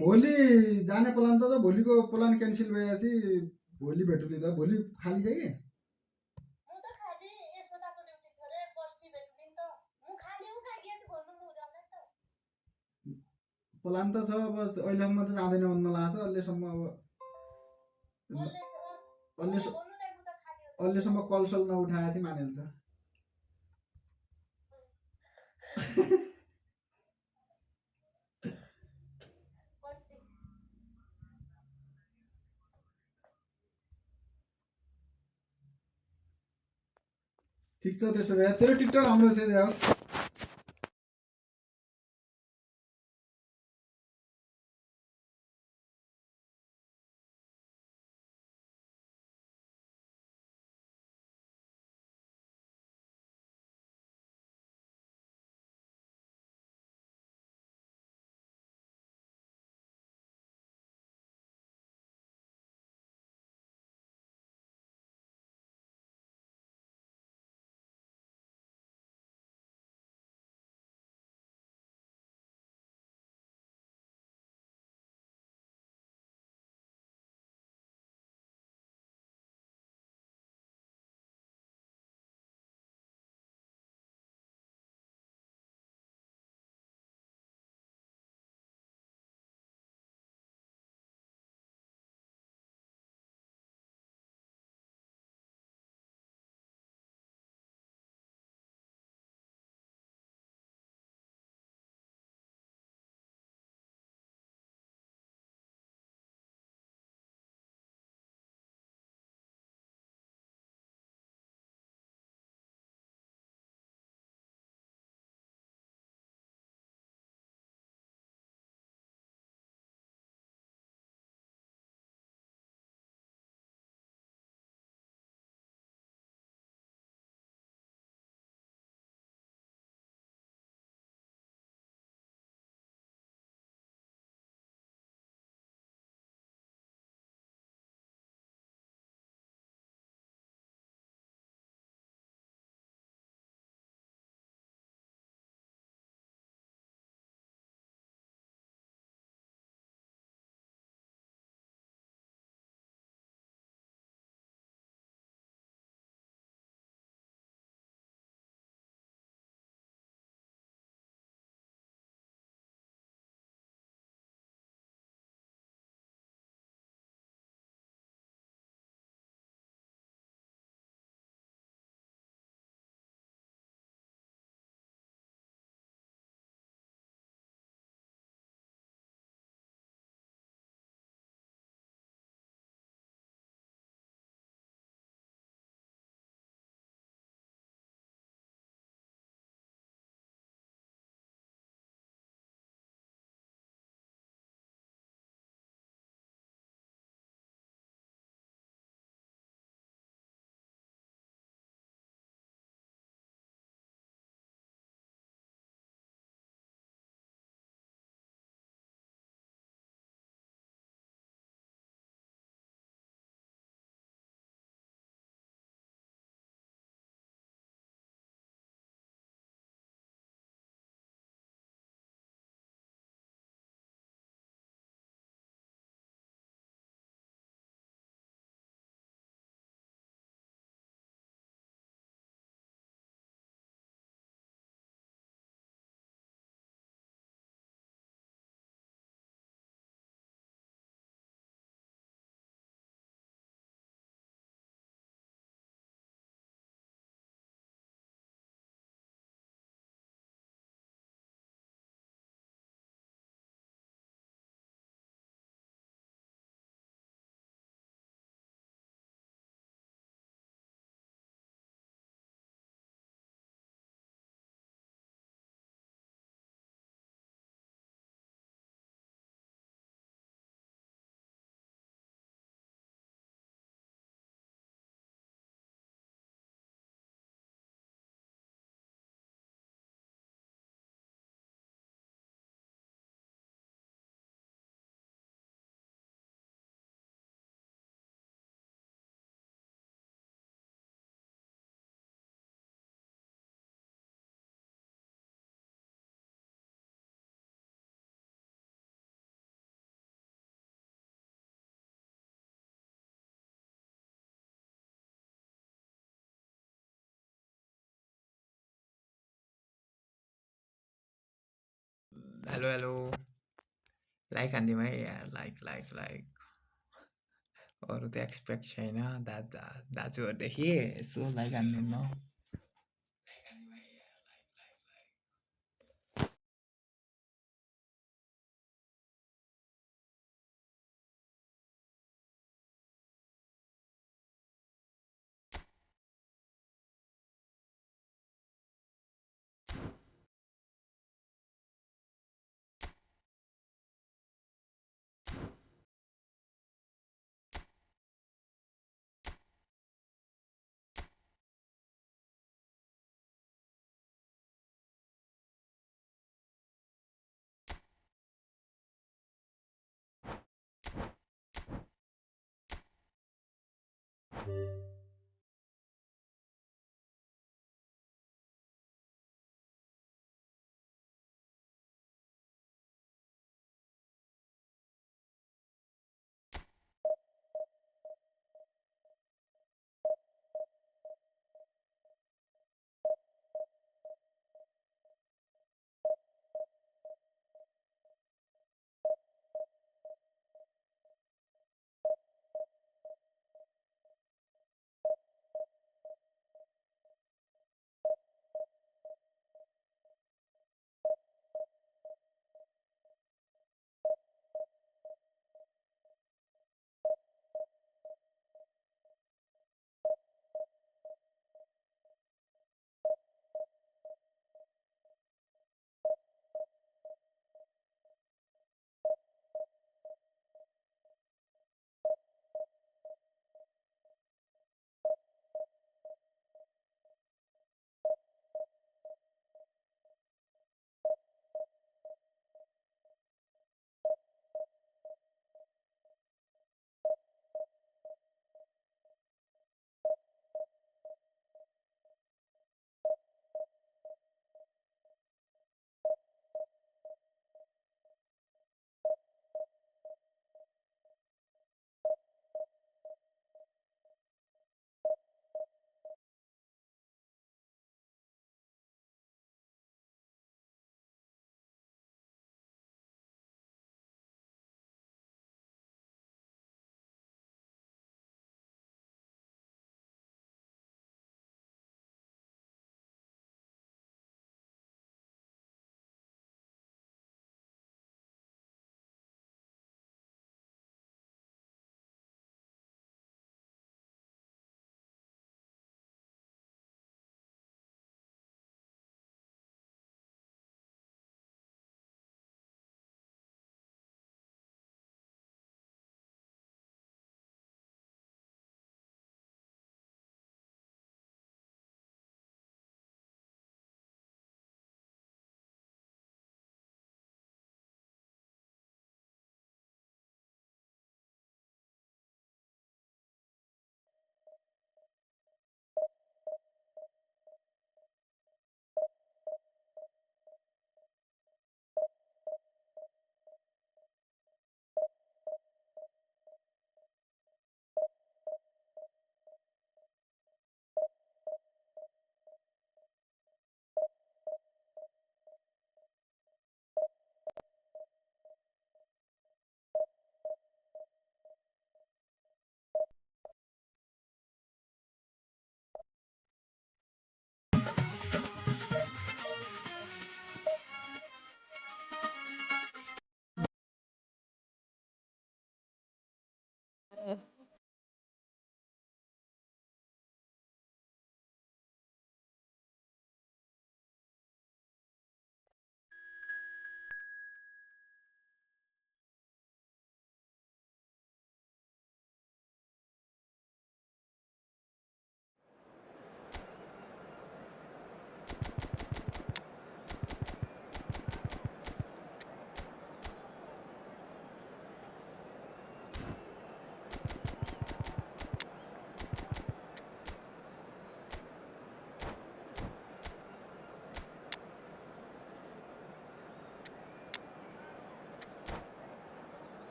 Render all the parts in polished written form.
भोलि जाने प्लान त भोलिको प्लान क्यान्सल भएपछि भोलि भेटौँ नि त भोलि खाली छ कि प्लान त छ अब अहिलेसम्म त जाँदैन भन्नु लाग्छ अहिलेसम्म अब अहिलेसम्म कलसल नउठाएपछि मानिन्छ ठिक छ त्यसो भए तेरो टिकटक राम्रो छ जाओस् हेलो हेलो लाइक हानिदिउँ है यार लाइक अरू त एक्सपेक्ट छैन दाजुहरूदेखि यसो लाइक हानिदिनु न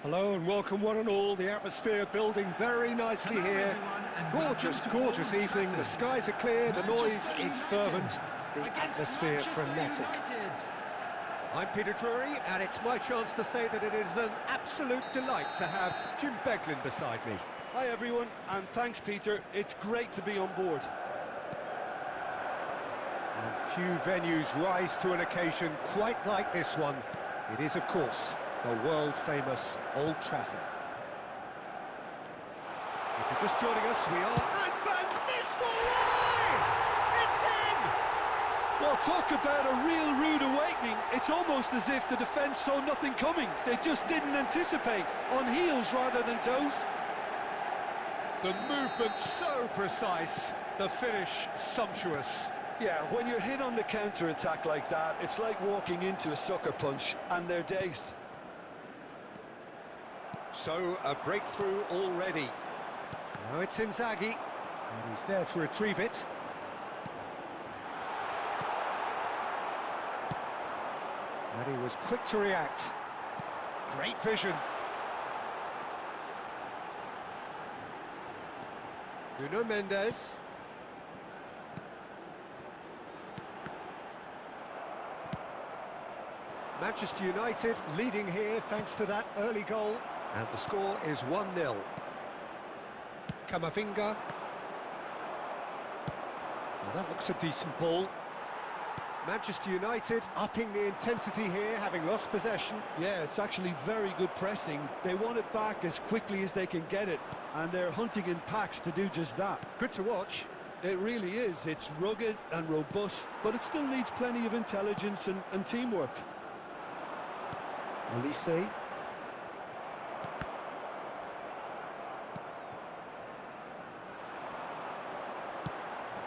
Hello and welcome one and all. The atmosphere building very nicely here. Gorgeous, gorgeous evening. The skies are clear, the noise is fervent, the atmosphere frenetic. I'm Peter Drury, and it's my chance to say that it is an absolute delight to have Jim Beglin beside me. Hi everyone, and thanks Peter. It's great to be on board. And few venues rise to an occasion quite like this one. It is, of course, the world-famous Old Trafford. If you're just joining us, we are... And Van Nistelrooy! It's in! Well, talk about a real rude awakening. It's almost as if the defence saw nothing coming. They just didn't anticipate, on heels rather than toes. The movement so precise, the finish sumptuous. Yeah, when you're hit on the counter-attack like that, it's like walking into a sucker punch, and they're dazed. So, a breakthrough already. Now it's Inzaghi, and he's there to retrieve it. And he was quick to react. Great vision. Nuno Mendes. Manchester United leading here thanks to that early goal. And the score is 1-0. Camavinga. Now that looks a decent ball. Manchester United upping the intensity here, having lost possession. Yeah, it's actually very good pressing. They want it back as quickly as they can get it, and they're hunting in packs to do just that. Good to watch. It really is. It's rugged and robust, but it still needs plenty of intelligence and teamwork. Olise.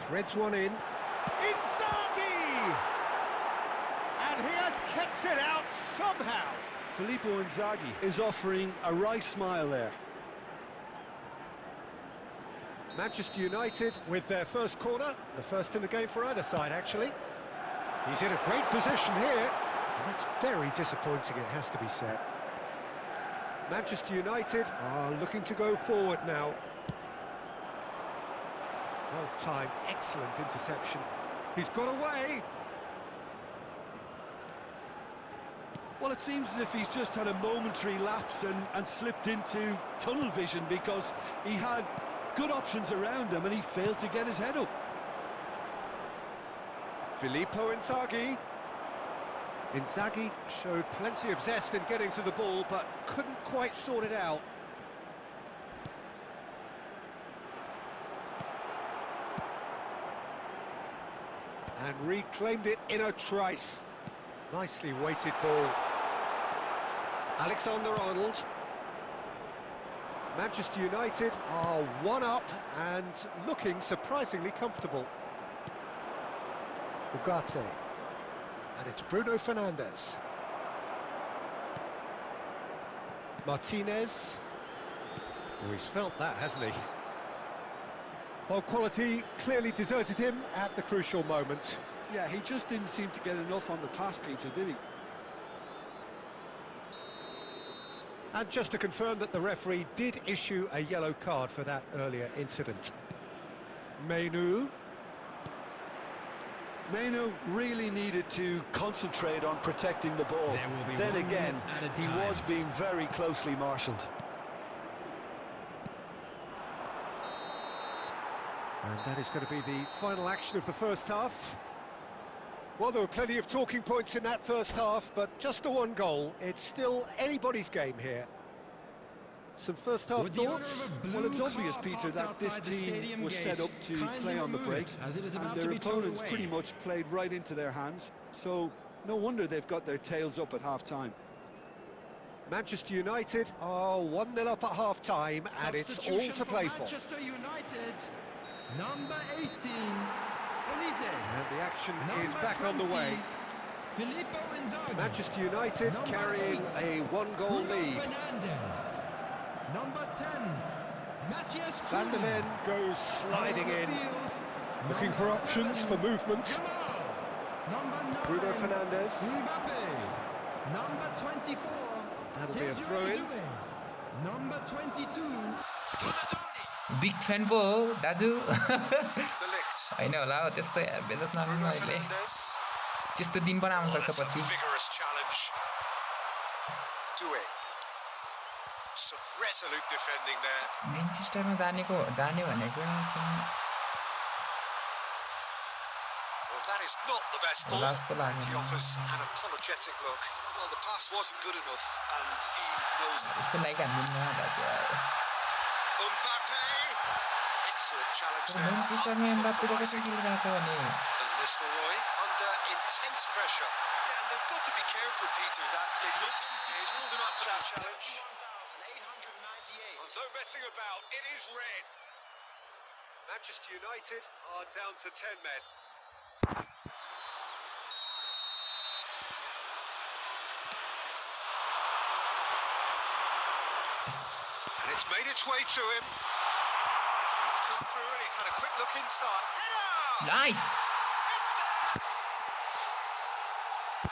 Threads one in. Inzaghi! And he has kept it out somehow. Filippo Inzaghi is offering a right smile there. Manchester United with their first corner, the first in the game for either side, actually. He's in a great position here. And that's very disappointing, it has to be said. Manchester United are looking to go forward now. Well-timed, excellent interception. He's got away. Well, it seems as if he's just had a momentary lapse and slipped into tunnel vision, because he had good options around him and he failed to get his head up. Filippo Inzaghi. Inzaghi showed plenty of zest in getting to the ball, but couldn't quite sort it out. And reclaimed it in a trice. Nicely weighted ball. Alexander-Arnold. Manchester United are one up and looking surprisingly comfortable. Ugarte. And it's Bruno Fernandes. Martinez. Oh, he's felt that, hasn't he? Well, quality clearly deserted him at the crucial moment. Yeah, he just didn't seem to get enough on the pass, Peter, did he? And just to confirm that the referee did issue a yellow card for that earlier incident. Menu. Menu really needed to concentrate on protecting the ball. Then again, he was being very closely marshalled. And that is going to be the final action of the first half. Well, there were plenty of talking points in that first half, but just the one goal. It's still anybody's game here. Some first half thoughts? Well, it's obvious, Peter, that this team was set up to play on the break, and their opponents pretty much played right into their hands, so no wonder they've got their tails up at half-time. Manchester United are 1-0 up at half-time, and it's all to play for. Manchester United, number 18, Olise. And the action is back on the way. Filippo Inzaghi. Manchester United carrying a one-goal lead. Fernandes. Number 10, Matthias Van der Ven goes sliding in, looking for options for movement. Number 9, Bruno Fernandes. Mbappe. Number 24, That'll be a Here's throw-in. Uruguay. Number 22. Big fan पो हो दाजु De Ligt. होइन होला हो त्यस्तो बेजत नगर्नु Bruno अहिले Fernandes. त्यस्तो दिन पनि आउन सक्छ That's a पछि vigorous challenge. Doué. Some resolute defending there. म्यान्चेस्टरमा जाने भनेको Well, that is not the best ball. Last ball, And he yeah. offers an apologetic look. Well, the pass wasn't good enough, and he knows that. यस्तो like हान्दिनँ दाजु Mbappe. Excellent challenge there. म्यान्चेस्टरमा Mbappe चाहिँ कसरी खेलिरहेको छ भने Van Nistelrooy under intense pressure. Yeah, and they've got to be careful, Peter, that they look. He's holding up for that challenge. Oh, no messing about. It is red. Manchester United are down to 10 men. And it's made its way to him. He's come through and he's had a quick look inside. Header! Nice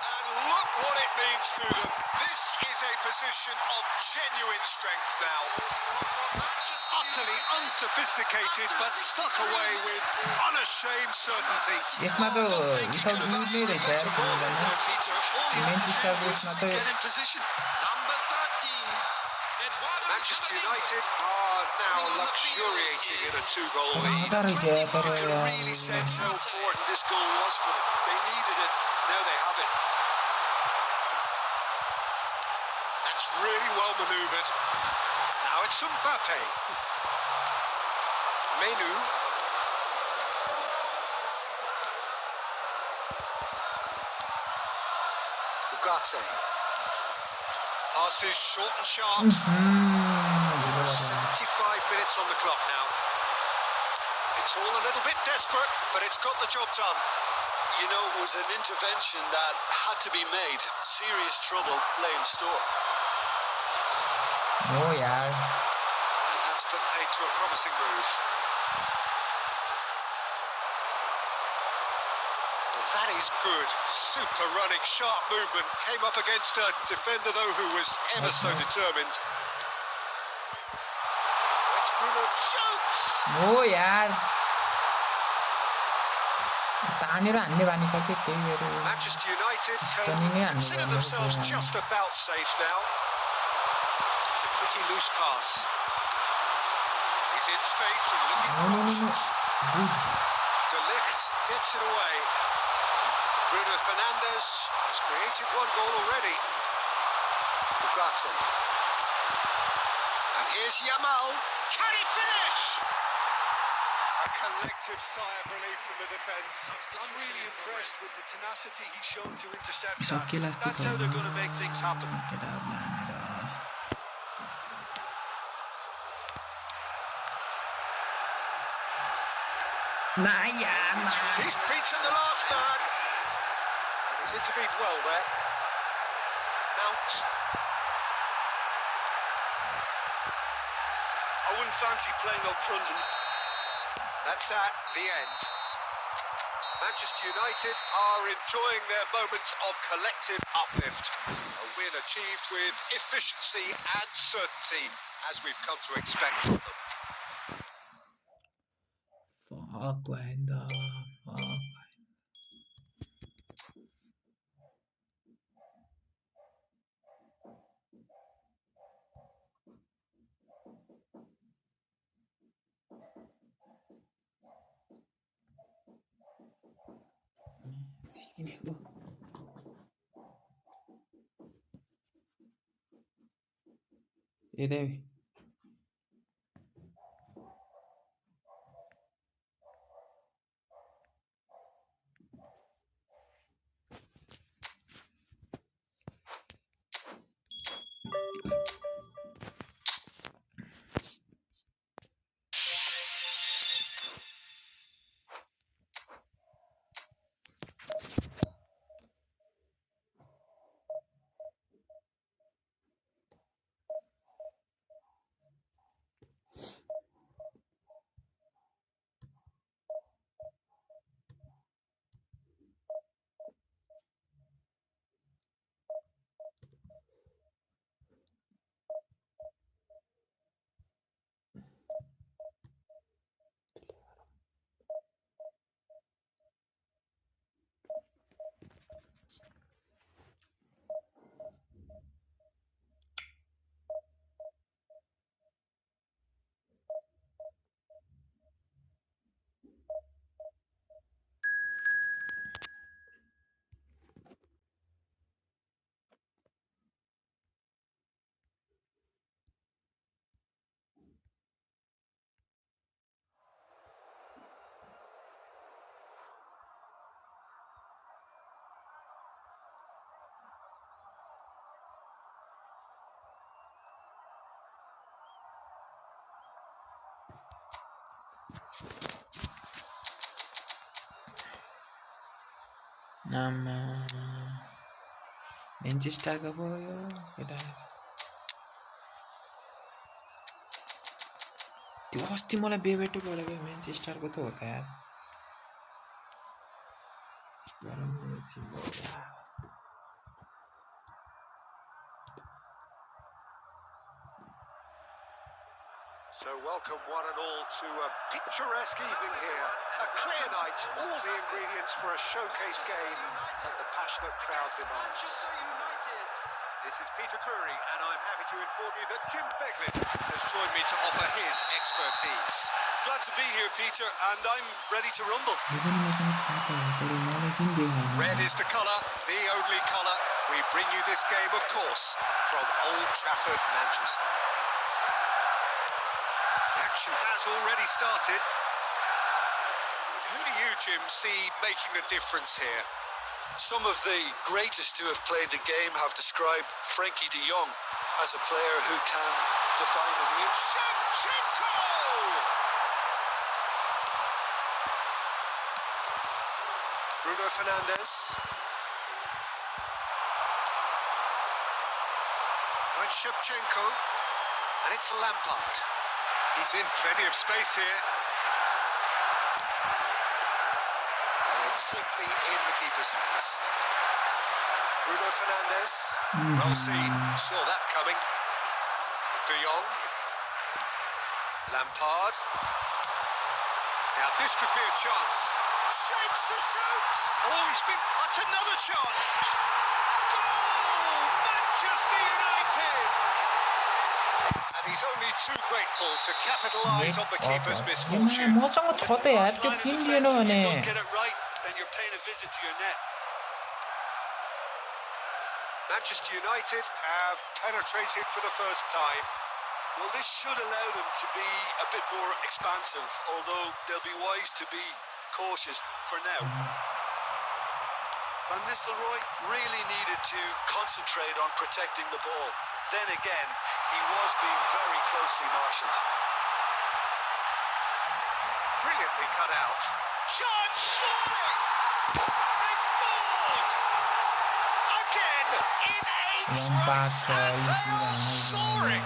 And look what it means to them. This is a position of genuine strength now. Utterly unsophisticated, but stuck away with unashamed certainty. यसमा त without good नै रहेछ यार खेल्दैन म्यान्चेस्टरको यसमा त Get in position. Number 13. Manchester United are now luxuriating in a two-goal lead. मजा रहेछ यार तर Really sense how important this goal was for them. They needed it. Now they have it. That's really well manoeuvred. Now it's Mbappe. Menu. Ugarte. Passes short and sharp. 75 minutes on the clock now. It's all a little bit desperate, but it's got the job done. You know, it was an intervention that had to be made. Serious trouble lay in store. हो यार And that's put paid to a promising move. But that is good. Super running, sharp movement. Came up against a defender, though, who was ever so Nice. determined. It's Bruno shoots! हो यार तानेर हान्ने बानी सक्यो त्यही भएर Manchester United Stunning, can yeah, consider and themselves yeah. just about safe now. It's a pretty loose pass. He's in space and looking for No. options. Good. De Ligt gets it away. Bruno Fernandes has created one goal already. Ugarte. And here's Yamal. Can he finish? A collective sigh of relief from the defence. I'm really impressed with the tenacity he's shown to intercept that. सक्यो last That's how they're going to make things happen. He's beaten the last man. And he's intervened well there. Mount. I wouldn't fancy playing up front. And that's that, the end. Manchester United are enjoying their moments of collective uplift. A win achieved with efficiency and certainty, as we've come to expect from them. Fuck Wanda. Fuck. Sikinego. There. आमा म्यान्चेस्टरको पो यो केटा त्यो अस्ति मलाई बेबेटो गरेको म्यान्चेस्टरको त हो त यार So welcome one and all to a picturesque evening here. A clear night, all the ingredients for a showcase game that the passionate crowd demands. This is Peter Drury, and I'm happy to inform you that Jim Beglin has joined me to offer his expertise. Glad to be here, Peter, and I'm ready to rumble. Red is the colour, the only colour. We bring you this game, of course, from Old Trafford, Manchester. The action has already started. Who do you, Jim, see making a difference here? Some of the greatest who have played the game have described Frankie de Jong as a player who can define a game. Shevchenko! Bruno Fernandes. Right, Shevchenko. And it's Lampard. He's in plenty of space here. And it's simply in the keeper's hands. Bruno Fernandes. Well seen. Saw that coming. De Jong. Lampard. Now this could be a chance. Shapes to shoot! Oh, that's another chance! Goal! Manchester United! And he's only too grateful to capitalise on the keeper's misfortune. मसँग छ त यार त्यो किन दिएन भने If you don't get it right, then you're paying a visit to your net. Manchester United have penetrated for the first time. Well, this should allow them to be a bit more expansive, although they'll be wise to be cautious for now. Van Nistelrooy really needed to concentrate on protecting the ball. Then again, he was being very closely marshalled. Brilliantly cut out. Chance! They've scored! Again in a soaring!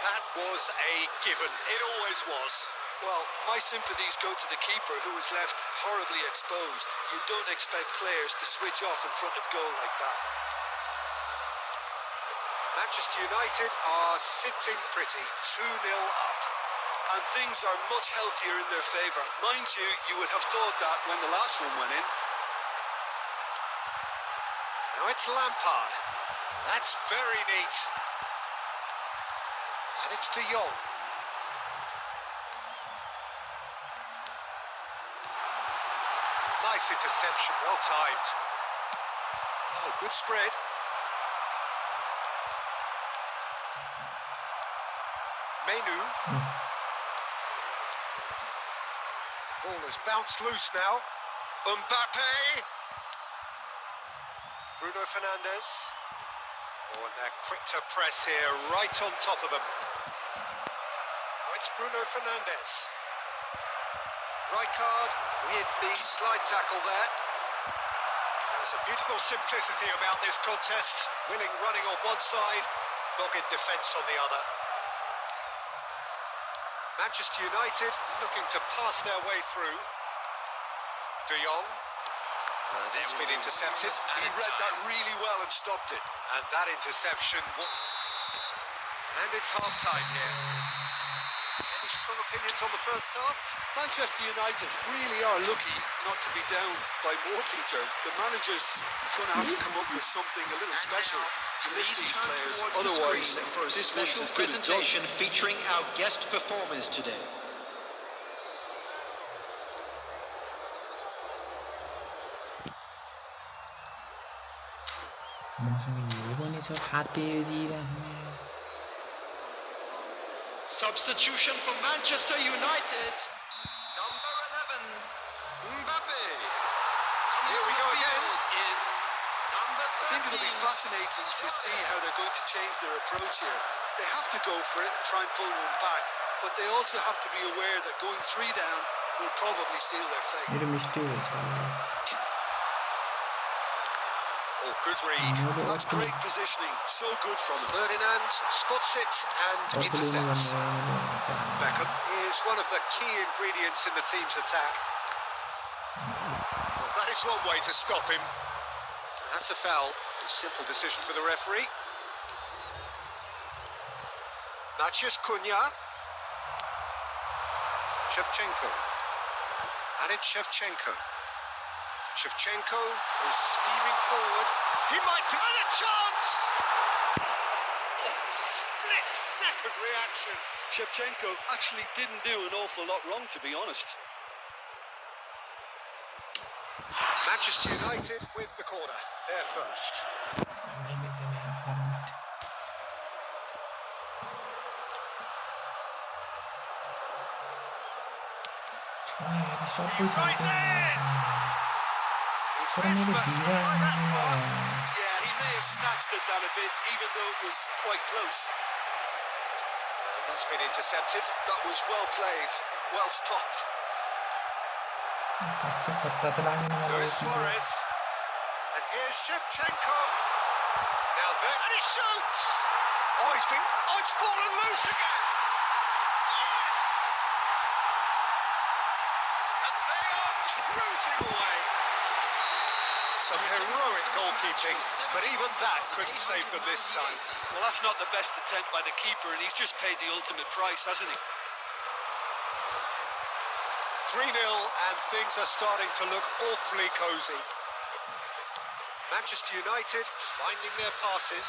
That was a given. It always was. Well, my sympathies go to the keeper, who was left horribly exposed. You don't expect players to switch off in front of goal like that. Manchester United are sitting pretty, 2-0 up. And things are much healthier in their favour. Mind you, you would have thought that when the last one went in. Now it's Lampard. That's very neat. And it's De Jong. Nice interception, well timed. Oh, good spread. Menu. Ball has bounced loose now. Mbappe! Bruno Fernandes. Oh, and they're quick to press here, right on top of them. Now it's Bruno Fernandes. Rijkaard with the slide tackle there. There's a beautiful simplicity about this contest. Willing running on one side, dogged defence on the other. Manchester United looking to pass their way through. De Jong. And it's been intercepted. He read that really well and stopped it. And that interception. And it's half-time here. Any strong opinions on the first half? Manchester United really are lucky not to be down by more, Peter. The manager's going to have to come up with something a little special to lift these players. Otherwise, this one's as good as done. Presentation featuring our guest performers today. Substitution for Manchester United. Number 11, Mbappe. Here we go again. Is number 13. I think it'll be fascinating to see how they're going to change their approach here. They have to go for it, try and pull one back. but they also have to be aware that going 3 down will probably seal their fate. मेरो mistake भएछ Oh, good read. That's great positioning, so good from him. Ferdinand spots it and intercepts. Beckham is one of the key ingredients in the team's attack. Well, that is one way to stop him. That's a foul. A simple decision for the referee. Maciej Cunha. Shevchenko. And it's Shevchenko. Shevchenko is steaming forward. He might get a chance! Split-second reaction. Shevchenko actually didn't do an awful lot wrong, to be honest. Manchester United with the corner. They're first. सबै छ तर मेरो ढिला Yeah, he may have snatched at that a bit, even though it was quite close. That's been intercepted. That was well played, well stopped. खासै खतरा त लागेन There मलाई is Suarez. And here's Shevchenko. Now there, and he shoots! Oh, it's fallen loose again! Yes! And they are cruising away. Some heroic goalkeeping, but even that couldn't save them this time. Well, that's not the best attempt by the keeper, and he's just paid the ultimate price, hasn't he? 3-0, and things are starting to look awfully cosy. Manchester United finding their passes.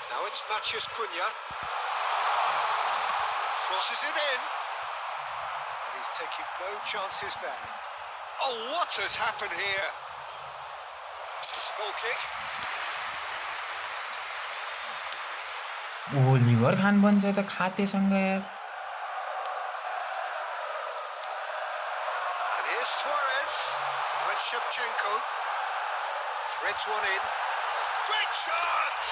Now it's Maciej Cunha. Crosses it in. And he's taking no chances there. Oh, what has happened here? It's a goal kick. ओ लिभर खान बन्छ त खातेसँग यार And here's Suarez. Now it's Shevchenko. Threads one in. Great chance!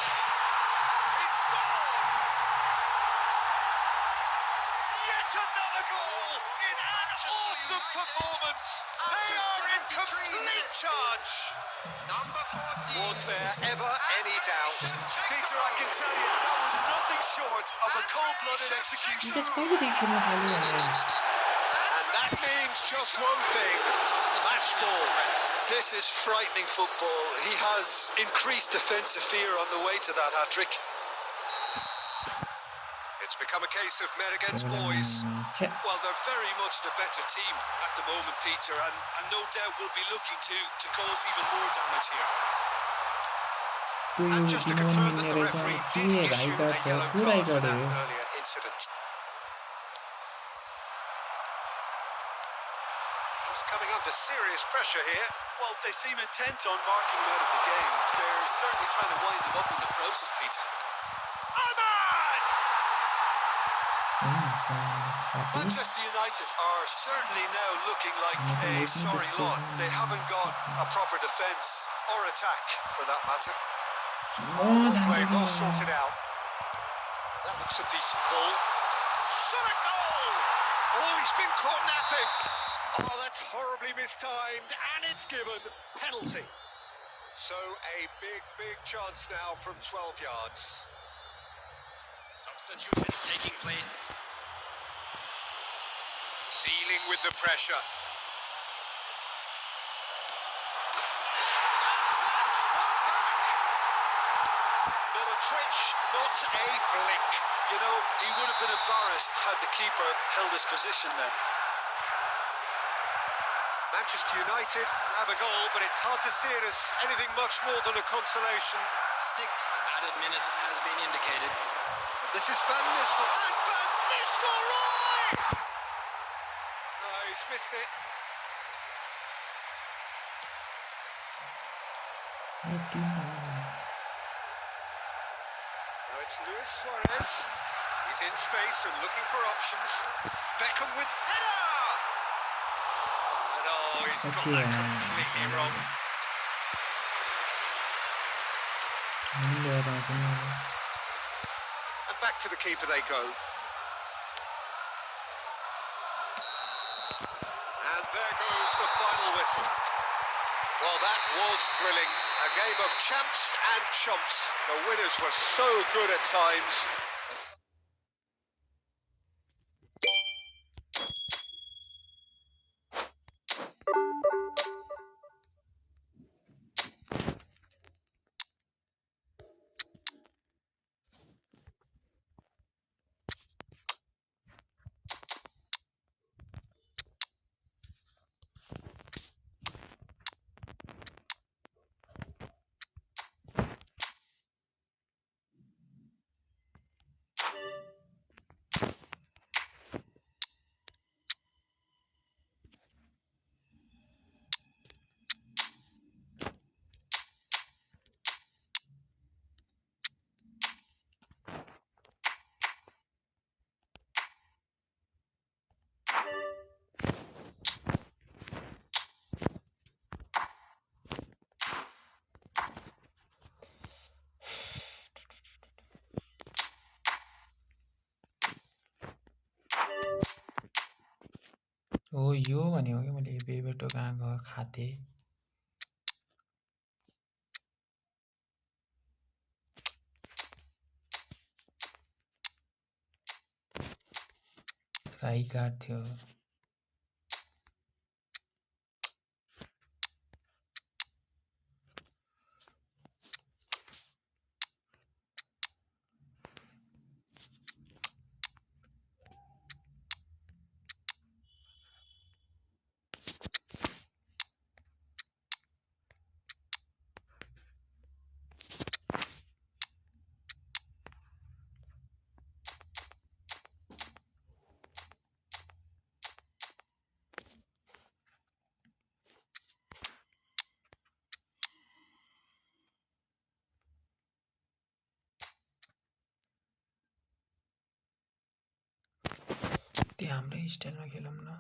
He scored! Yet another goal in an awesome performance. They are in complete charge. Was there ever any doubt? Peter, I can tell you, that was nothing short of a cold-blooded execution. त्यो कहिलेदेखि खेल्न थाल्यो भनेर And that means just one thing. Match ball. This is frightening football. He has increased defensive fear on the way to that hat-trick. It's become a case of men against boys. छ्या Well, they're very much the better team at the moment, Peter, and no doubt will be looking to cause even more damage here. त्यो And just to किन confirm that मिल्ने the रहेछ referee के did issue right a छ yellow को card right for that गर्यो earlier incident. He's coming under serious pressure here. Well, they seem intent on marking him out of the game. They're certainly trying to wind him up in the process, Peter. Ahmad! Manchester United are certainly now looking like a sorry lot. They haven't got a proper defence or attack, for that matter. Play well sorted out. That looks a decent ball. Shot a goal! Oh, he's been caught napping. Oh, that's horribly mistimed, and it's given penalty. So a big chance now from 12 yards. Substitution is taking place. Dealing with the pressure. Not a twitch, not a blink. You know, he would have been embarrassed had the keeper held his position then. Manchester United have a goal, but it's hard to see it as anything much more than a consolation. 6 added minutes has been indicated. This is Van Nistelrooy. And Van Nistelrooy! No, he's missed it. Now it's Luis Suarez. He's in space and looking for options. Beckham with header! And oh, he's got that completely wrong. And back to the keeper they go. And there goes the final whistle. Well, that was thrilling. A game of champs and chumps. The winners were so good at times. हो यो भनेको कि मैले बेबेटो कहाँ गयो खाते fry card थियो त्यो हाम्रै स्टाइलमा खेलौँ न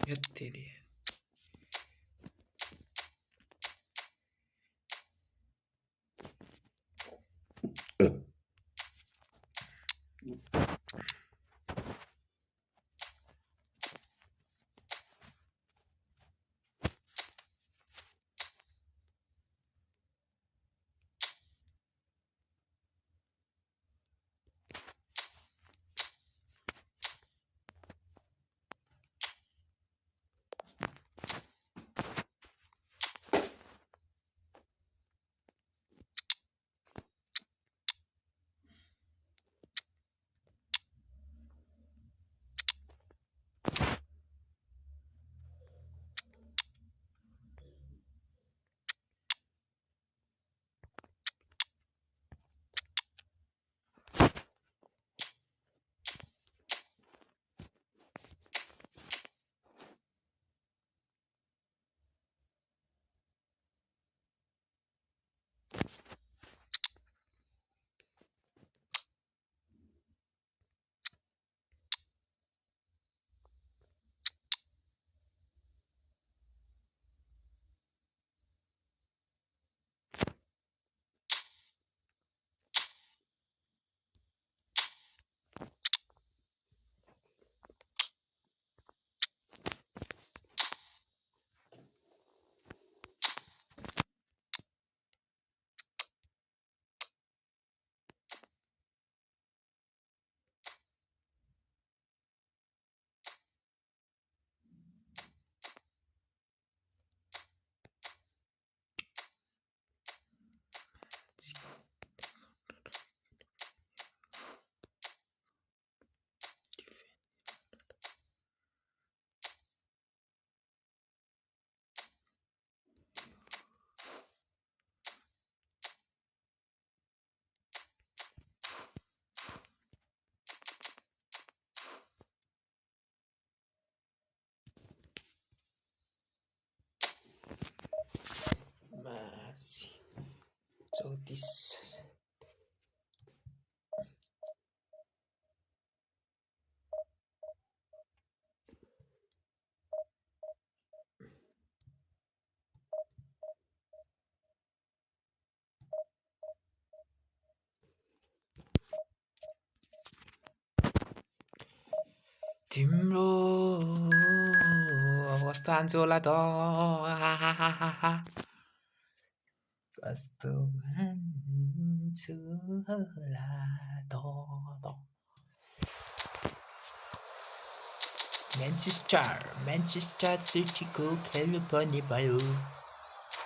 यति दिए 34. तिम्रो कस्तो हान्छु होला त कस्तो हान्छु होला त म्यान्चेस्टर सिटीको खेल्नु पर्ने भयो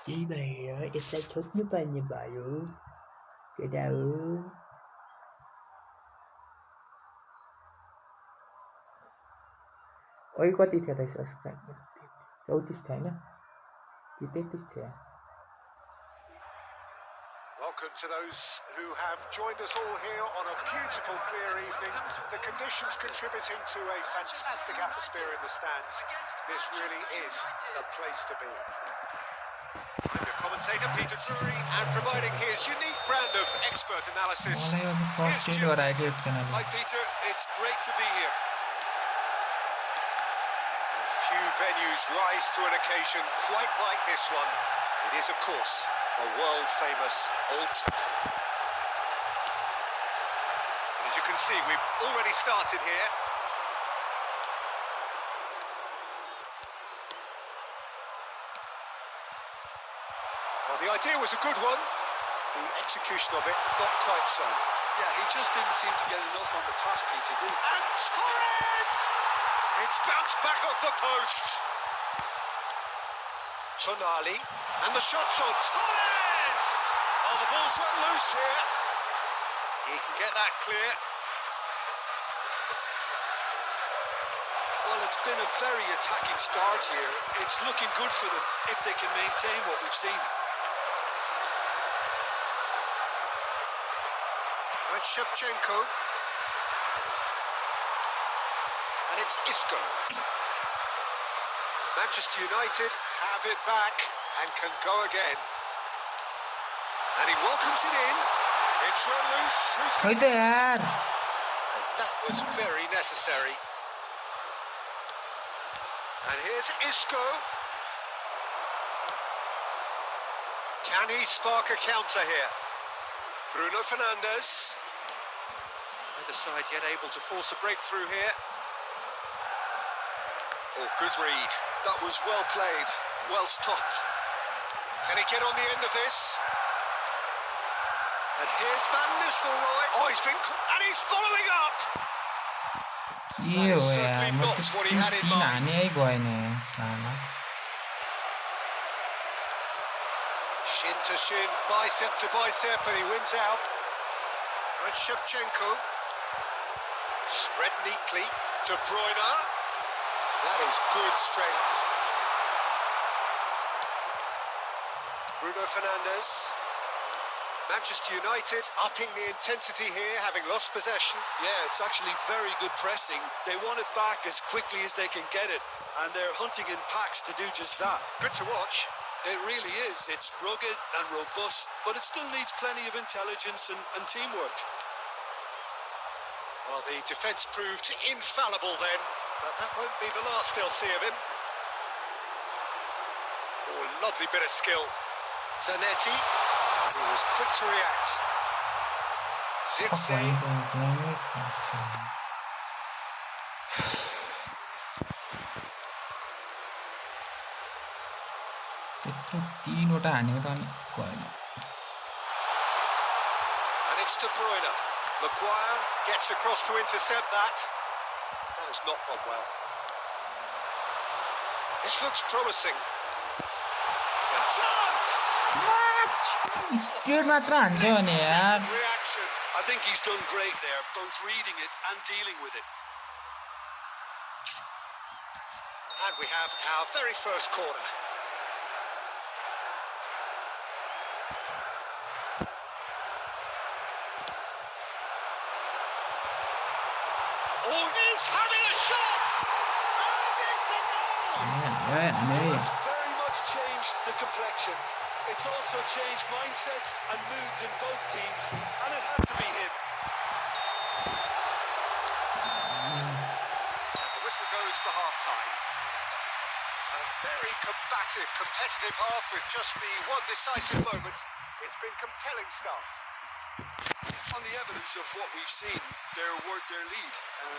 त्यही भएर यसलाई छोड्नु पर्ने भयो केटा हो ओइ कति थियो त सब्सक्राइबर 34 थियो हैन कि 33 थियो Welcome to those who have joined us all here on a beautiful, clear evening. The conditions contributing to a fantastic atmosphere in the stands. This really is a place to be. I'm your commentator, Peter Drury, and providing his unique brand of expert analysis. Here's Jim. Hi, Peter. It's great to be here. And few venues rise to an occasion quite like this one. It is, of course, a world-famous Old Trafford. And as you can see, we've already started here. Well, the idea was a good one. The execution of it, not quite so. Yeah, he just didn't seem to get enough on the task, Peter. And Torres! It's bounced back off the post. Tonali, and the shot's on Torres! Oh, the ball's run loose here. He can get that clear. Well, it's been a very attacking start here. It's looking good for them if they can maintain what we've seen. Right, Shevchenko. And it's Isco. Manchester United have it back and can go again. And he welcomes it in. It's run loose. Who's खोइ त यार And that was very necessary. And here's Isco. Can he spark a counter here? Bruno Fernandes. Either side yet able to force a breakthrough here. Oh, good read. That was well played, well stopped. Can he get on the end of this? And here's Van Nistelrooy. Oh, and he's following up. के हो यार म त 3 हाने गएन साला Shin to shin, bicep to bicep, and he wins out. And Shevchenko. Spread neatly. De Bruyne. That is good strength. Bruno Fernandes. Manchester United upping the intensity here, having lost possession. Yeah, it's actually very good pressing. They want it back as quickly as they can get it, and they're hunting in packs to do just that. Good to watch. It really is. It's rugged and robust, but it still needs plenty of intelligence and teamwork. Well, the defence proved infallible then, but that won't be the last they'll see of him. Oh, lovely bit of skill. Zanetti, who was quick to react. Zirkzee. त्यत्रो 3वटा हानेको त अनि गएन And it's De Bruyne. Maguire gets across to intercept that. That has not gone well. This looks promising. A chance! Straight मात्र हान्छ भने यार Reaction. I think he's done great there, both reading it and dealing with it. And we have our very first corner. Oh, he's having a shot! And it's a goal! Yeah. That's very much changed the complexion. It's also changed mindsets and moods in both teams, and it had to be him. And the whistle goes for half-time. A very combative, competitive half with just the one decisive moment. It's been compelling stuff. On the evidence of what we've seen, their lead.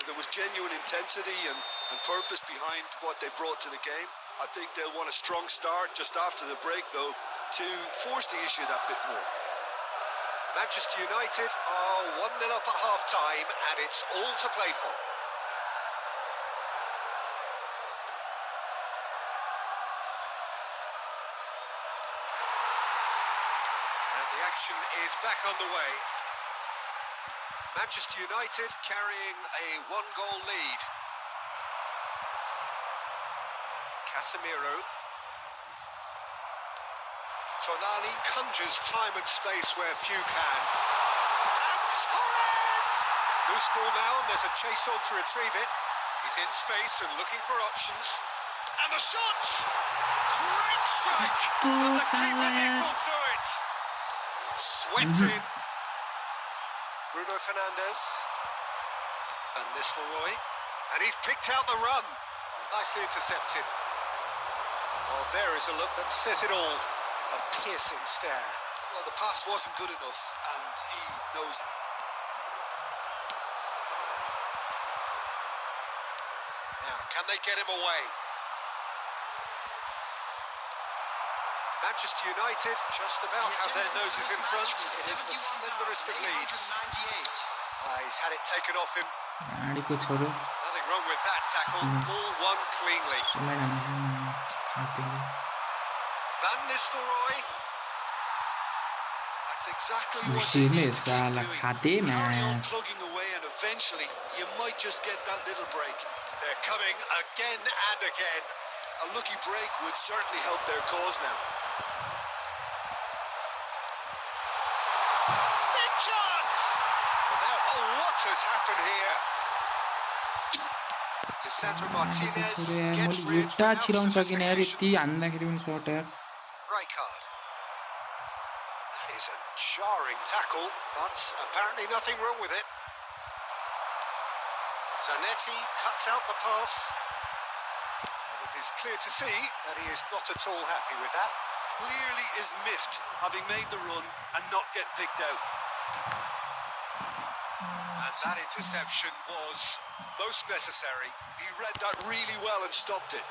There was genuine intensity and purpose behind what they brought to the game. I think they'll want a strong start just after the break, though, to force the issue that bit more. Manchester United are 1-0 up at half-time, and it's all to play for. And the action is back underway. Manchester United carrying a one-goal lead. Casemiro. Tonali conjures time and space where few can. And Torres! Loose ball now, and there's a chase on to retrieve it. He's in space and looking for options. And the shot! Great strike! And the keeper equal to it. Swept in. Bruno Fernandes. And Nistelrooy. And he's picked out the run. Nicely intercepted. Well, there is a look that says it all. A piercing stare. Well, the pass wasn't good enough, and he knows it. Now, can they get him away? Manchester United just about have their noses in front. It is the slenderest of leads. He's had it taken off him. Nothing wrong with that tackle. Ball won cleanly. Van Nistelrooy. That's exactly what you need to keep doing. Carry on plugging away, and eventually you might just get that little break. They're coming again and again. A lucky break would certainly help their cause now. Big chance! And now, what has happened here? Lisandro Martinez gets rid without sophistication. Right card. That is a jarring tackle, but apparently nothing wrong with it. Zanetti cuts out the pass. And it is clear to see that he is not at all happy with that. Clearly is miffed, having made the run and not get picked out. And that interception was most necessary. He read that really well and stopped it.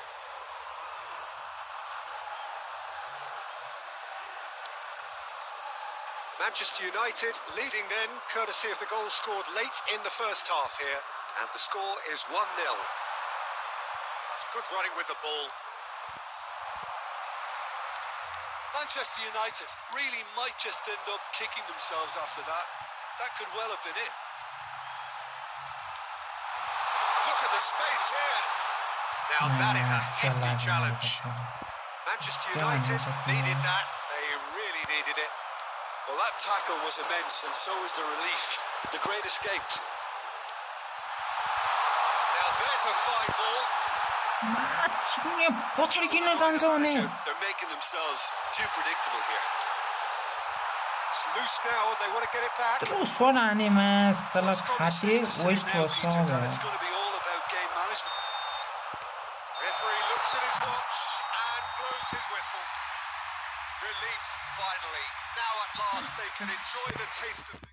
Manchester United leading then, courtesy of the goal scored late in the first half here. And the score is 1-0. That's good running with the ball. Manchester United really might just end up kicking themselves after that. That could well have been it. Look at the space here. Now that is a hefty challenge. Manchester United needed that. They really needed it. Well, that tackle was immense, and so was the relief. The great escape. Now there's a fine ball. They're making themselves too predictable here. It's loose now, and they want to get it back. It's probably safe to say now, Peter, that it's going to be all about game management. Referee looks at his watch and blows his whistle. Relief, finally. Now at last they can enjoy the taste of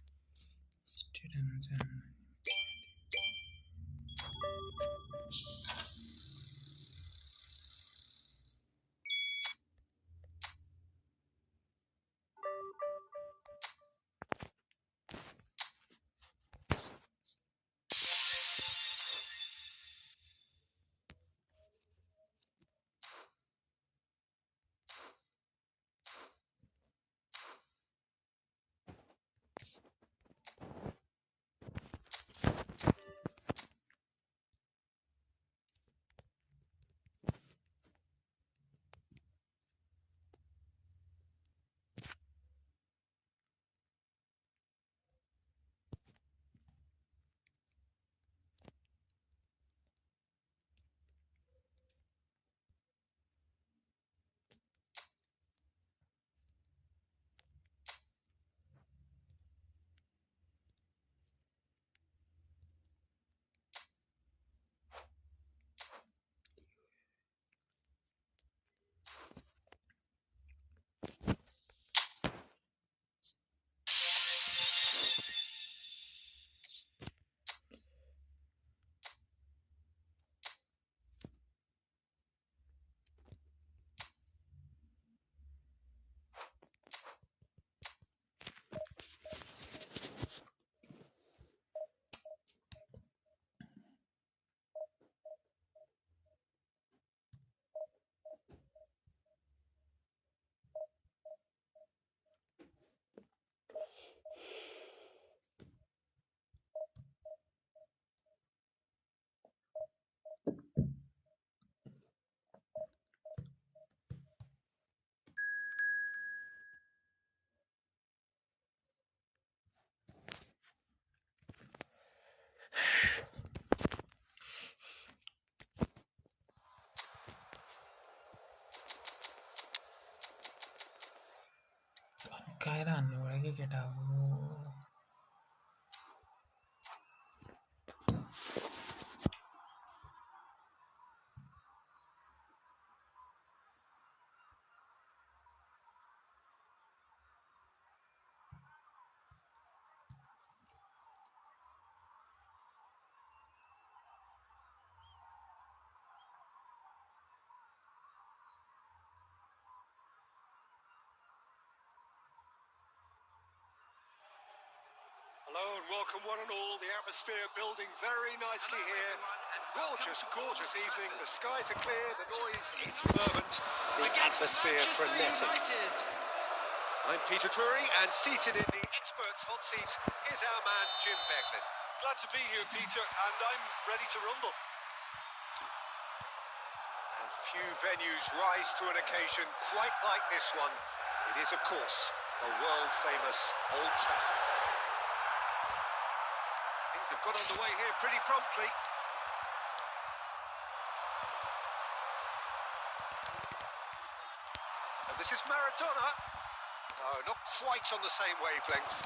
Hello and welcome one and all. The atmosphere building very nicely here. Gorgeous, gorgeous evening. The skies are clear, the noise is fervent. The atmosphere frenetic. I'm Peter Drury, and seated in the experts' hot seat is our man Jim Beglin. Glad to be here, Peter, and I'm ready to rumble. And few venues rise to an occasion quite like this one. It is, of course, the world-famous Old Trafford. Things have got underway here pretty promptly. And this is Maradona. No, not quite on the same wavelength.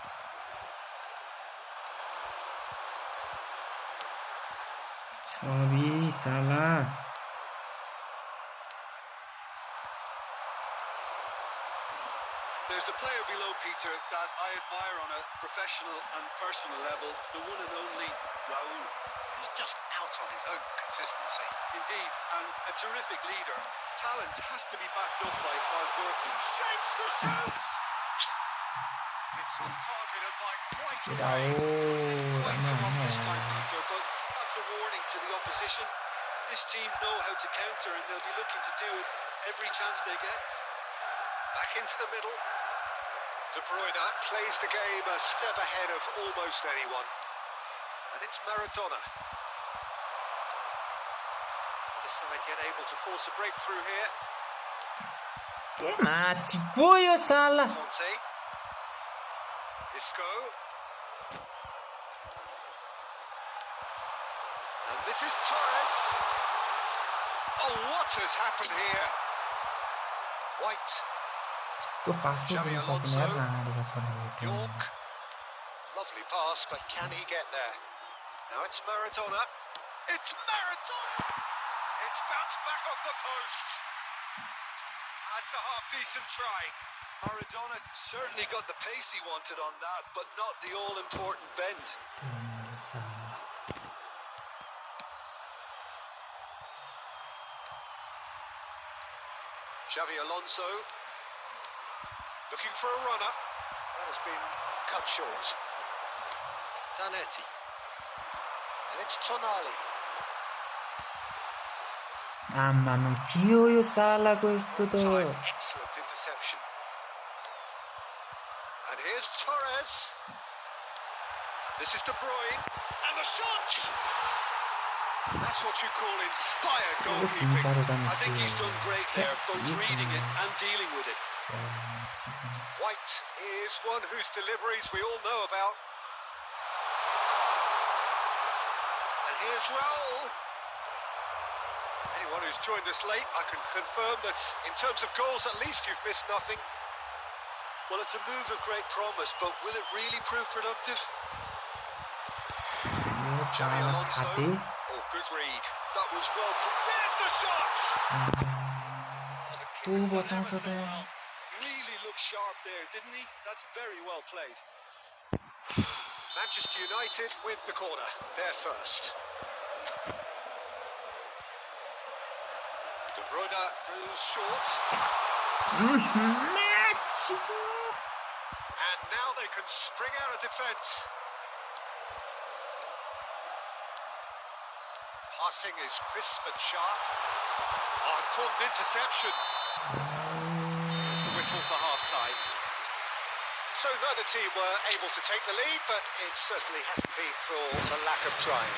Xavi, Salah. There's a player below, Peter, that I admire on a professional and personal level, the one and only Raul. He's just out on his own for consistency. Indeed, and a terrific leader. Talent has to be backed up by hard work. Shapes the shoots! It's off targeted by quite a way. Quite come up this time, Peter, but that's a warning to the opposition. This team know how to counter, and they'll be looking to do it every chance they get. Back into the middle. De Bruyne plays the game a step ahead of almost anyone. And it's Maradona. Other side yet able to force a breakthrough here. Que mate, goio, Salah. Conte. Isco. And this is Torres. Oh, what has happened here? White. Tô passando Xavi só que não é nada, York. Lovely pass, but can he get there? Now it's Maradona. It's Maradona! It's bounced back off the post. That's a half-decent try. Maradona certainly got the pace he wanted on that, but not the all-important bend. Xavi Alonso. Looking for a runner. That has been cut short. Zanetti. And it's Tonali. Mamma che io Salah questo Time. Excellent interception. And here's Torres. This is De Bruyne. And the shot! That's what you call inspired goalkeeping. I think he's done great there, both reading it and dealing with it. White is one whose deliveries we all know about. And here's Raul. Anyone who's joined us late, I can confirm that in terms of goals, at least you've missed nothing. Well, it's a move of great promise, but will it really prove productive? Xavi Alonso. Oh, good read. That was well put. There's the shot! Really looked sharp there, didn't he? That's very well played. Manchester United with the corner. They're first. De Bruyne moves short. And now they can spring out of defence. Passing is crisp and sharp. Oh, important interception. There's a whistle for half-time. So neither team were able to take the lead, but it certainly hasn't been for the lack of trying.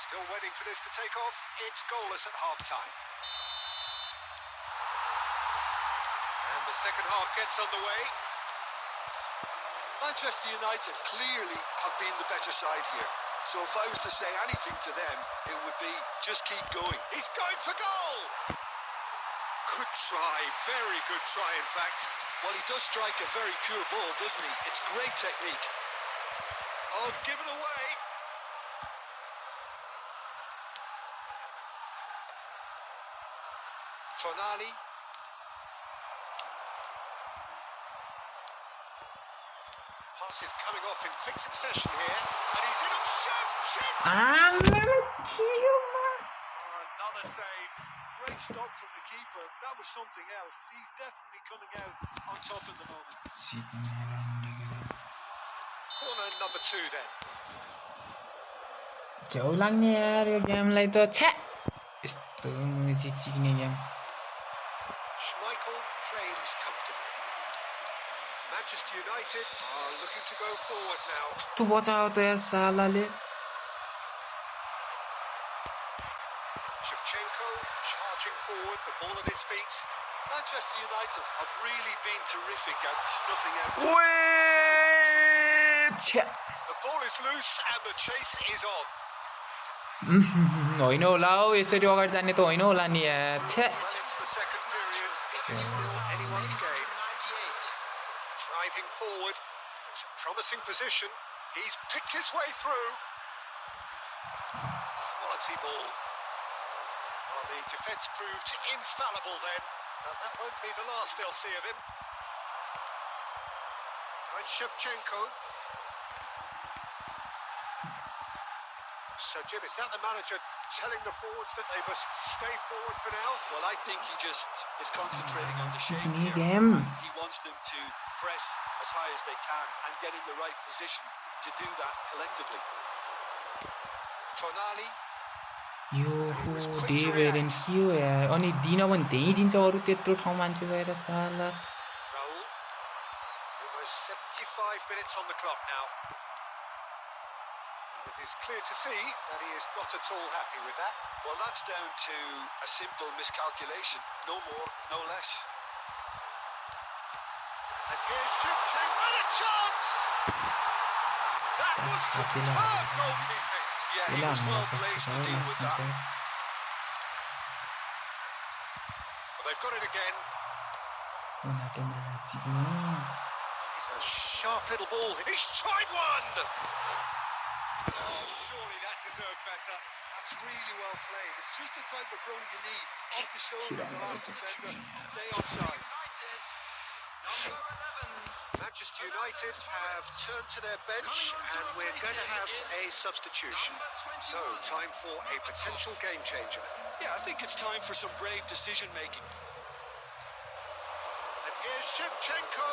Still waiting for this to take off. It's goalless at half-time. And the second half gets underway. Manchester United clearly have been the better side here. So if I was to say anything to them, it would be just keep going. He's going for goal! Good try, very good try in fact. Well, he does strike a very pure ball, doesn't he? It's great technique. Oh, give it away. Tonali. Pass is coming off in quick succession here, and he's in on Shevchenko. Another Another save. Great stop from the keeper. That was something else. He's definitely coming out on top at the moment. Corner number 2 then. झ्याउ लाग्ने यार यो गेमलाई त छ्या यस्तो मुजी चिक्ने game Schmeichel claims comfortably. Manchester United are looking to go forward now. कस्तो बचायो त यार सालाले Shevchenko charging forward, the ball at his feet. Manchester United have really been terrific at snuffing out. छ्या The ball is loose and the chase is on. होइन होला हौ यसरी अगाडि जाने त होइन होला नि यार छ्या Well into the second period, it is still anyone's game. Driving forward, it's a promising position. He's picked his way through. Quality ball. Well, the defence proved infallible then, and that won't be the last they'll see of him. And Shevchenko. So, Jim, is that the manager telling the forwards that they must stay forward for now? Well, I think he just is concentrating on the shape New here. game. He wants them to press as high as they can and get in the right position to do that collectively. Tonali. Yo day variant के हो यार अनि दिन पनि त्यही दिन्छ अरू त्यत्रो ठाउँ मान्छे गएर साला Raul. Almost 75 minutes on the clock now. And it is clear to see that he is not at all happy with that. Well, that's down to a simple miscalculation. No more, no less. And here's Shevchenko. And a chance! That was superb goalkeeping. Yeah, he was well placed to deal with that. But they've got it again. It's a sharp little ball. He's tried one! Oh, surely that deserved better. That's really well played. It's just the type of run you need. Off the shoulder of the last defender. Stay onside. Number 11. Manchester United have turned to their bench and we're going to have a substitution. So, time for a potential game changer. Yeah, I think it's time for some brave decision making. And here's Shevchenko.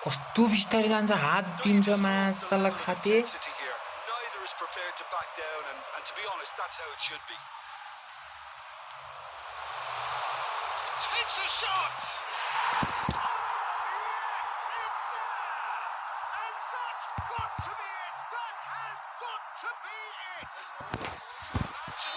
कस्तो बिस्तारै जान्छ हात दिन्छ मासला खाते Intensity here. Neither is prepared to back down and to be honest, that's how it should be. Takes a shot!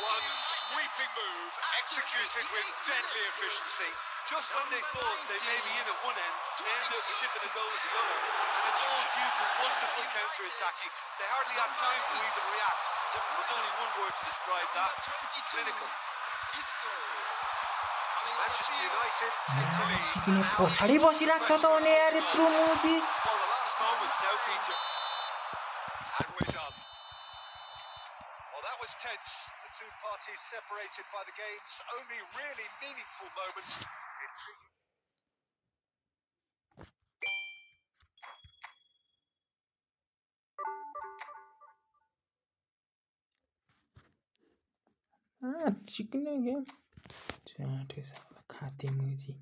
One sweeping move, executed with deadly efficiency. Just when they thought they may be in at one end, they end up shipping a goal at the other. And it's all due to wonderful counter-attacking. They hardly had time to even react. There's only one word to describe that: clinical. Manchester United take the lead. चिकिने पछाडि बसिराख्छ त भने यार यत्रो मुजी Well, the last moments now, Peter. And we're done. Well, that was tense. The two parties separated by the game's only really meaningful moments. चिकिने game चाटे साला खाते मुजी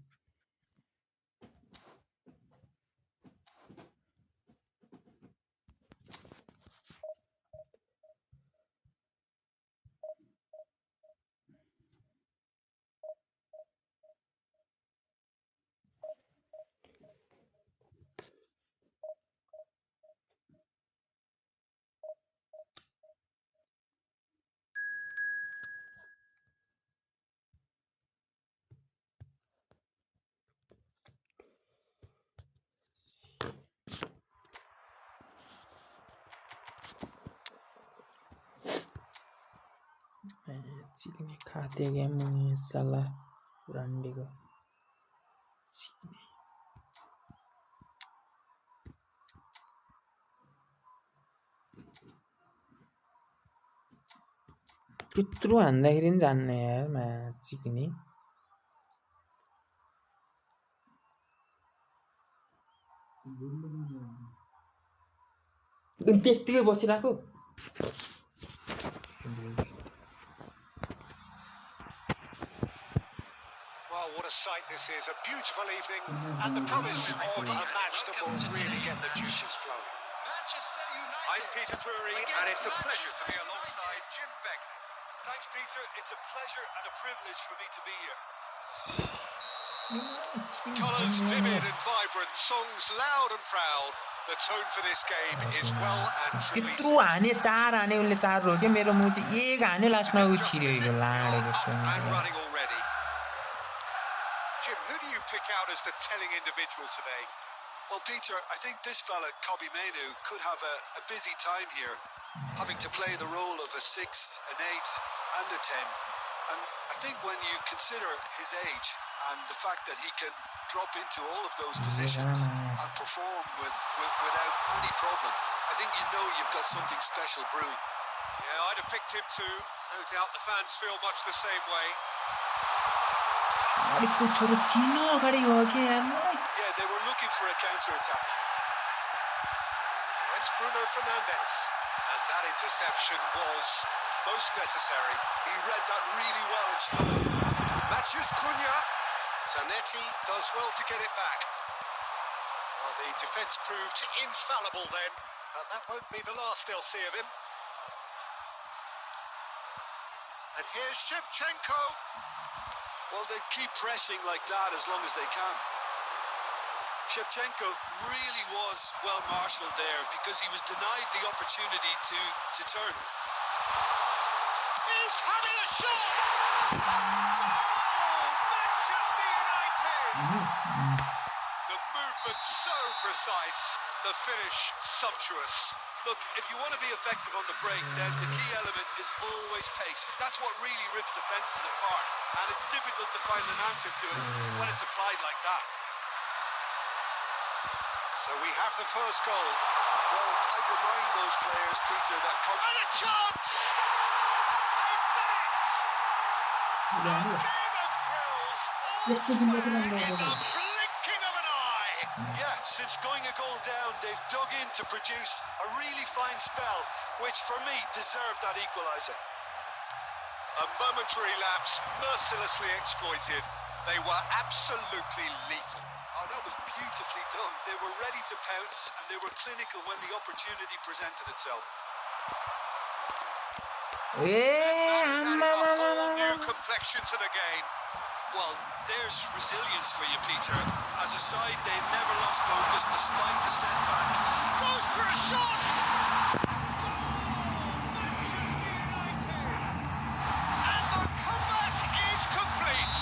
चिकिने खाते गेम साला रन्डीको चिकिने त्यत्रो हान्दाखेरि नि जान्न यार म्याच पनि त्यतिकै बसिराको Well, what a sight this is. A beautiful evening and the promise of a match that will really get the juices flowing. Manchester United. I'm Peter Drury and it's a pleasure to be alongside Jim Begley. Thanks, Peter. It's a pleasure and a privilege for me to be here. Colours vivid and vibrant, songs loud and proud. The tone for this game is well and truly त्यत्रो हाने 4 हाने उनले 4 रोक्यो मेरो मुख चाहिँ 1 हाने लास्टमा उ छिर्यो लाडे जस्तो and running already. Jim, who do you pick out as the telling individual today? Well, Peter, I think this fella, Kobbie Mainoo, could have a busy time here, having to play the role of a 6, an 8 and a 10. And I think when you consider his age and the fact that he can drop into all of those positions and perform without any problem, I think you know you've got something special brewing. Yeah, I'd have picked him too. No doubt the fans feel much the same way. अरेको छोरो किन अगाडि गयो के यार Yeah, they were looking for a counter-attack. It's Bruno Fernandes. And that interception was most necessary. He read that really well and stopped it. Matthews Cunha. Zanetti does well to get it back. Well, the defence proved infallible then. And that won't be the last they'll see of him. And here's Shevchenko. Well, they keep pressing like that as long as they can. Shevchenko really was well marshalled there because he was denied the opportunity to turn. He's having a shot! Oh, Manchester United! The movement so precise, the finish sumptuous. Look, if you want to be effective on the break, then the key element is always pace. That's what really rips defences apart. And it's difficult to find an answer to it when it's applied like that. So we have the first goal. Well, I'd remind those players, Peter, that... And a chance! They've done it! A game of thrills, all square in the blinking of an eye! Yeah, since going a goal down, they've dug in to produce a really fine spell, which for me deserved that equaliser. A momentary lapse mercilessly exploited. They were absolutely lethal. Oh, that was beautifully done. They were ready to pounce and they were clinical when the opportunity presented itself. Added a whole new complexion to the game. Well, there's resilience for you, Peter. As a side, they never lost focus despite the setback. Goes for a shot! Manchester United! And the comeback is complete!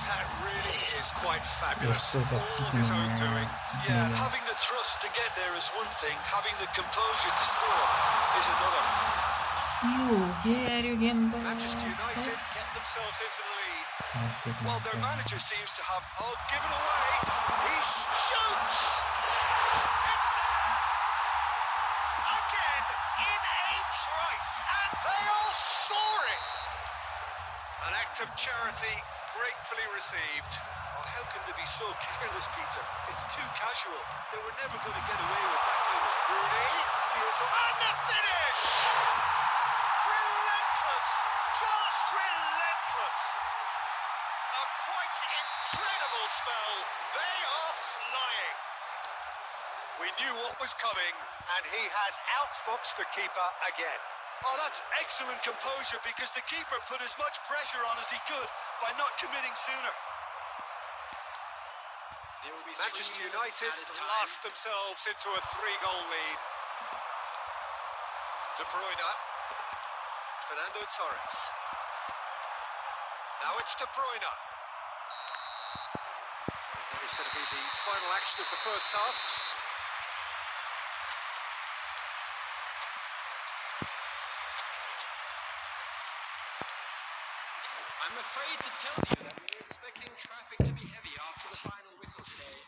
That really is quite fabulous. All of his own doing. Yeah, having the trust to get there is one thing. Having the composure to score is another. Manchester United get themselves into the lead. Well, their manager seems to have Given away. He shoots! Again in a trice. And they are soaring. An act of charity gratefully received. Oh, how can they be so careless, Peter? It's too casual. They were never going to get away with that kind of... Rooney. And the finish! Relentless. Just relentless. A quite incredible spell. They are flying. We knew what was coming, and he has outfoxed the keeper again. Oh, that's excellent composure because the keeper put as much pressure on as he could by not committing sooner. Manchester United blast themselves into a 3-goal lead. De Bruyne. Fernando Torres. Now it's De Bruyne. That is going to be the final action of the first half. I'm afraid to tell you that we were expecting traffic to be heavy after the final whistle today.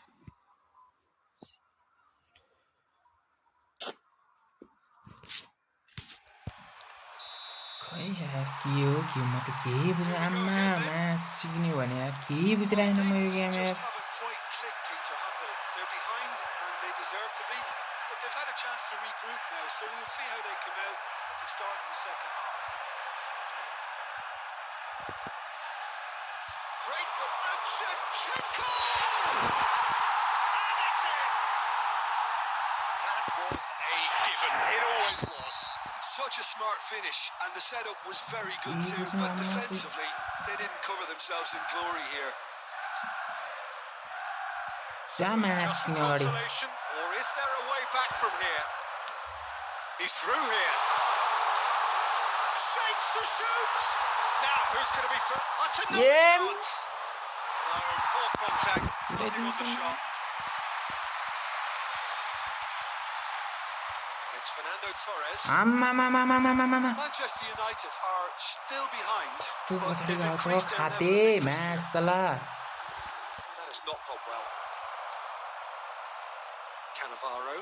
ए यार के हो के म त केही बुझ्न आम्मा match सिक्ने भने यार केही बुझिरहेन म यो गेम Just यार haven't quite clicked, Peter, have they? They're behind and they deserve to be, but they've had a chance to regroup now, so we'll see how they come out at the start of the second half. Great, but and Shevchenko! And it's in! That was a given. It always was. Such a smart finish, and the setup was very good too, but defensively, they didn't cover themselves in glory here. जा match Just किन अगाडि consolation, or is there a way back from here? He's through here. Shapes to shoot. Now who's going to be through? That's another Yeah. chance. No, poor contact. Nothing on the shot. It's Fernando Torres. आम्मा Manchester United are still behind, तँ but पछाडि they've गएको increased their खाते level of interest match here. सला That has not gone well. Cannavaro.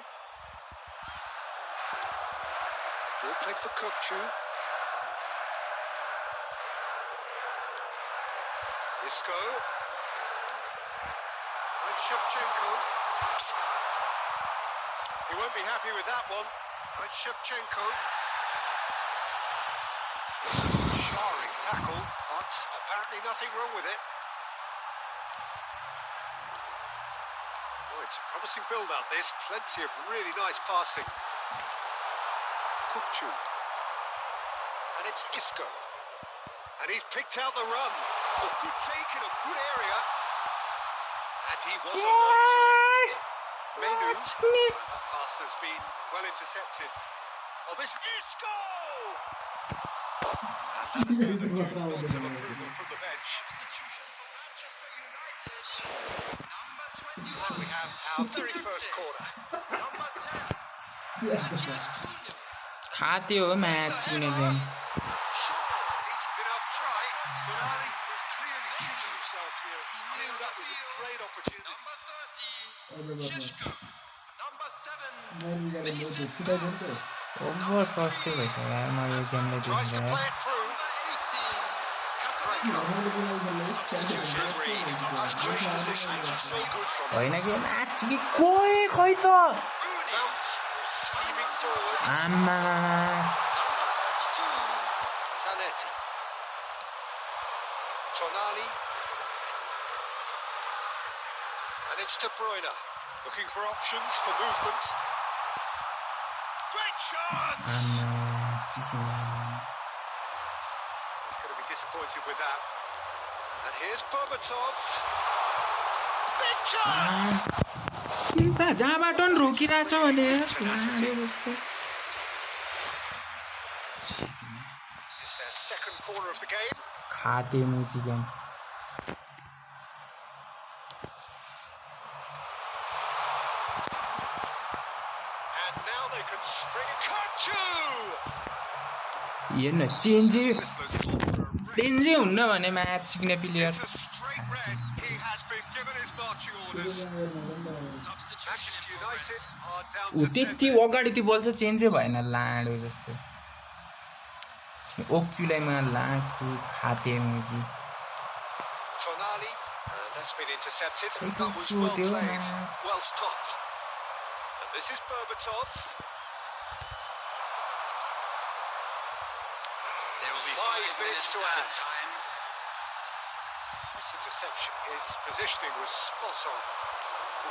Ball played for Kukcu. Isco. And Shevchenko. He won't be happy with that one. And Shevchenko. Jarring tackle, but apparently nothing wrong with it. Oh, it's a promising build-up, this. Plenty of really nice passing. Kukcu. And it's Isco. And he's picked out the run. Oh, good take in a good area. And he wasn't watching. Menu. That pass has been well intercepted. Oh, this Isco! And that has been a good nod of approval from the bench. And we have our very first corner. खाते हो match सिक्ने game Decent enough try. Tonali is clearly kicking himself here. He knew that was a great opportunity. Over फर्स्टै भइसक्यो यार म यो गेमलाई Tries to देखेर play it through. Great positioning, so good from him. होइन कि म्याच कि कोही खै त Mount scheming forward. आम्मा Zanetti. Tonali. And it's De Bruyne. Looking for options for movement. Great chance! आम्मा सिक्ने He's going to be disappointed with that. And here's Berbatov. Big chance! तिर्दा जहाँबाट नि रोकिरहेछ भने It's their second corner of the game. खाते मुची game And now they can spring a Kukcu! हेर्न चेन्जै This looks on for a red. चेन्जै हुन्न भने match सिक्ने player It's a straight red. He has been given his marching orders. Manchester United are down ऊ to 10 त्यति men. अगाडि त्यो बल चाहिँ चेन्जै भएन लाडो जस्तो ओक्चुलाई म लाखु खाते मुजी Tonali, and that's been intercepted. Take That it was to well the played, nice. well stopped. And this is Berbatov. There will be 5 minutes to add. time. Nice interception. His positioning was spot on.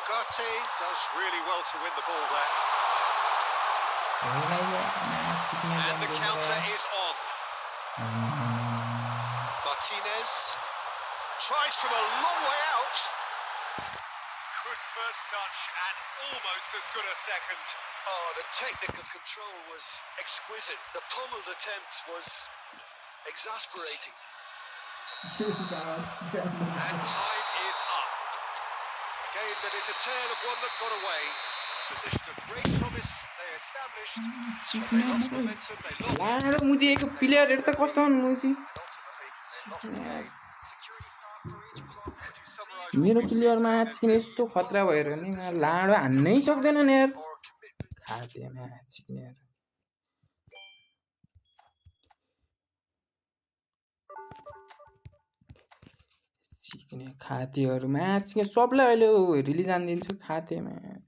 Ugarte does really well to win the ball there. Match सिक्ने And the counter game is on. Martinez tries from a long way out. Good first touch and almost as good a second. Oh, the technical control was exquisite. The pummeled attempt was exasperating. And time is up. A game that is a tale of one that got away. A position of great promise they established. They lost momentum, they lost. लाडो मुजी एक प्लेयरहरु त कस्तो हुन् मुजी Ultimately, they lost the game. Security staff for each block. Would you summarize मेरो what we player see match किन यस्तो खतरा भएर नि लाडो हान्नै सक्दैनन् यार or commitment? खाते म्याच सिक्ने चिक्ने खातेहरू म्याच सबलाई अहिले रिलिज आनिदिन्छु खाते म्याच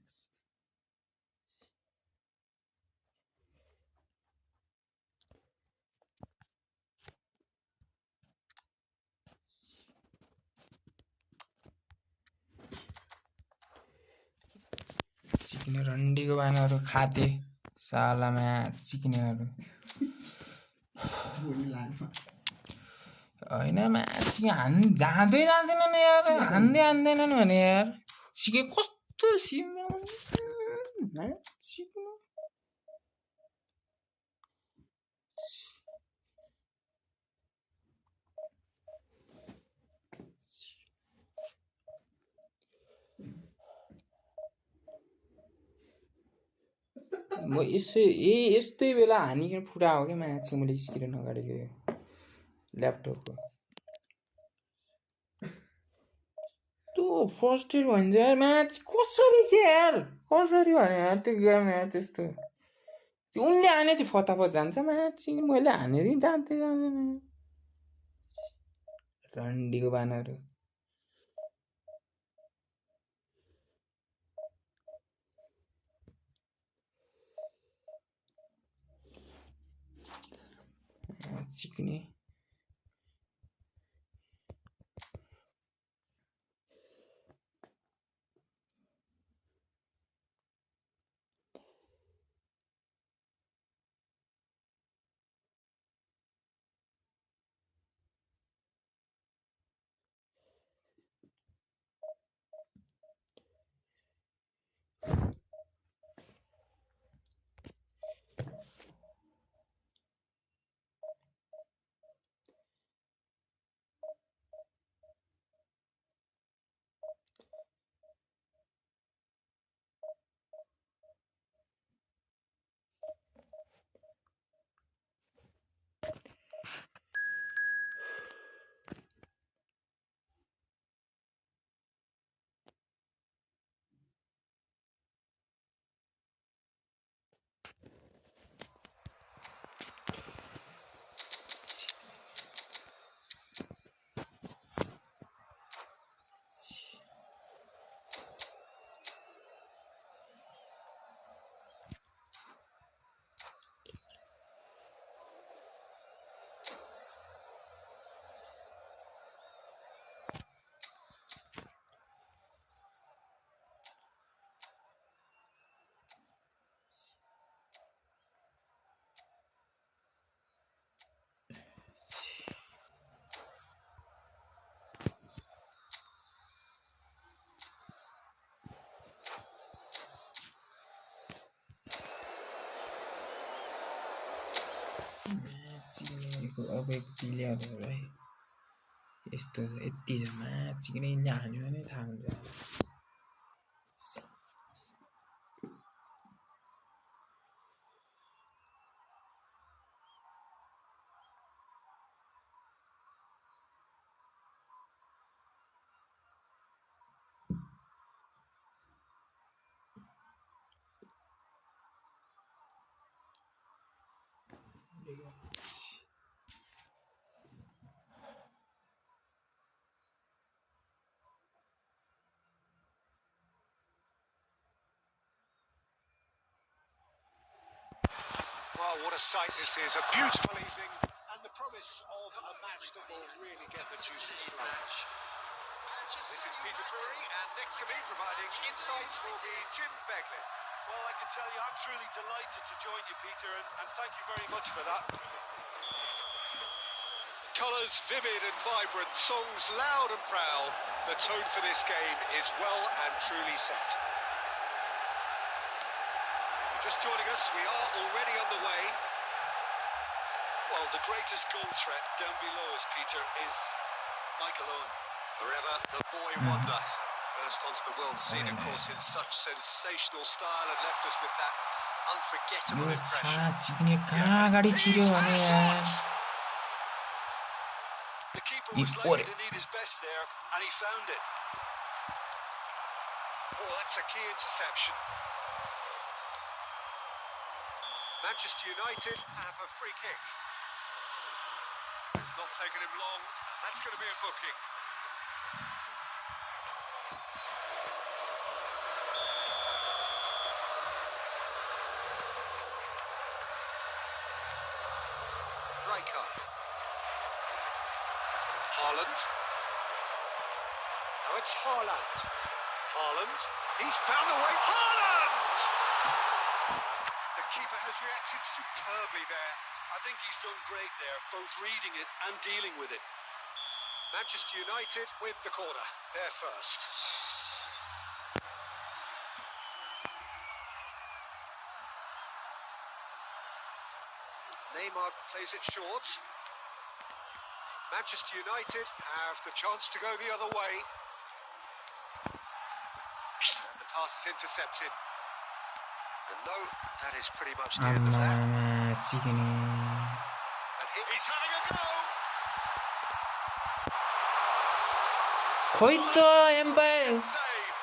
चिक्ने रन्डीको बानहरू खाते साला म्याच चिक्नेहरू होइन म्याच जाँदै जाँदैनन् यार हान्दैनन् भने यार चिके कस्तो चिक्नु म यस्तै बेला हानिकन फुटा हो क्या म्याच मैले स्क्रिन अगाडिको ल्यापटपको त्यो फर्स्टेड भन्छ यार म्याच कसरी के यार कसरी भने यार त्यो गेम यार त्यस्तो उनले हाने चाहिँ फताफत जान्छ म्याच मैले हानेरै जाँदै जाँदैन रन्डीको बानहरू चिक्ने अब एक प्लेयरहरू है यस्तो यति छ म्याच चिक्ने हान्यो भने थाहा हुन्छ Well, what a sight this is. A beautiful evening and the promise of a match that will really get the juices flowing. This is Peter Drury, and next to me providing insights will be Jim Beglin. Well, I can tell you I'm truly delighted to join you, Peter, and thank you very much for that. Colours vivid and vibrant, songs loud and proud. The tone for this game is well and truly set. Just joining us, we are already underway. Well, the greatest goal threat down below us, Peter, is Michael Owen. Forever the boy wonder. Burst onto the world scene, of course, in such sensational style and left us with that unforgettable impression. The keeper was likely to need his best there, and he found it. Oh, that's a key interception. Manchester United have a free kick. It's not taken him long, and that's going to be a booking. Haaland. Now it's Haaland. Haaland. He's found a way. Haaland! The keeper has reacted superbly there. I think he's done great there, both reading it and dealing with it. Manchester United with the corner. They're first. Neymar plays it short. Manchester United have the chance to go the other way. And the pass is intercepted. And no, that is pretty much the end of that. And he's having a go! Save!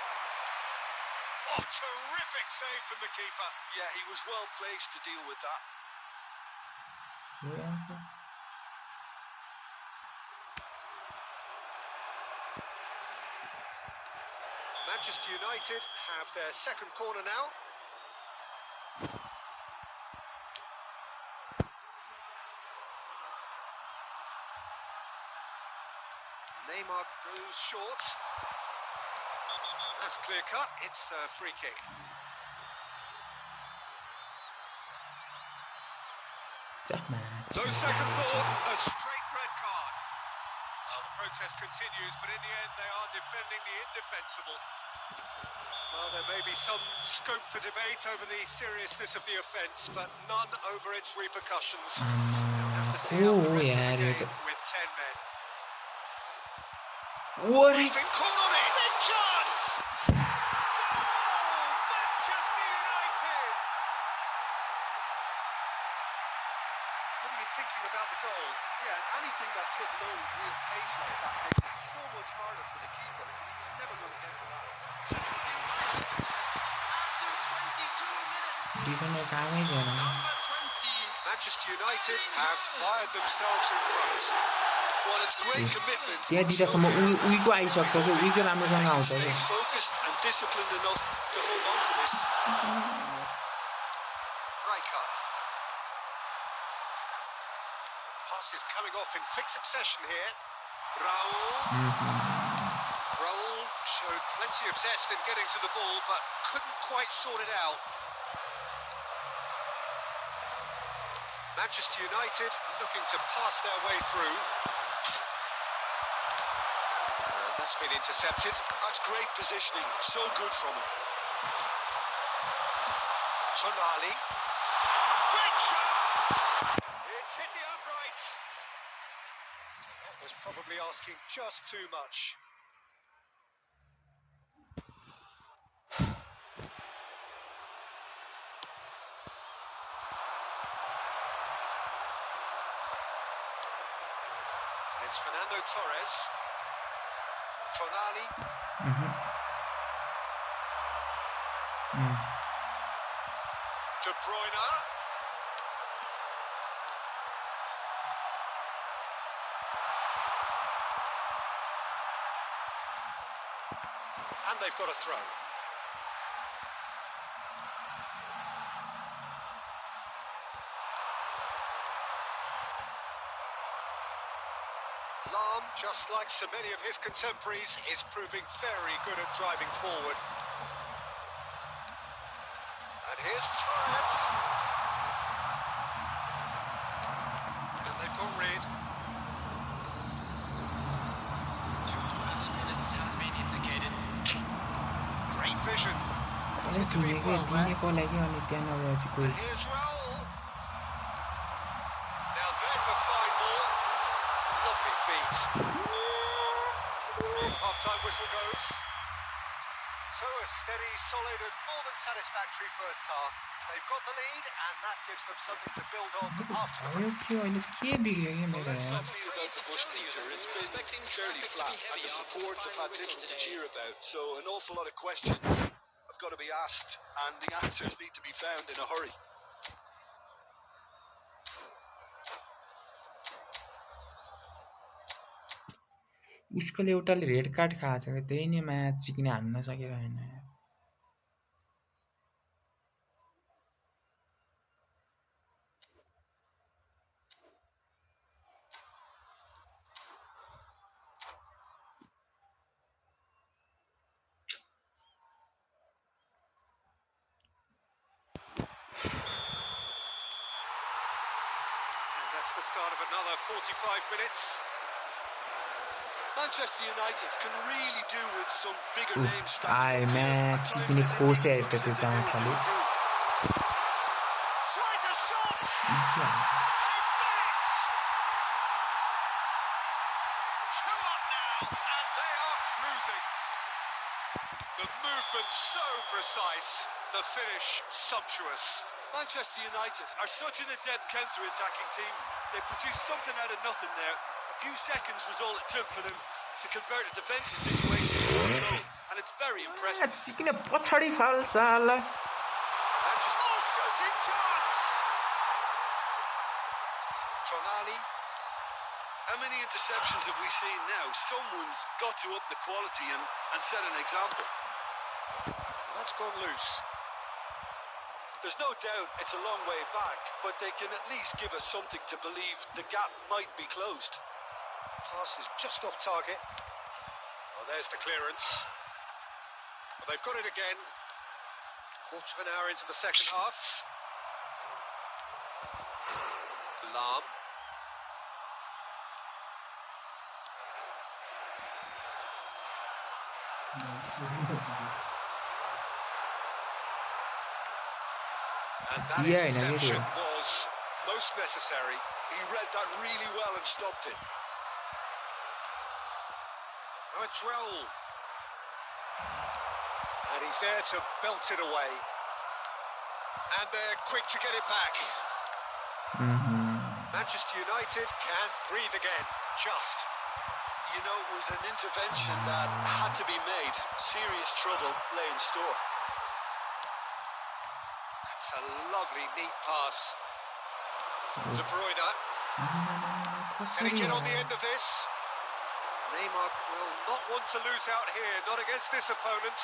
Oh, terrific save from the keeper. Yeah, he was well placed to deal with that. Manchester United have their second corner now. Neymar goes short. That's clear cut. It's a free kick. No second thought, a straight red card. Well, the protest continues, but in the end they are defending the indefensible. Well, there may be some scope for debate over the seriousness of the offence, but none over its repercussions. They'll have to see out the rest of the game with 10 men. What? He's been caught on it! Big chance! Goal! Manchester United! What are you thinking about the goal? Yeah, anything that's hit low with real pace like that makes it so much harder for the keeper. He was never going to get to that. After 22 minutes, Number number 20. Manchester United have fired themselves in front. Well, it's great commitment. त्यहाँ दिदासम्म उहीको आइसक्छ कि उहीको राम्रोसँग आउँछ Stay कि focused and disciplined enough to hold on to this. Rijkaard. Pass is coming off in quick succession here. Raul. Raul showed plenty of zest in getting to the ball, but couldn't quite sort it out. Manchester United looking to pass their way through. And that's been intercepted. That's great positioning, so good from him. Tonali. Great shot! It's hit the uprights. That was probably asking just too much. It's Fernando Torres. Tonali. De Bruyne. And they've got a throw. Lahm, just like so many of his contemporaries, is proving very good at driving forward. And here's Torres. And they've got rid. 12 minutes has been indicated. Great vision. अनि दिनेको लागि अनि त्यहाँ नभएपछि कोही And here's Raul. Now there's a fine ball. Lovely feet. Half-time whistle goes. So a steady, solid and more than satisfactory first half. They've got the lead and that gives them something to build on after the break. के अहिले के बिग्रियो कि Well, मेरो let's यार not beat about the bush, Peter. It's been fairly flat and the support have had little to cheer about. So an awful lot of questions have got to be asked and the answers need to be found in a hurry. उसकोले एउटाले red card खाएको छ त्यही नै match जिक्न हान्न सकिरहेन यार That's the start of another 45 minutes. Manchester United can really do with some bigger names आए standing up here. Match At times जित्ने they didn't Khose even आयो look as त्यो if they जान knew what they थाल्यो were doing. Tries a shot! Two up now, and they are cruising. The movement so precise, the finish sumptuous. Manchester United are such an adept counter-attacking team. They produced something out of nothing there. A few seconds was all it took for them to convert a defensive situation into a goal, and it's very impressive. Match किन पछाडि फाल्छ साला Manchester, oh, shooting chance! Tonali. How many interceptions have we seen now? Someone's got to up the quality and set an example. That's gone loose. There's no doubt it's a long way back, but they can at least give us something to believe the gap might be closed. Pass is just off target. Oh, there's the clearance. Well, they've got it again. Quarter of an hour into the second half. Lam. And that Yeah, interception no, was most necessary. He read that really well and stopped it. Now a Droll. And he's there to belt it away. And they're quick to get it back. Manchester United can breathe again. Just. You know, it was an intervention that had to be made. Serious trouble lay in store. That's a lovely, neat pass. De Bruyne. Can he get on the end of this? Neymar will not want to lose out here, not against this opponent.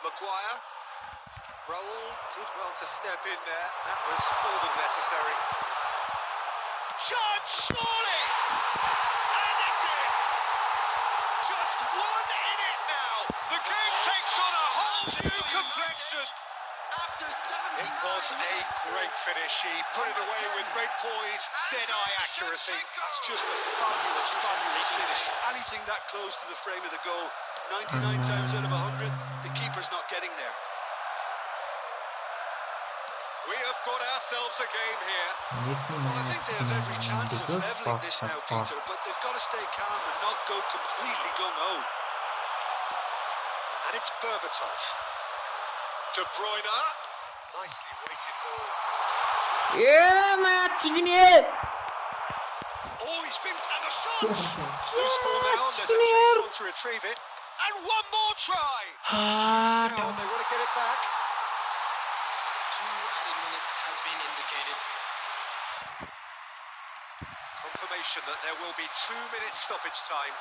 Maguire. Raul did well to step in there. That was more than necessary. Chance, surely! And it's in! Just one in it now. The game takes on a whole new complexion. After It was a great finish. He put it away with great poise, dead-eye accuracy. It's just a fabulous, fabulous finish. Anything that close to the frame of the goal, 99 times out of 100, the keeper's not getting there. We have got ourselves a game here. Well, I think they have every chance of levelling this now, Peter, but they've got to stay calm and not go completely gung-ho. And it's Berbatov. De Bruyne. Nicely weighted ball. A match जित्ने Oh, he's been... And the shot! Loose ball now, there's a chase on to retrieve it. And one more try! Now they want to get it back. 2 added minutes has been indicated. Confirmation that there will be 2 minutes stoppage time.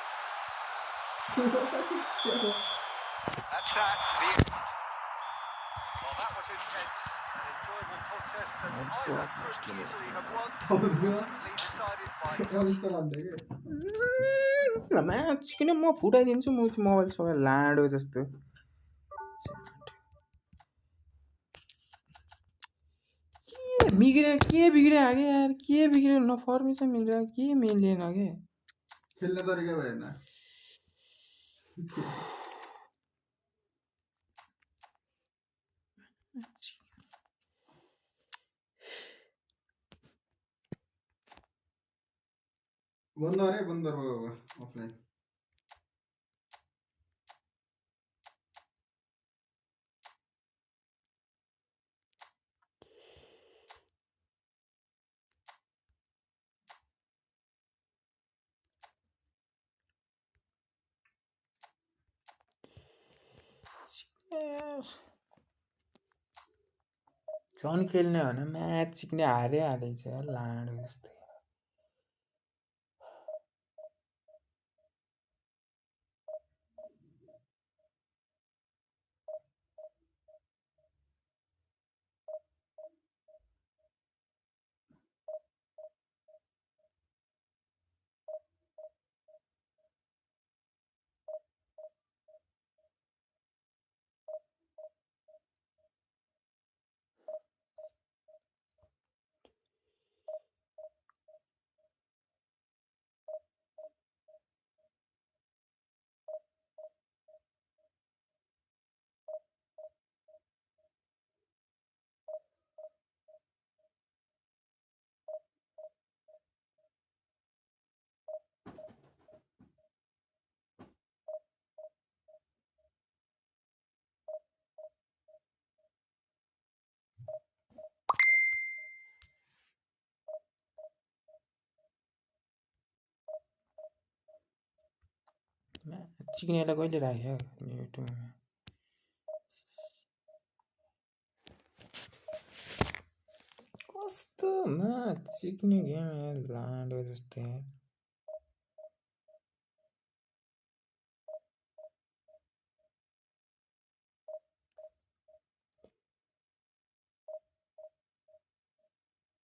That's that. The end. Well, that was intense. An enjoyable contest that either could easily have won. Ultimately decided by... match किन म फुटाइदिन्छु म चाहिँ mobile सबै लाडो जस्तो के बिग्रियो आगे यार के बिग्रियो न फर्मेसन मिल्छ के मिलेन के खेल्ने तरिका भएन बन्द अरे बन्द भयो अफलाइन झन् खेल्ने हो भने म्याच सिक्ने हारिहालेछ लाडो जस्तै चिक्नेलाई कहिले राख्यो युट्युबमा कस्तो चिक्ने गेम लाडो जस्तै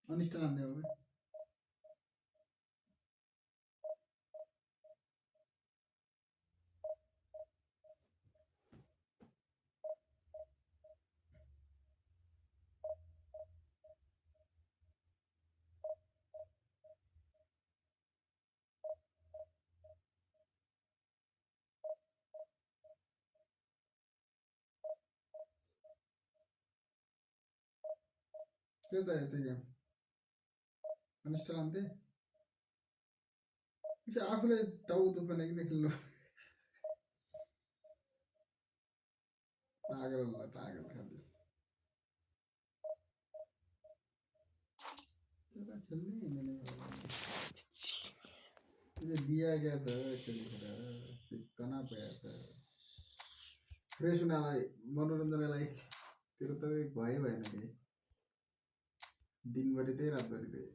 अनिष्ट लाँदै हो क्या के चाहियो त्यो गेम अनिष्ट लान्थे आफूलाई टाउ दुख्ने किन खेल्नु पागल खालि खेल्ने दिया क्या छ खेलिखेर चित्तना पया छ फ्रेस हुनलाई मनोरञ्जनलाई लागि तेरो त भए भएन के दिनभरि त्यही रातभरि त्यही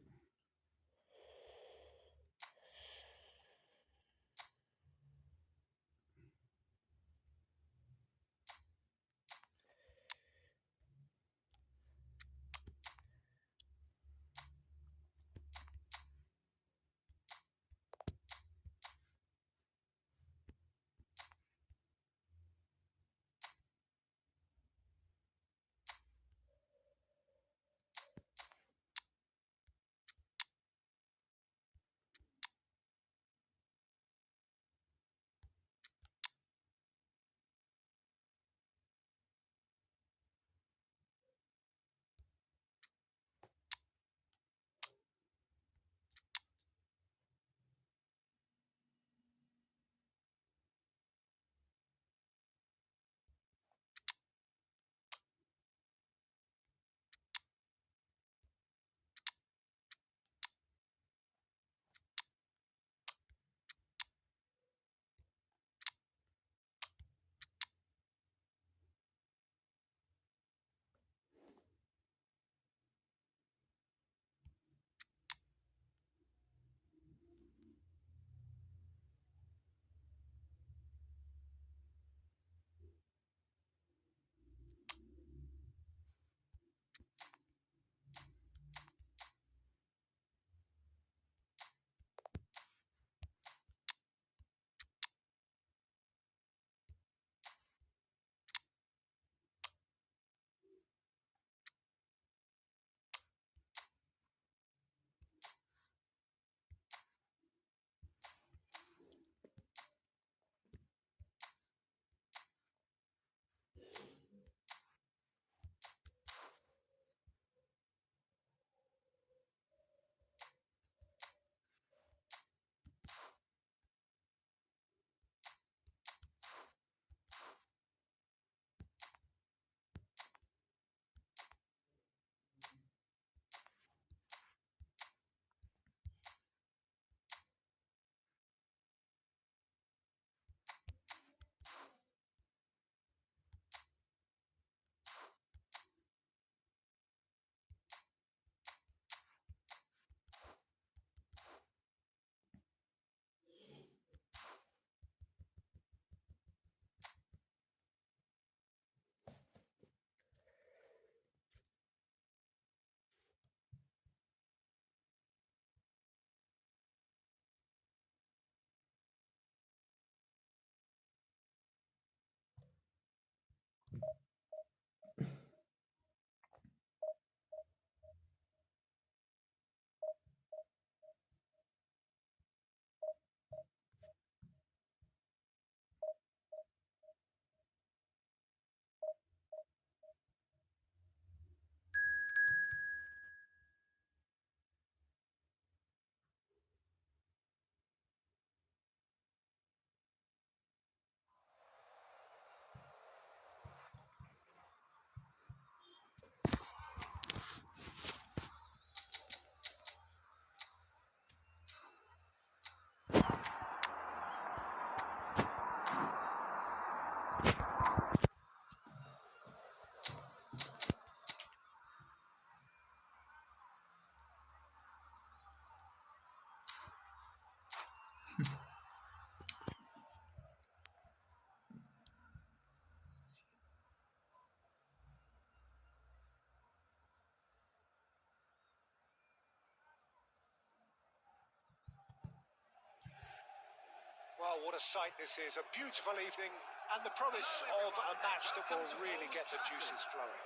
what a sight this is. A beautiful evening and the promise of a match that will really get the juices flowing.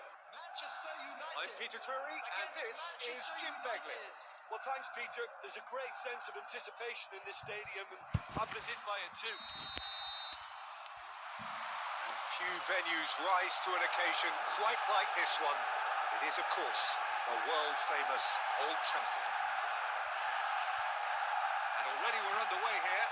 I'm Peter Turry, and this is Jim Begley. Well, thanks, Peter. There's a great sense of anticipation in this stadium, and I've been hit by it too. And few venues rise to an occasion quite like this one. It is, of course, the world-famous Old Trafford. And already we're underway here.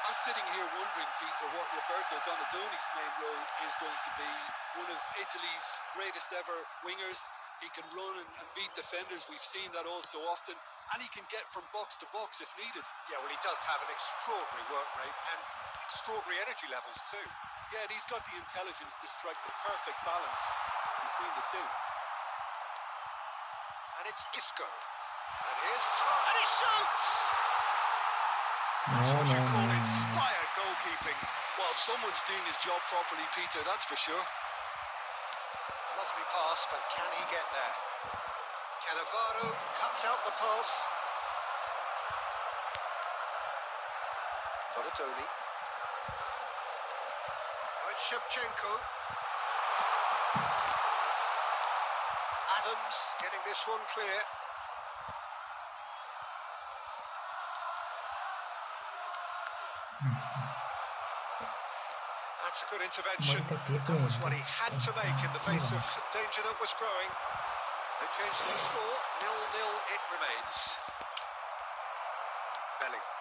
I'm sitting here wondering, Peter, what Roberto Donadoni's main role is going to be. One of Italy's greatest ever wingers. He can run and beat defenders. We've seen that all so often. And he can get from box to box if needed. Yeah, well, he does have an extraordinary work rate and extraordinary energy levels too. Yeah, and he's got the intelligence to strike the perfect balance between the two. And it's Isco. And here's and he shoots! That's what you call inspired goalkeeping. Well, someone's doing his job properly, Peter, that's for sure. Lovely pass, but can he get there? Cannavaro cuts out the pass. Donadoni. Right, Shevchenko. Adams getting this one clear. That's a good intervention. That was what he had to make in the face of danger that was growing. They changed the score. 0-0 it remains. Bellingham.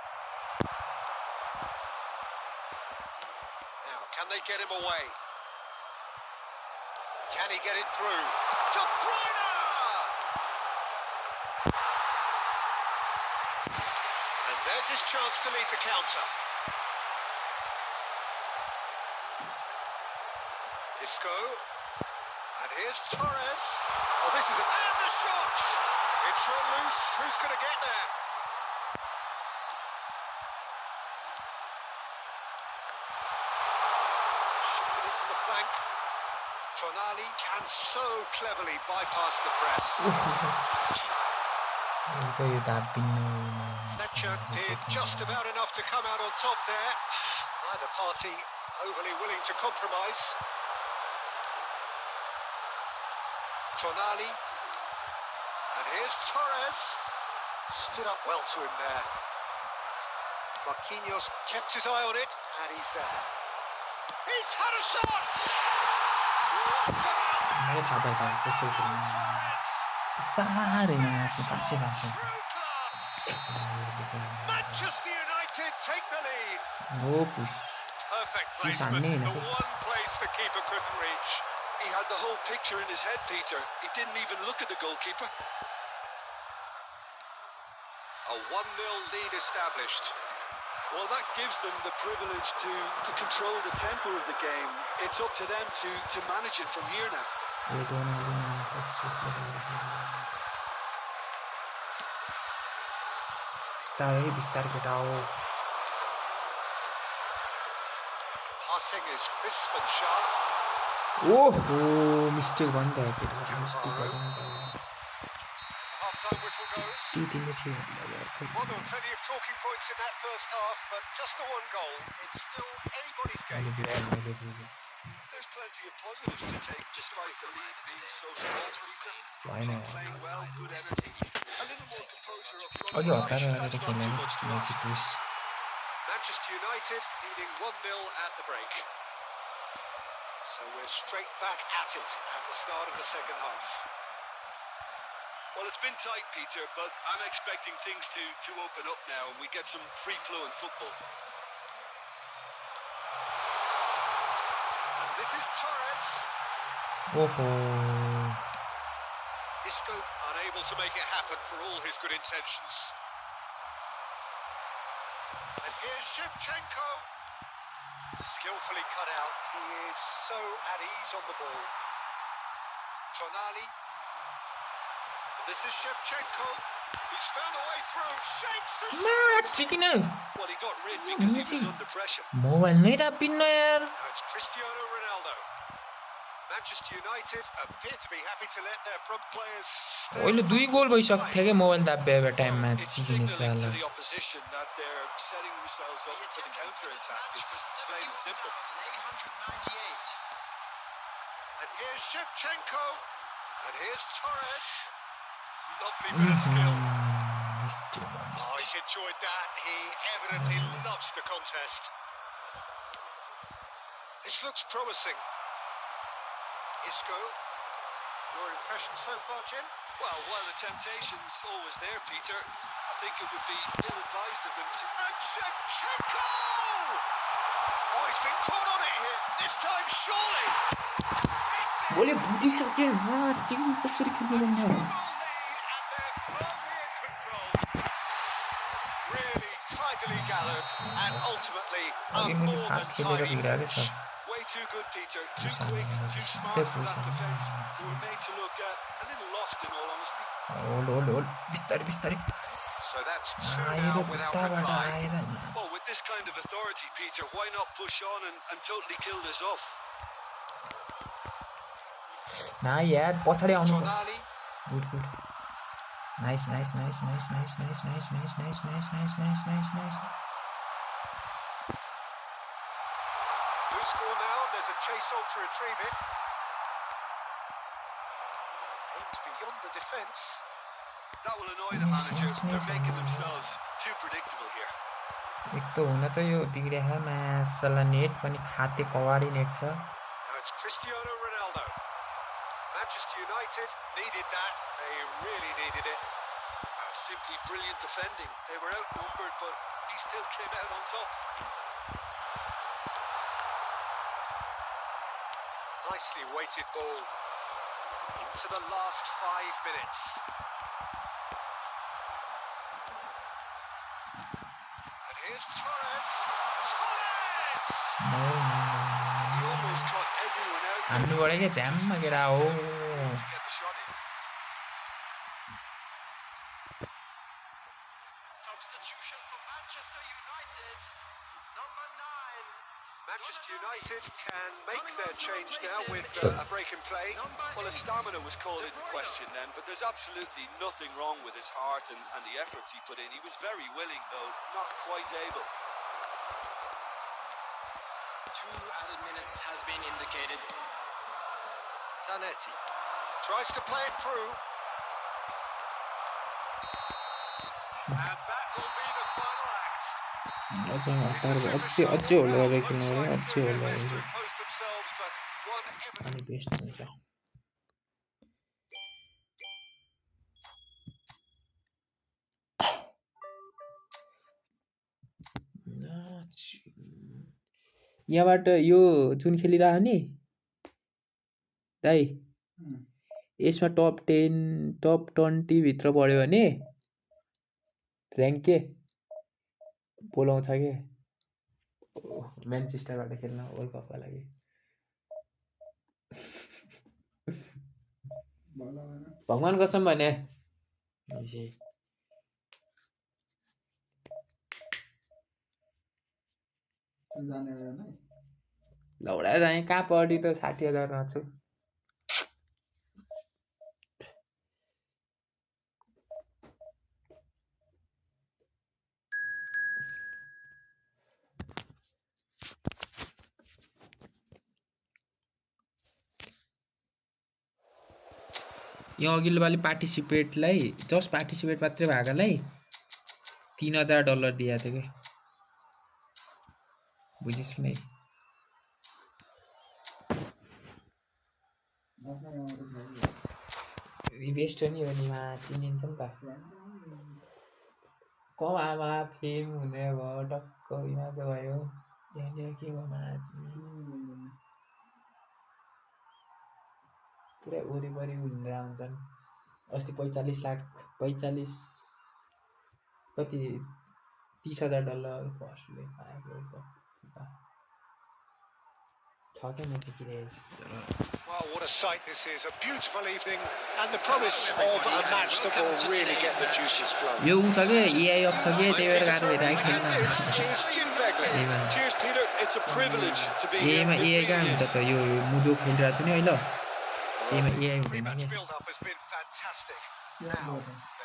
Now, can they get him away? Can he get it through? De Bruyne! And there's his chance to lead the counter. Isco, and here's Torres. Oh, this is and the shot! It's run loose. Who's going to get there? Shot it into the flank. Tonali can so cleverly bypass the press. Fletcher did just about enough to come out on top there. Neither party overly willing to compromise. Tonali, and here's Torres, stood up well to him there. Marquinhos kept his eye on it, and he's there. He's had a shot! What about that? Manchester United take the lead. Perfect placement, the one place the keeper couldn't reach. He had the whole picture in his head, Peter. He didn't even look at the goalkeeper. A 1-0 lead established. Well, that gives them the privilege to control the tempo of the game. It's up to them to manage it from here now. Passing is crisp and sharp. Mistake बन्द भयो केटा mistake Half-time whistle goes. Well, there were plenty of talking points in that first half, but just the one goal. It's still anybody's game. There's plenty of positives to take, despite the lead being so small, Peter. Playing well, good energy. A little more composure up front. That's not too much to ask. Manchester United leading 1-0 at the break. So we're straight back at it at the start of the second half. Well, it's been tight, Peter, but I'm expecting things to open up now and we get some free-flowing football. And this is Torres. Isco unable to make it happen for all his good intentions. And here's Shevchenko. Skillfully cut out. He is so at ease on the ball. Tonali. This is Shevchenko. He's found a way through. Shapes the shot. Well, he got rid because he was under pressure. Mobile नहीं था PIN यार Now it's Cristiano Ronaldo. Manchester United appear to be happy to let their front players stay ओइले 2 गोल comfortably भइसक्यो behind. के mobile दाब्बे टाइममा Well, it's चिकिने signalling साला to the opposition that they're setting themselves up for the counter-attack. It's plain and simple. 898. And here's Shevchenko. And here's Torres. Lovely bit of skill. Oh, he's enjoyed that. He evidently loves the contest. This looks promising. Isco, your impression so far, Jim? Well, while the temptation's always there, Peter, I think it would be ill-advised of them to... And Shevchenko! Oh, he's been caught on it here. This time, surely. मैले बुझिसके chicken कसरी खेल्नु A 2-goal भन्दा lead, and they're firmly in control. Really tidily gathered, and ultimately a अघि मैले more fast than खेलेर tidy बिग्राएको finish. छ Way too good, Peter. Too Yes, quick, I'm too gonna smart step for that with defence. him. They were made to look a little lost, in all honesty. Hold बिस्तारै बिस्तारै So that's two आएर now without भित्ताबाट reply. आएर Well, with this kind of authority, Peter, why not push on and totally kill this off? ना यार पछाडि आउनु Tonali. Good good nice nice nice nice nice nice nice nice nice nice nice nice nice nice Loose ball now, and there's a chase on to retrieve it. Aims beyond the defence. That will annoy the manager. They're making themselves too predictable here. एक त हुन त यो बिग्रेको मासला net पनि खाते kavadi net छ Now it's Cristiano Ronaldo. Manchester United needed that. They really needed it. Simply brilliant defending. They were outnumbered, but he still came out on top. Nicely weighted ball. Into the last 5 minutes. And here's Torres. Torres! He almost caught everyone out there. हान्नुबाट क्या झ्याममा केटा हो To get the shot in. Substitution for Manchester United. Number 9. Manchester United can make their change now with a break in play. Well, his stamina was called into question then, but there's absolutely nothing wrong with his heart and the efforts he put in. He was very willing, though not quite able. 2 added minutes has been indicated. Zanetti tries to play it through. And that will be the final act. अझै हतार अझै अझै hold गरेर खेल्नु पऱ्यो अझै hold Ways to गरेर impose themselves, but one ever अनि बेस्ट हुन्छ यहाँबाट यो जुन खेलिरह नि दाइ यसमा टप 10 टप 20 भित्र बढ्यो भने र्याङ्क के बोलाउँछ के म्यानचेस्टरबाट खेल्न वर्ल्ड कपका लागि भगवान कसम भने लौडा जाएँ कहाँ पढी त 60,000 छु यो अघिल्लो पालि पार्टिसिपेटलाई जस्ट पार्टिसिपेट मात्रै भएकोलाई $3,000 दिएको थियो कि बुझिस् कि नै बेस्ट नि हो नि चिनिन्छ नि त कमामा फेम हुने भयो टक्क हिमाच भयो यहाँ के भयो पुरै वरिपरि हिँडेर आउँछन् अस्ति 45 लाख 45 कति $30,000 फर्स्टले पाएको छके match जितिरहेछ Well, what a sight this is. A beautiful evening and the promise of a match that will really get the juices flowing. यो उ छ के एआई अफ छ के त्यही भएर गाह्रो भइरहेको And खेल्न this is Jim Begley. Cheers, Peter. It's a privilege to be here. एआईमा It AI कहाँ really हुन्छ is. त यो मुजो खेलिरहेको छु नि अहिले एआईमा एआई हुँदैन Pre-match क्या build-up has been fantastic.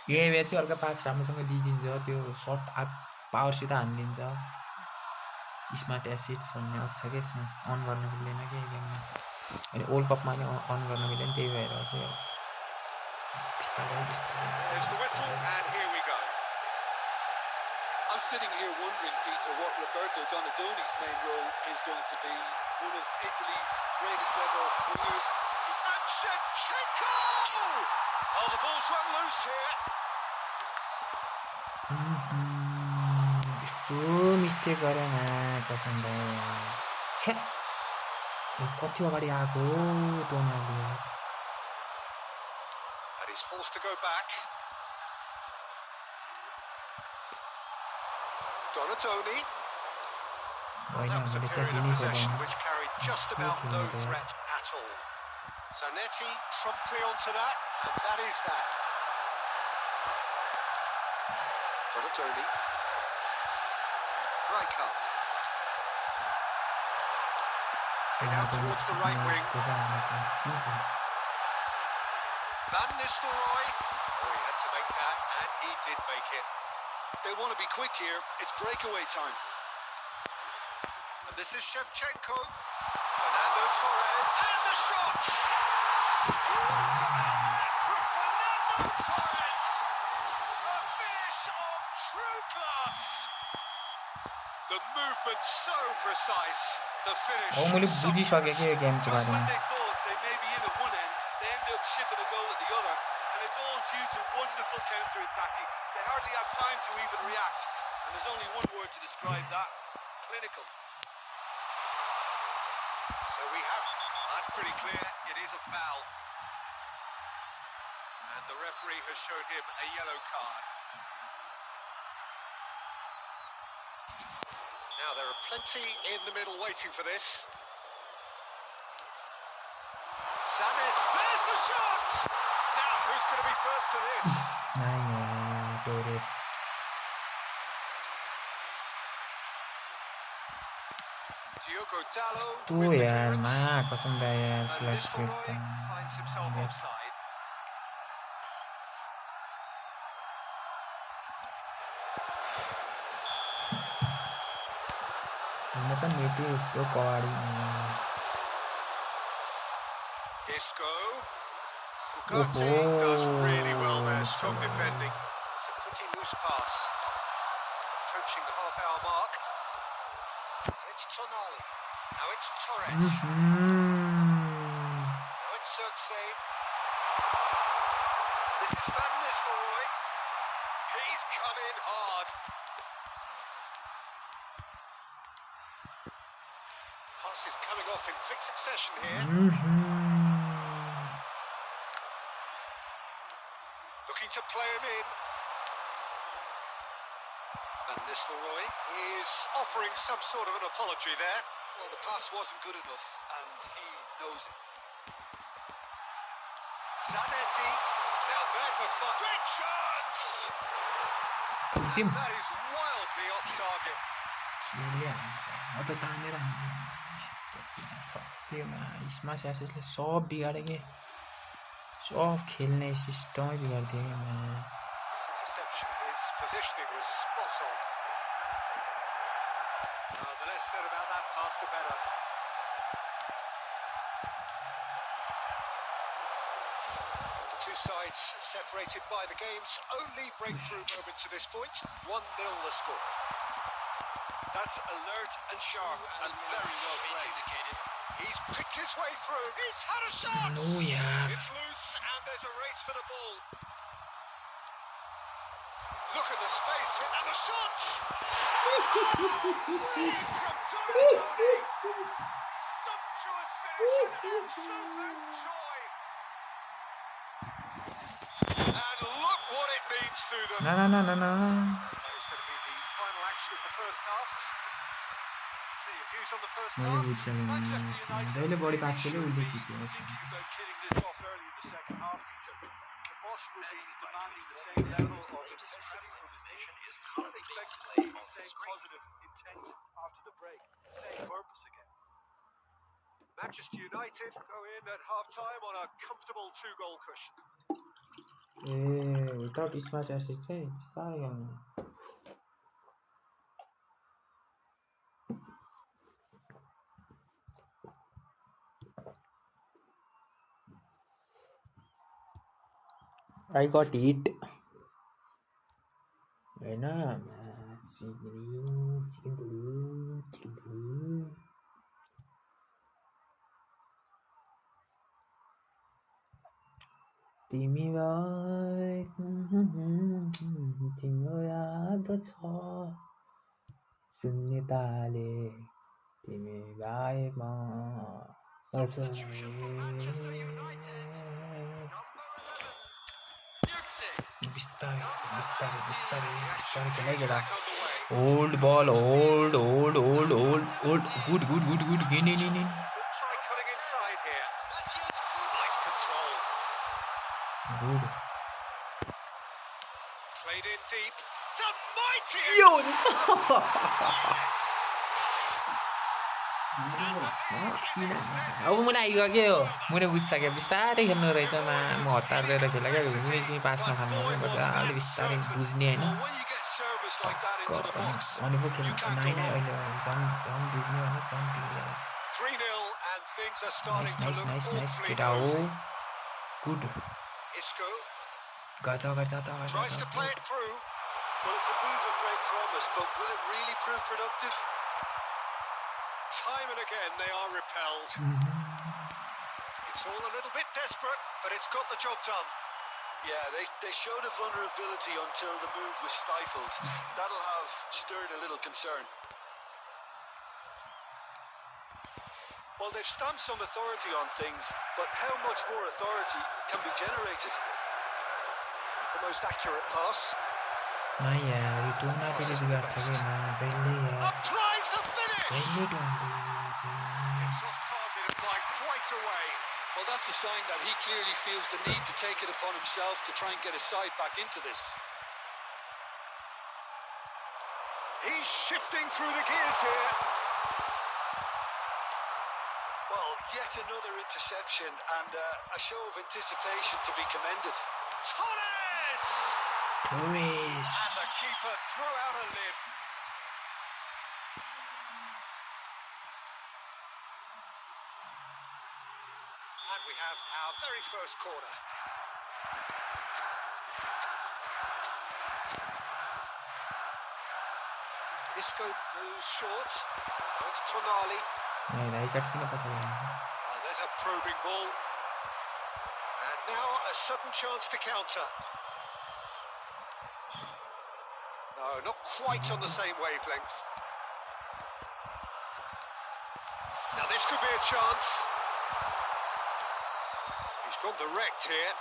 AI भए चाहिँ हल्का पास राम्रोसँग दिइदिन्छ त्यो सर्ट पावरसित हानिदिन्छ स्मार्ट एसिड्स भन्ने आउँछ क्या यसमा अन गर्न मिल्दैन क्या गेममा अनि वर्ल्ड कपमा नि अन गर्न मिल्दैन त्यही भएर चाहिँ बिस्तारै There's the whistle and here we go. I'm sitting here wondering, Peter, what Roberto Donadoni's main role is going to be. One of Italy's greatest ever wingers. And Shevchenko! Oh, the ball's run loose here. यस्तो mistake गरेन कसम छ्या कति अगाडि आएको टोनाले And he's forced to go back. Donadoni. होइन That was a हामीले period त्यहाँ of दिनै possession पर्दैन which carried just about no threat at all. Zanetti promptly onto that, and that is that. Donadoni. Rijkaard. Heading out towards the right wing. Van Nistelrooy. Oh, he had to make that, and he did make it. They want to be quick here. It's breakaway time. And this is Shevchenko. Fernando Torres. And the shot! What about that from Fernando Torres? A finish of true class. The movement so precise. The finish. हो मैले बुझिसकेँ कि यो गेमको Just when बारेमा they thought they may be in at one end, they end up shipping a goal at the other, and it's all due to wonderful counter-attacking. They hardly have time to even react, and there's only one word to describe that: clinical. So we have. That's pretty clear. It is a foul. And the referee has shown him a yellow card. Now there are plenty in the middle waiting for this. Sanet, there's the shot! Now who's going to be first to this? Torres Diogo Dallo तू with the यार clearance. मा कसम दा यार And flash Nistelrooy finds himself offside. हुन त मेटे यस्तो कवाडीमा Isco. Ugarte does really well there. Strong defending. It's a pretty loose pass. Approaching the half-hour mark. And it's Tonali. Now it's Torres. Now it's Xerxes. This is Van Nistelrooy. He's come in hard. Pass is coming off in quick succession here. Looking to play him in. Van Nistelrooy is offering some sort of an apology there. Well, the pass wasn't good enough, and he knows it. Zanetti. Now there's a great chance! Tim. And that is wildly off target. अत तानेर सबैमा smart एसेसले सब बिगाड्यो कि सब खेल्ने सिस्टमै बिगाडिदियो क्या This interception, his positioning was spot on. The less said about that pass, the better. The two sides separated by the game's only breakthrough moment to this point. 1-0 the score. That's alert and sharp and very well played. He's picked his way through. He's had a shot! No यार It's loose and there's a race for the ball. Look at the space and the shot! Brilliant from Donadoni! Sumptuous finish and absolute joy! And look what it means to them. ना That is going to be the final action of the first half. See if views on the first मैले half? बुझ्छन् Manchester United जहिले बढी पास really खेल्यो should उसले be जित्यो thinking about killing this off early in the second half, Peter. The boss will be demanding the same level of intensity from his team. I'd expect to see the same positive intent after the break, the same purpose again. Manchester United go in at half-time on a comfortable 2-goal cushion. Without smart assist चाहिँ बिस्तारै गर्नु I got hit. हैन chicken blue तिमी भए तिम्रो याद छ सुन्ने ताले तिमी गाएमा Substitution for Manchester United. Number 11. बिस्तारै खेलाइ गेला ओल्ड बल ओल्ड गुड गिन Could try cutting inside here. Nice control. Good Played in deep. It's a mighty. अब मुना आइगयो के हो मुना बुझिसक्यो बिस्तारै खेल्नु रहेछ म हतार दिएर खेला क्या घुम्ने पास नखानु अलि बिस्तारै बुझ्ने होइन Well, when you get service like that into the box, अनि पो खेल्नु you can't नाइ go wrong. अहिले झन् बुझ्ने भने झन् बिग्रियो 3-0 and things are starting to look nice awfully केटा हो rosy. गुड Isco गर्छ tries to play it through. Well, it's a move of great promise, but will it really prove productive? Time and again they are repelled. It's all a little bit desperate, but it's got the job done. Yeah, they showed a vulnerability until the move was stifled. That'll have stirred a little concern. Well, they've stamped some authority on things, but how much more authority can be generated? The most accurate pass. यार यो टुर्नामेन्टले बिगाड्छ के जहिले यार Applies the finish. जहिले tournament It's off target and by quite a way. Well, that's a sign that he clearly feels the need to take it upon himself to try and get his side back into this. He's shifting through the gears here. Well, yet another interception and a show of anticipation to be commended. Torres! Torres And the keeper threw out a limb. And we have our very first corner. Isco goes short. Oh, it's Tonali. नहीं cut किन पछाडि Oh, there's a probing ball. And now a sudden chance to counter. No, not quite on the same wavelength. Now this could be a chance. He's gone direct here.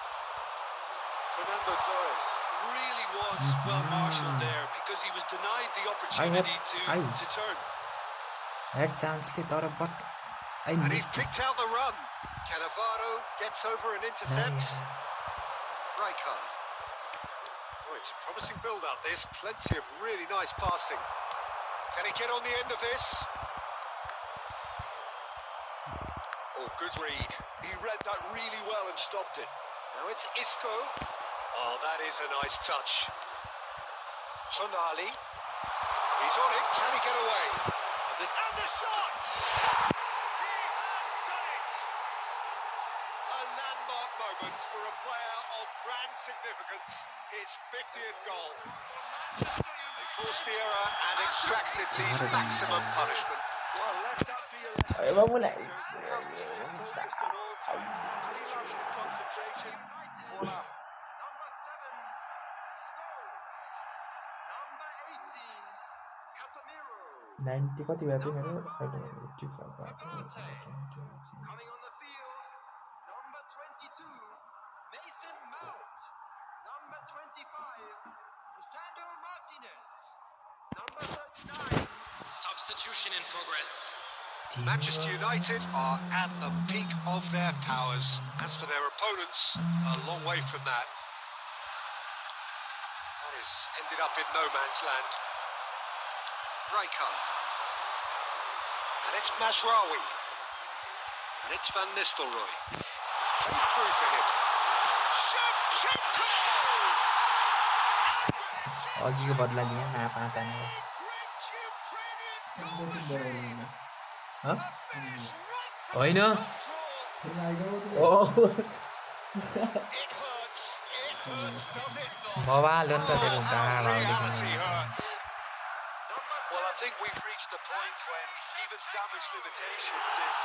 Fernando Torres really was well marshalled there because he was denied the opportunity to turn. had chance के तर but I And he's missed it. picked out the run. Cannavaro gets over and intercepts. Right card. Oh, it's a promising build-up. There's plenty of really nice passing. Can he get on the end of this? Oh, good read. He read that really well and stopped it. Now it's Isco. Oh, that is a nice touch. Tonali. He's on it. Can he get away? And the shot! He has done it! A landmark moment for a player of grand significance. His 50th goal. They forced the error and extracted the maximum punishment. Well, let that be a lesson. Ay, vamos la- They have to stay focused at all times. Any lapse in concentration, voila. Number 7 scores. Number 18 Casemiro. 90 कति भएको थियो मेरो अहिले 85 भएको Coming on the field, number 22 Mason Mount. Number 25 Lisandro Martinez. Number 39 substitution in progress. Manchester United are at the peak of their powers. As for their opponents, a long way from that. That has ended up in no man's land. Rijkaard. And it's Mazraoui. And it's Van Nistelrooy. Played through for him. Shevchenko! अघिको बदला लिएँ ना 5 आने होइन ओ बवाल हो नि त तेरो Well, I think we've reached the point when even damage limitations is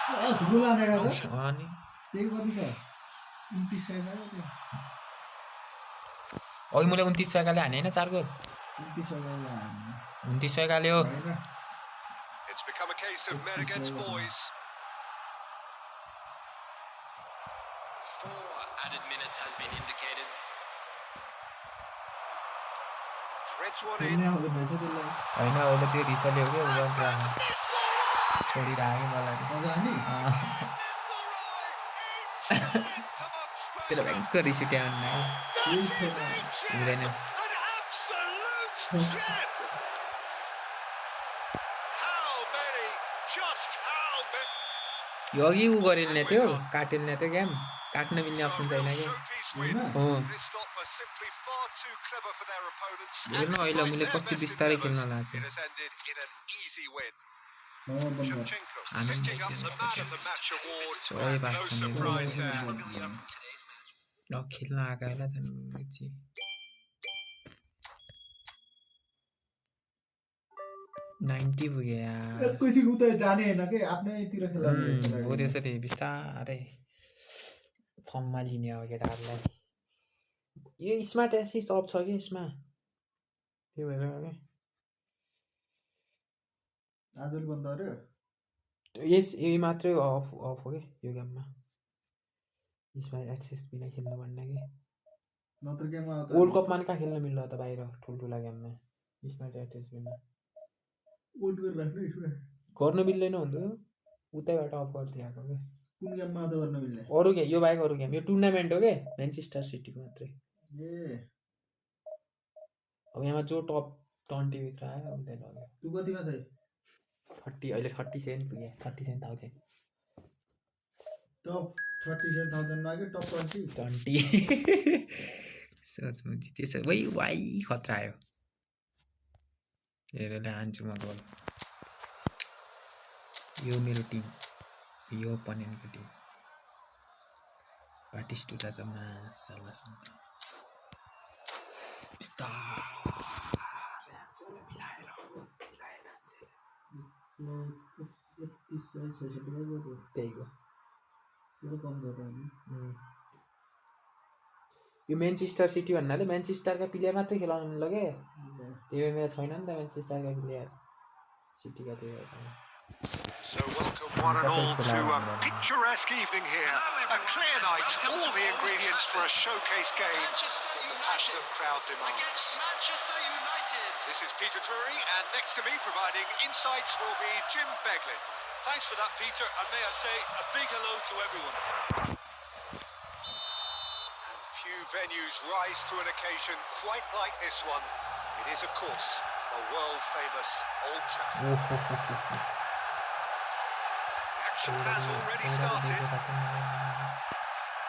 धुलो लागेको छ अनि त्यही गर्नु छ 29 सयमा अघि मैले 29 सयकाले हाने हैन 4 गोल 29 सयमा 29 सयकाले हो हैन It's become a case of men against boys. 4 added minutes has been indicated. Threads one खेल्ने in. आउँदैन रहेछ त्यसलाई हैन अहिले त्यो रिसले हो के उजान छोडिराखे मलाई मजा आनी तेरो भयङ्कर रिस उठ्यो भने हुँदैन An absolute gem! How many? Just how many? यो अघि उ गरिल्ने थियो काटिल्ने थियो गेम काट्न मिल्ने अप्सन छैन के Showpiece win. हो This lot were simply far too clever for their opponents. हेर्न अहिले मैले कति बिस्तारै खेल्न लाग्छ It has ended in an easy win. Number बन्द Shevchenko Hanam picking up making the it man of the match award. Sorry, No Baston, surprise there. ल खेल्न आएको होला झन् 90 पुग्यो यार एकैछिन उतै जाने हैन के आफ्नैतिर खेला हो त्यसरी बिस्तारै फर्ममा लिने हो केटाहरूलाई यो स्मार्ट एसिस्ट अफ छ कि यसमा त्यो भएर के आजले बन्द गर्यो यस यही मात्रै अफ हो के यो गेममा स्मार्ट एसिस्ट बिना खेल्नु भन्ने के नत्र गेममा वर्ल्ड कपमा नि कहाँ खेल्न मिल्छ त बाहिर ठुल्ठुला गेममा स्मार्ट एसिस्ट बिना ओल्ड गरेर राख्नु यसमा गर्न मिल्दैन हुन्थ्यो उतैबाट अफ गरिदिएको के कुन गेममा त गर्न मिल्ने अरू गेम यो बाहेक अरू गेम यो टुर्नामेन्ट हो के म्यान्चेस्टर सिटीको मात्रै ए अब यहाँ जो टप 20 भित्र आयो उसले लग्यो तु कतिमा छ 30 अहिले 37 पुग्यो 37,000 टप 37,000 मा के टप 20 20 सोच मुजी त्यसो वै वाइ खतरा आयो हेरेर हान्छु म गोल यो मेरो टिम यो ओपोनेन्टको टिम बाटिस्टुटा छ मासलासँग बिस्तारै मिलाएर 3666 त्यहीको त्यो कम छ त यो म्यान्चेस्टर सिटी भन्नाले म्यान्चेस्टरका प्लेयर मात्रै खेलाउनु मिल्छ के त्यही भएर मेरो छैन नि त म्यान्चेस्टरका प्लेयर सिटीका त्यही भएर So welcome one and all to a picturesque evening here. A clear night, all the ingredients for a showcase game. The passionate crowd demands. Against Manchester United. This is Peter Drury, and next to me providing insights will be Jim Beglin. Thanks for that, Peter, and may I say a big hello to everyone. And few venues rise to an occasion quite like this one. It is, of course, the world-famous Old Trafford. Action has already started.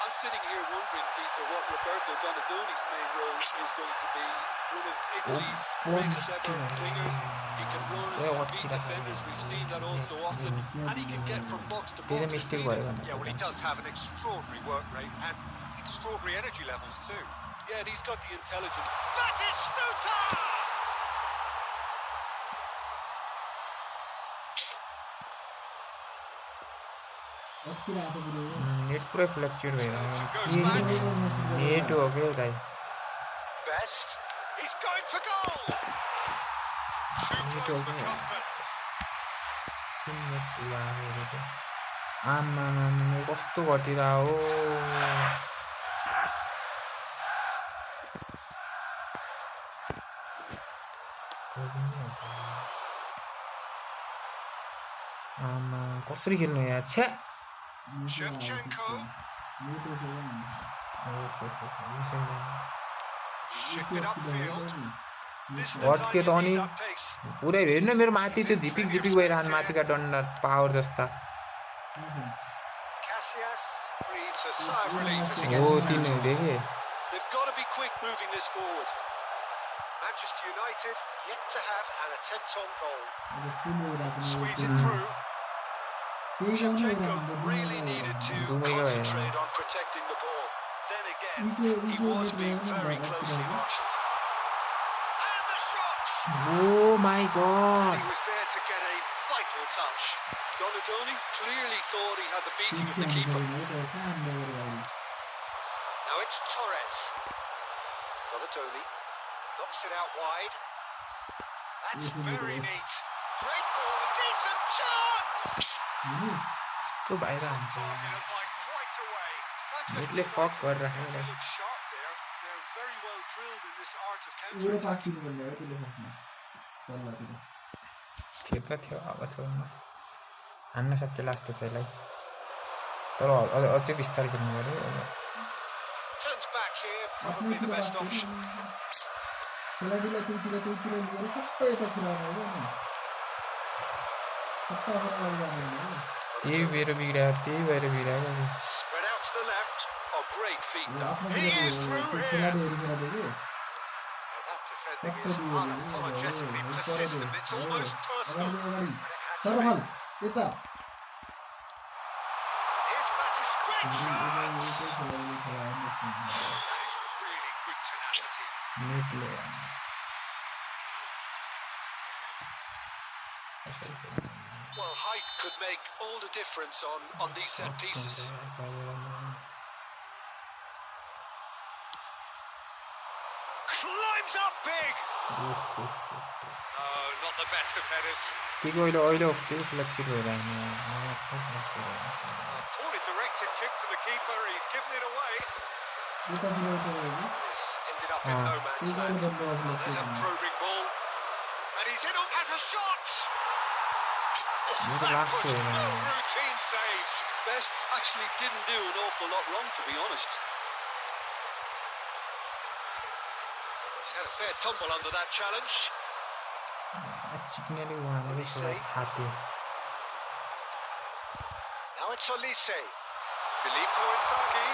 I'm sitting here wondering, Peter, what Roberto Donadoni's main role is going to be. One of Italy's greatest ever wingers. He can run and beat defenders. We've seen that all so often. And he can get from box to box. as needed. Yeah, well, he does have an extraordinary work rate and extraordinary energy levels too. Yeah, and he's got the intelligence. Batistuta! Net पुरै fluctuate भइरहेको net हो क्या दाइ Best. He's going for goal. Net हो क्या net लाग्यो आमा कस्तो घटिरा हो आमा कसरी खेल्नु यार छ्या Shevchenko. Shifted upfield. This is the time अड्के त you अनि need that pace. पुरै हेर्नु मेरो माथि त्यो झिपिक झिपिक भइरहनु माथिका डन्डर पावर जस्ता Casillas breathes a sigh of relief as he हो gets his hands तिनीहरू on. देखे They've got to be quick moving this forward. Manchester United yet to have an attempt on goal. Squeeze it through. Shevchenko really needed to concentrate on protecting the ball. Then again, he was being very closely marshalled. And the shots! Oh my And god he was there to get a vital touch. Donadoni clearly thought he had the beating of the keeper. Now it's Torres. Donadoni knocks it out wide. That's very neat. Great ball, a decent chance! त्यो भइरहन्छ Targeted by quite a way. Manchester यसले United fuck गरेर certainly look sharp there. They're very well drilled in this art of counter-attacking. थियो त थियो अब छोड्नु हान्न सकिएला जस्तो छ यसलाई तर अझै बिस्तारै खेल्नु पर्यो अब Turns back here, probably the best option. त्यही मेरो बिग्रायो त्यही भएर बिग्रायो Spread out to the left. Oh, great feet though. He is through here. Well, that defending is unapologetically persistent. It's almost personal. And it had to be. Here's Matty stretch. That is really good tenacity. Well, height could make all the difference on these set pieces. Climbs up big. Oh, not the best of headers. त्यही अहिले त्यही flexure भएर Poorly directed kick from the keeper. He's given it away. This ended up in no man's land. There's a probing ball. And he's in, has a shot! Oh, that was no routine save. Best actually didn't do an awful lot wrong, to be honest. He's had a fair tumble under that challenge. चिक्नेले उहाँले खाते Now it's Olise. Filippo Inzaghi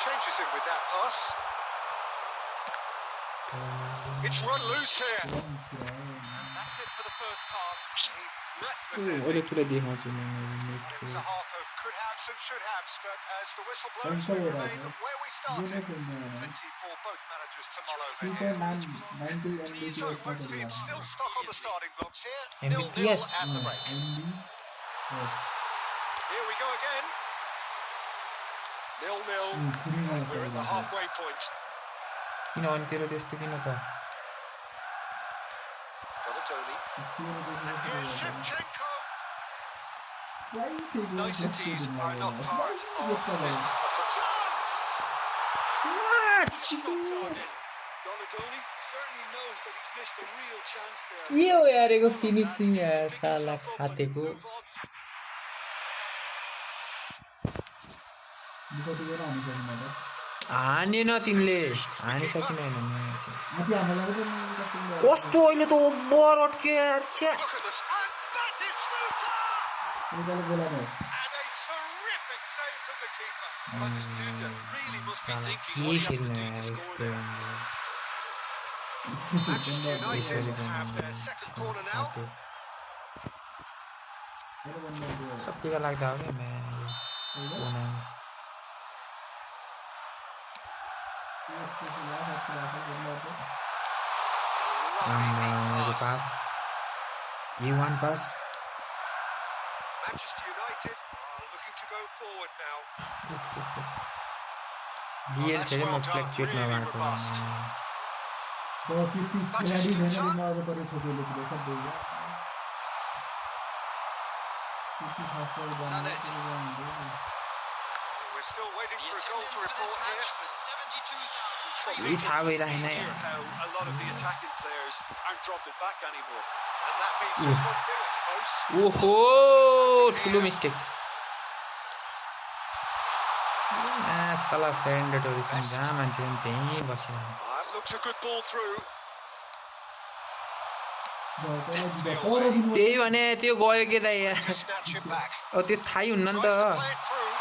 changes him with that pass. It's run loose here. And that's it for the first half. A breathless ending. अहिले तुलाई देखाउँछु म It was a half of could haves and should haves, but as the whistle blows, we remain where we started. Plenty for both managers to mull over here. So both teams still stuck on the starting blocks here. 0-0 at the break. Here we go again. 0-0. We're at the halfway point. किन अनि तेरो त्यस्तो किन त Donadoni. And here's Shevchenko. Niceties are not part of this chance. Donadoni certainly knows that he's missed a real chance there. के हो यार यो finishing यार साला खातेको हानेन तिमीले हानिसकिन कस्तो अहिले त ओभर अट्क्यो यार छ्या Look at this. And that is Smuta! And a terrific save from the keeper. Batistuta really must be thinking what he has to do to score there. Manchester United have their second corner now. सत्तिका लाग्दा हो क्या म्यान pass. You one pass. Manchester United are looking to go forward now. Here is a fluctuate now. We're still waiting for a goal to report here. It's how we line Here how a lot of the attacking players aren't dropping back anymore. And that means just one thing, I suppose. Oh, ठुलो mistake साला friend टोरिसन जहाँ मान्छे पनि त्यहीँ बसिरहनु Looks a good ball through. त्यही भने त्यो गयो के दाइ यार To snatch it back. अब त्यो थाहै हुन्न नि त Tries to play it through.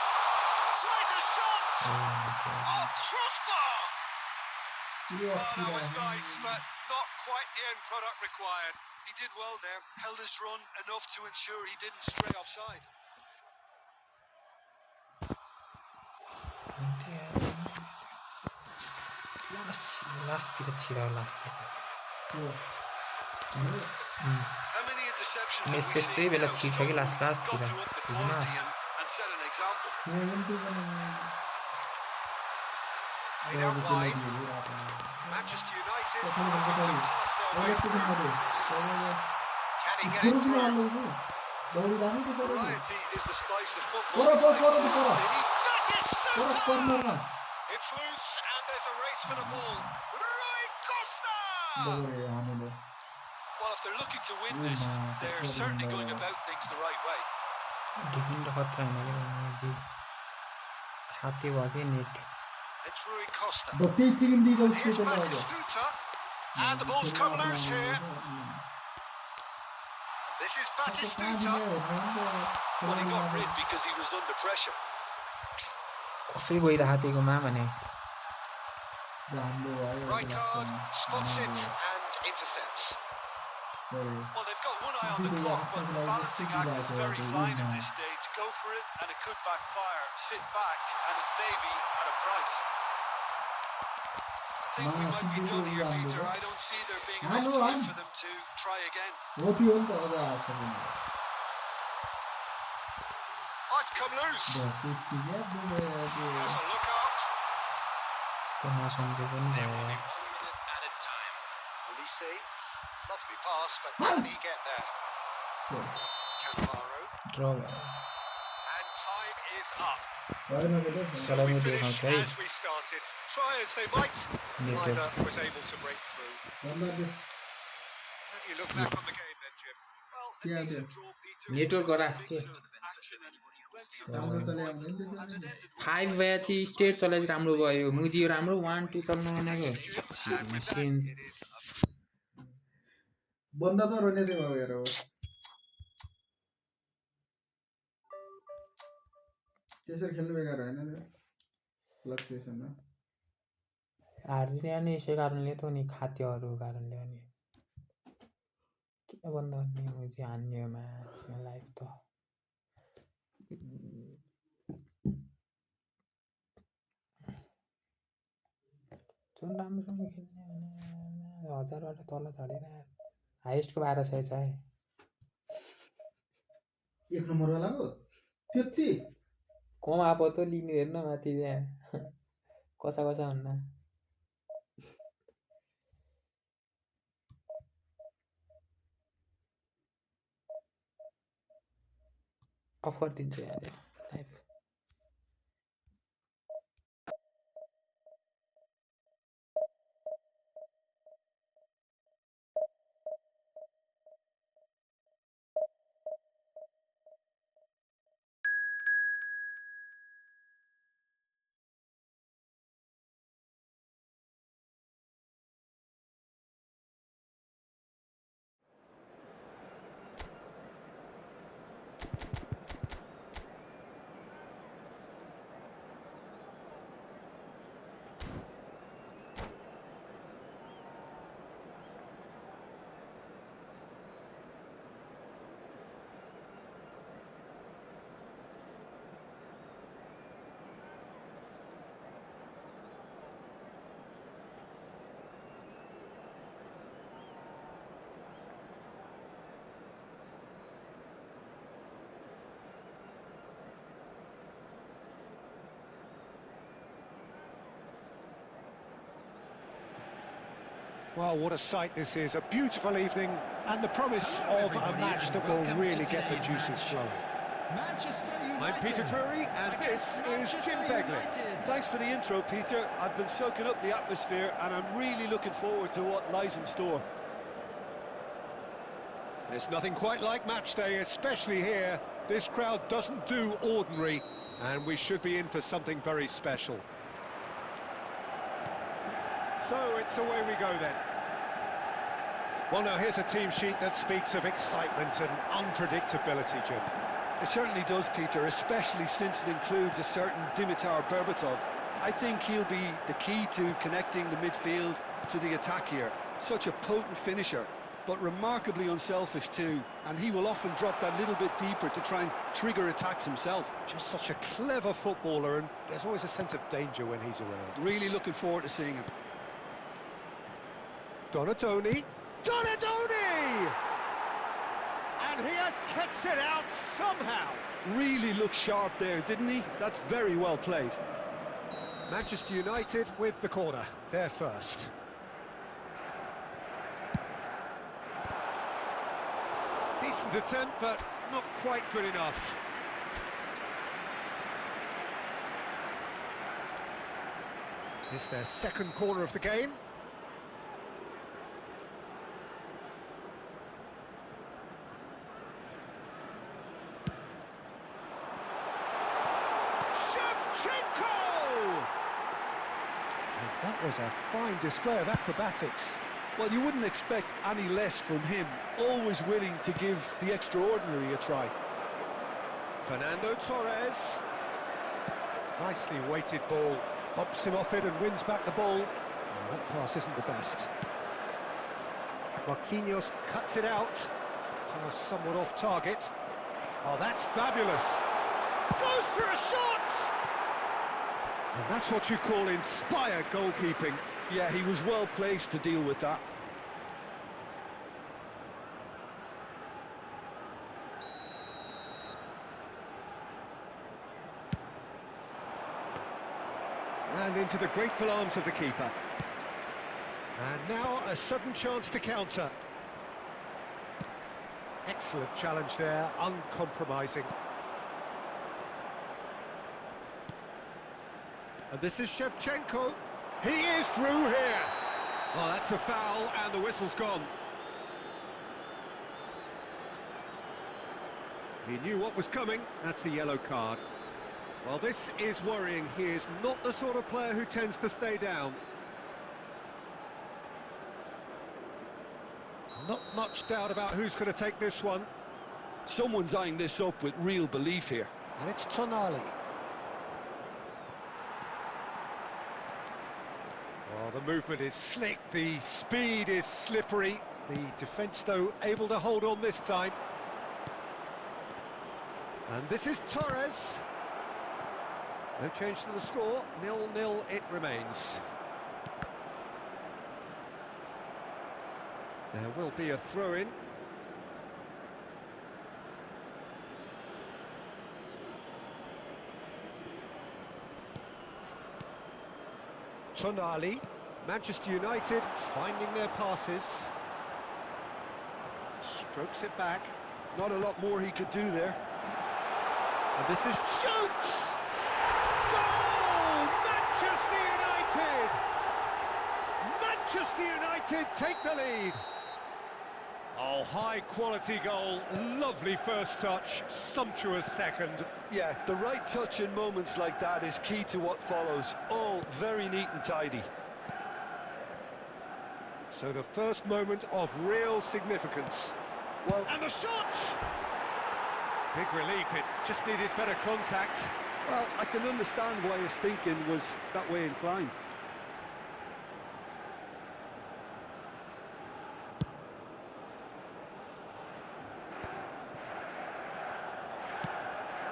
Tries a shot. Oh, crossbar. Oh, that was nice, but not quite the end product required. He did well there, held his run enough to ensure he didn't stray offside. लास्टतिर छिरा last How many interceptions have we त्यस्तै seen बेला now? छिर्छ कि Someone's लास्टतिर got to up the quality and set an example. Played out wide. Manchester United looking to pass their way through. Can he get it through? Variety is the spice of football. That is Stuta! It's loose and there's a race for the ball. Rui Costa! Well, if they're looking to win this, they're certainly going about things the right way. Defend खतरा होइन क्या जी खाते भयो कि net It's Rui Costa. Here's Batistuta. And the ball's come loose here. This is Batistuta. Well, he got rid because he was under pressure. कसरी गइरहेकोमा भने Rijkaard spots it and intercepts. Well, they've got one eye on the clock, but the balancing act is very fine at this stage. Go for it, and it could backfire. Sit back, and it may be at a price. I think we might be done here, Peter. I don't see there being enough time for them to try again. Oh, it's come loose. There's a look out. नसम्झे पनि भयो 1 minute added time. Olise, lovely pass, but can he get there? Cannavaro, ड्र भयो and time is up. चलाउनु We देखाउँछ finished है as we started. Try as they might, network neither was able to break through. How do you look back on the game then, Jim? Well, a decent draw, Peter. Network गराफ के Action and plenty of time for points, and it ended 5 भएपछि state चलाइ राम्रो भयो मुजियो राम्रो 1 2 चल्नु भनेको It is बन्द त रोने थियो अब हेर त्यसरी खेल्नु बेकार होइन नि फ्लक्चुएसनमा हार्ने अनि यसै कारणले त नि खाद्यहरू कारणले अनि किन बन्द गर्ने मुजी हान्ने म्याचमा लाइभ त जुन राम्रोसँग खेल्ने भने 1000बाट तल झरेर हाइएस्टको 1200 छ है 1 नम्बर वालाको त्यति कम आप त लिनु हेर्न माथि त्यहाँ कसा कसा हुन्न अफर दिन्छु यहाँ live Well, what a sight this is. A beautiful evening and the promise of a match that will really get the juices flowing. I'm Peter Drury and this is Jim Begley. Thanks for the intro, Peter. I've been soaking up the atmosphere and I'm really looking forward to what lies in store. There's nothing quite like match day, especially here. This crowd doesn't do ordinary, and we should be in for something very special. So it's away we go then. Well, now here's a team sheet that speaks of excitement and unpredictability, Jim. It certainly does, Peter, especially since it includes a certain Dimitar Berbatov. I think he'll be the key to connecting the midfield to the attack here. Such a potent finisher, but remarkably unselfish too, and he will often drop that little bit deeper to try and trigger attacks himself. Just such a clever footballer, and there's always a sense of danger when he's around. Really looking forward to seeing him. Donatoni! Donatoni! And he has kept it out somehow. Really looked sharp there, didn't he? That's very well played. Manchester United with the corner. They're first. Decent attempt, but not quite good enough. It's their second corner of the game. That was a fine display of acrobatics. Well, you wouldn't expect any less from him, always willing to give the extraordinary a try. Fernando Torres. Nicely weighted ball. Bumps him off it and wins back the ball. Oh, that pass isn't the best. Marquinhos cuts it out. Thomas somewhat off target. Oh, that's fabulous. Goes for a shot! And that's what you call inspired goalkeeping. Yeah, he was well placed to deal with that. And into the grateful arms of the keeper. And now a sudden chance to counter. Excellent challenge there, uncompromising. And this is Shevchenko. He is through here. Oh, that's a foul, and the whistle's gone. He knew what was coming. That's a yellow card. Well, this is worrying. He is not the sort of player who tends to stay down. Not much doubt about who's going to take this one. Someone's eyeing this up with real belief here. And it's Tonali. Well, the movement is slick, the speed is slippery. The defence, though, able to hold on this time. And this is Torres. No change to the score, 0-0 it remains. There will be a throw-in. Tonali, Manchester United finding their passes. Strokes it back. Not a lot more he could do there. And this is shoots! Goal! Manchester United! Manchester United take the lead. Oh, high-quality goal, lovely first touch, sumptuous second. Yeah, the right touch in moments like that is key to what follows. All very neat and tidy. So the first moment of real significance. Well, and the shot! Big relief, it just needed better contact. well, I can understand why his thinking was that way inclined.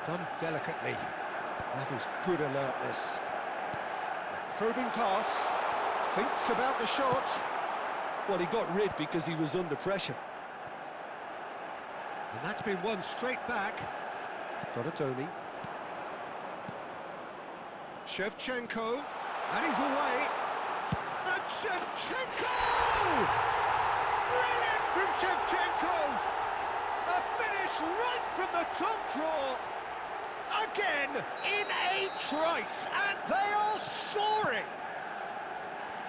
Done delicately. That is good alertness. A probing pass. Thinks about the shot. Well, he got rid because he was under pressure. And that's been won straight back. Donatoni. Shevchenko. And he's away. And Shevchenko! Brilliant from Shevchenko! A finish right from the top draw. Again, in a trice, and they are soaring.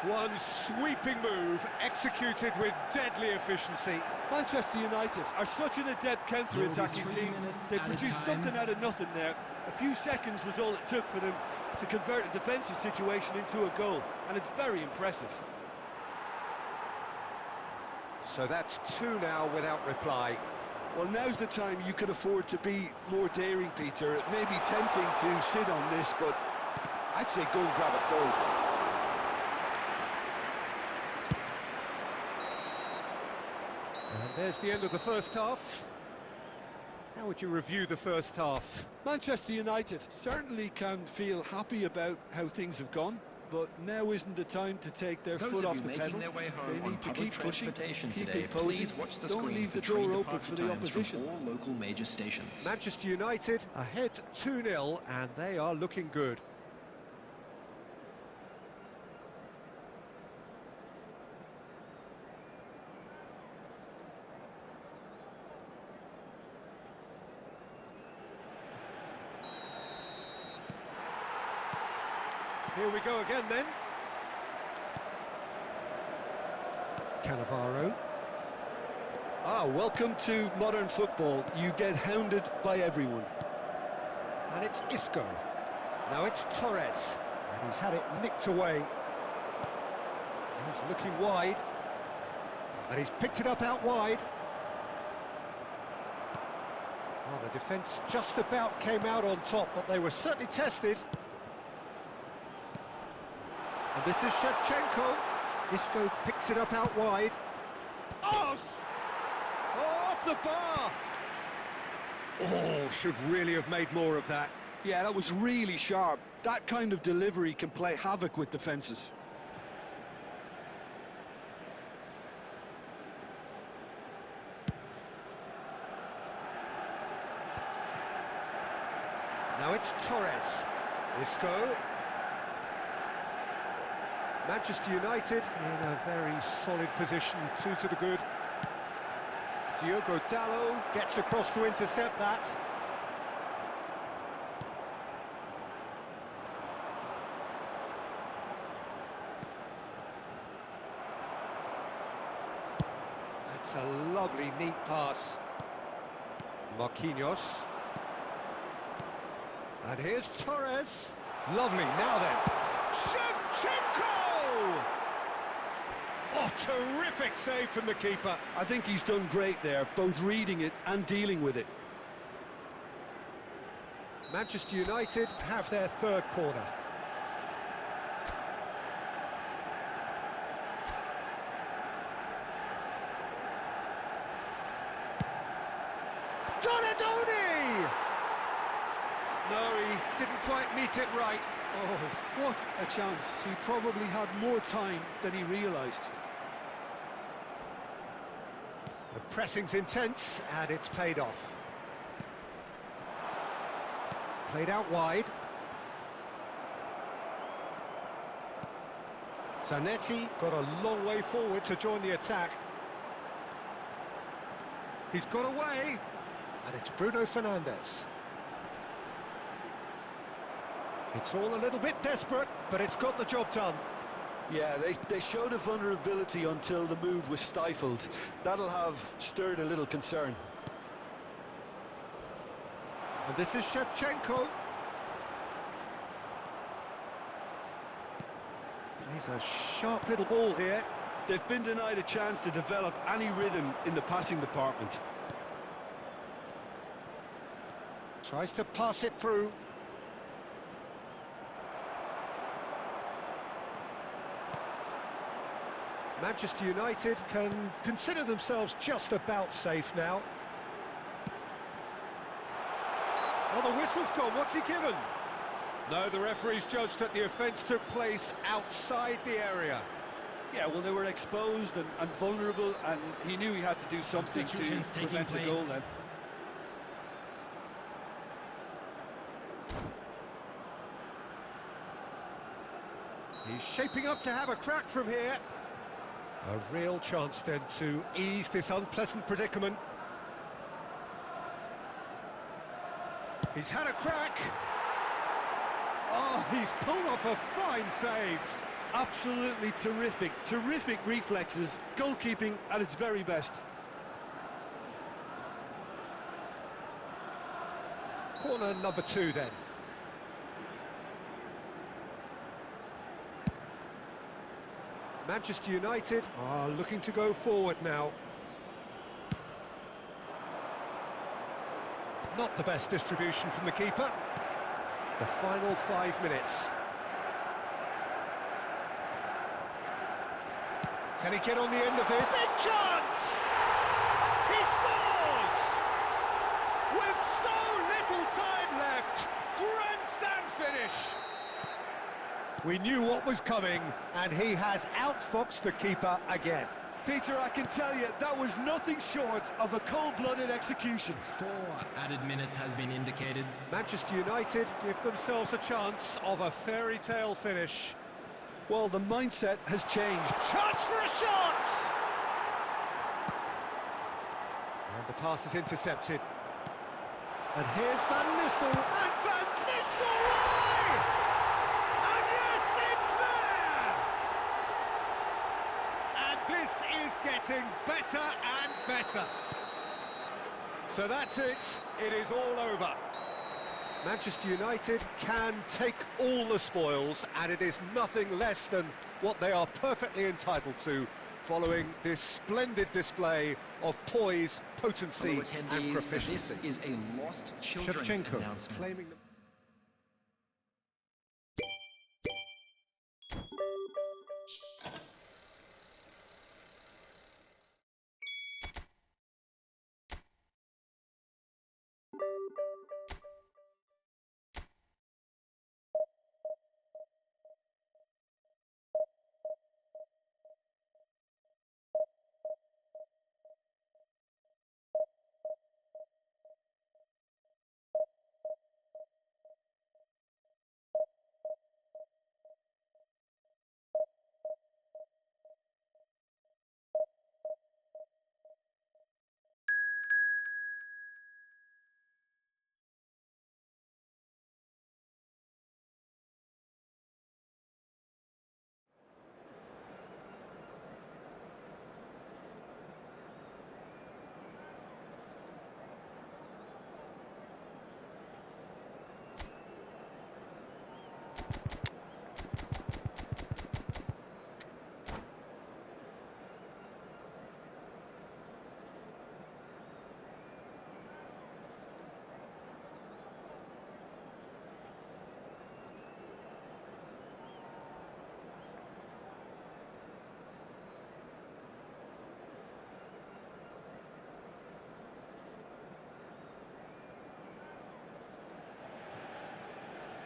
One sweeping move, executed with deadly efficiency. Manchester United are such an adept counter-attacking team. They produced something out of nothing there. A few seconds was all it took for them to convert a defensive situation into a goal, and it's very impressive. So that's 2 now without reply. Well, now's the time you can afford to be more daring, Peter. It may be tempting to sit on this, but I'd say go and grab a third. And there's the end of the first half. How would you review the first half? Manchester United certainly can feel happy about how things have gone, but now isn't the time to take their foot off the pedal. They need to keep pushing, keep imposing, don't leave the door open for the opposition. All local major stations. Manchester United ahead 2-0, and they are looking good. Here we go again then. Cannavaro. Welcome to modern football. You get hounded by everyone. And it's Isco. Now it's Torres. And he's had it nicked away. He's looking wide. And he's picked it up out wide. Well, the defence just about came out on top, but they were certainly tested. And this is Shevchenko. Isco picks it up out wide. Oh, off the bar! Oh, should really have made more of that. Yeah, that was really sharp. That kind of delivery can play havoc with defences. Now it's Torres. Isco. Manchester United in a very solid position, 2 to the good. Diogo Dalot gets across to intercept that. That's a lovely, neat pass. Marquinhos. And here's Torres. Lovely, now then. Shevchenko! Oh, terrific save from the keeper. I think he's done great there, both reading it and dealing with it. Manchester United have their third corner. Donadoni! No, he didn't quite meet it right. Oh, what a chance. He probably had more time than he realised. The pressing's intense, and it's paid off. Played out wide. Zanetti got a long way forward to join the attack. He's got away, and it's Bruno Fernandes. It's all a little bit desperate, but it's got the job done. Yeah, they showed a vulnerability until the move was stifled. That'll have stirred a little concern. And this is Shevchenko. Plays a sharp little ball here. They've been denied a chance to develop any rhythm in the passing department. Tries to pass it through. Manchester United can consider themselves just about safe now. Oh, the whistle's gone. What's he given? No, the referee's judged that the offence took place outside the area. Yeah, well, they were exposed and vulnerable, and he knew he had to do something to prevent a goal then. He's shaping up to have a crack from here. A real chance then to ease this unpleasant predicament. He's had a crack. Oh, he's pulled off a fine save. Absolutely terrific, terrific reflexes, goalkeeping at its very best. Corner number 2 then. Manchester United are looking to go forward now. Not the best distribution from the keeper. The final 5 minutes. Can he get on the end of this? Big chance! He scores! With so little time left, grandstand finish! We knew what was coming, and he has outfoxed the keeper again. Peter, I can tell you, that was nothing short of a cold-blooded execution. 4 added minutes has been indicated. Manchester United give themselves a chance of a fairy tale finish. Well, the mindset has changed. Chance for a shot! And the pass is intercepted. And here's Van Nistelrooy, and Van Nistelrooy! And yes, it's there! And this is getting better and better. So that's it, it is all over. Manchester United can take all the spoils, and it is nothing less than what they are perfectly entitled to, following this splendid display of poise, potency and proficiency. This is a lost children Shevchenko announcement. claiming the...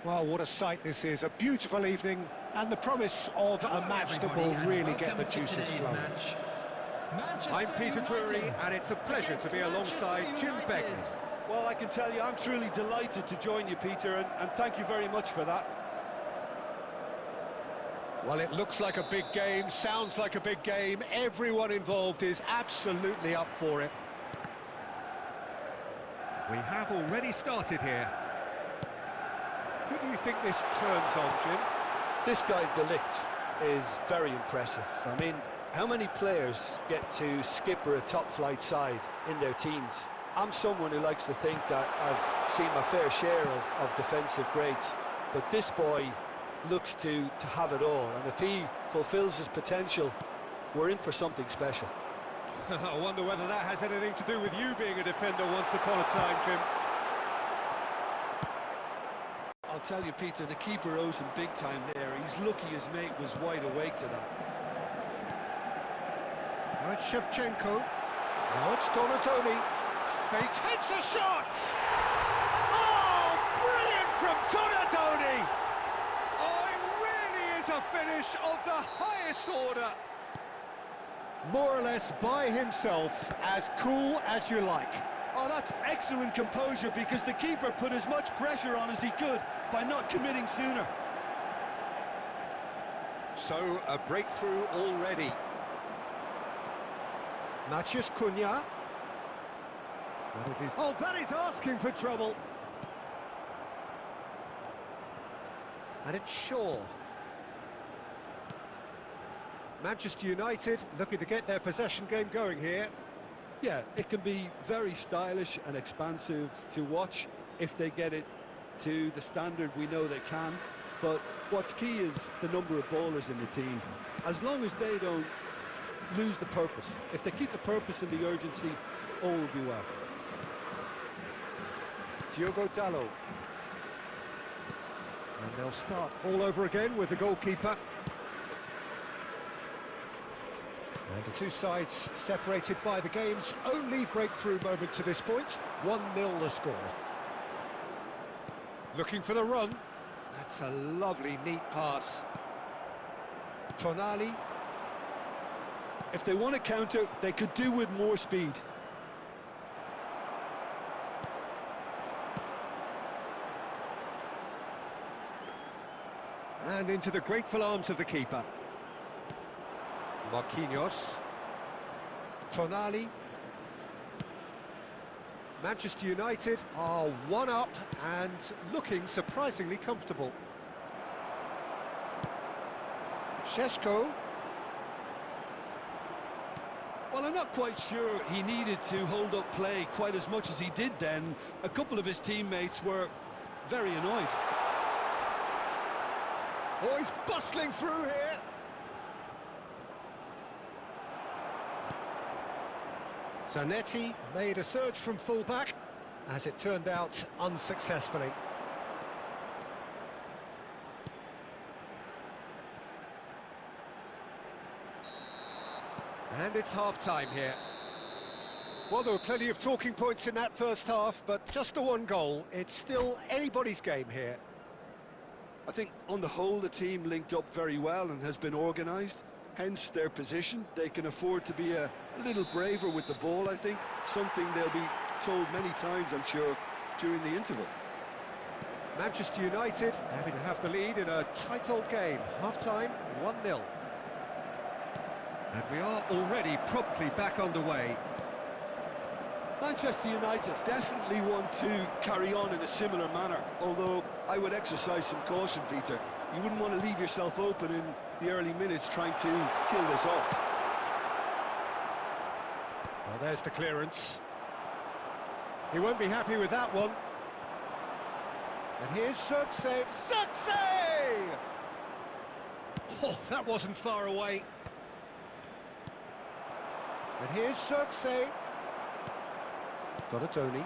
Well, what a sight this is, a beautiful evening, and the promise of a match that will really get the juices flowing. I'm Peter Drury, and it's a pleasure to be alongside Jim Begley. Well, I can tell you, I'm truly delighted to join you, Peter, and thank you very much for that. Well, it looks like a big game, sounds like a big game. Everyone involved is absolutely up for it. We have already started here. Who do you think this turns on, Jim? This guy, De Ligt, is very impressive. I mean, how many players get to skipper a top-flight side in their teens? I'm someone who likes to think that I've seen my fair share of defensive greats, but this boy looks to have it all, and if he fulfills his potential, we're in for something special. I wonder whether that has anything to do with you being a defender once upon a time, Jim. I'll tell you, Peter, the keeper owes him big time there. He's lucky his mate was wide awake to that. Now it's Shevchenko. Now it's Donatoni. Faith takes a shot! Oh, brilliant from Donatoni! Oh, it really is a finish of the highest order. More or less by himself, as cool as you like. Oh, that's excellent composure, because the keeper put as much pressure on as he could by not committing sooner. So, a breakthrough already. Maciej Cunha. Oh, that is asking for trouble. And it's Shaw. Manchester United looking to get their possession game going here. Yeah, it can be very stylish and expansive to watch if they get it to the standard we know they can. But what's key is the number of ballers in the team. As long as they don't lose the purpose, if they keep the purpose and the urgency, all will be well. Diogo Dalot. And they'll start all over again with the goalkeeper. And the two sides separated by the game's only breakthrough moment to this point. 1-0 the score. Looking for the run. That's a lovely, neat pass. Tonali. If they want to counter, they could do with more speed. And into the grateful arms of the keeper. Marquinhos. Tonali. Manchester United are 1-up and looking surprisingly comfortable. Šeško. Well, I'm not quite sure he needed to hold up play quite as much as he did then. A couple of his teammates were very annoyed. Oh, he's bustling through here. Zanetti made a surge from full-back, as it turned out unsuccessfully. And it's half-time here. Well, there were plenty of talking points in that first half, but just the one goal. It's still anybody's game here. I think on the whole the team linked up very well and has been organised, hence their position. They can afford to be a little braver with the ball, I think, something they'll be told many times, I'm sure, during the interval. Manchester United having to have the lead in a tight old game. Half-time, 1-0. And we are already promptly back underway. Manchester United definitely want to carry on in a similar manner, although I would exercise some caution, Peter. You wouldn't want to leave yourself open in the early minutes trying to kill this off. Well, there's the clearance. He won't be happy with that one. And here's Circe. Oh, that wasn't far away. And here's Circe. Donatoni.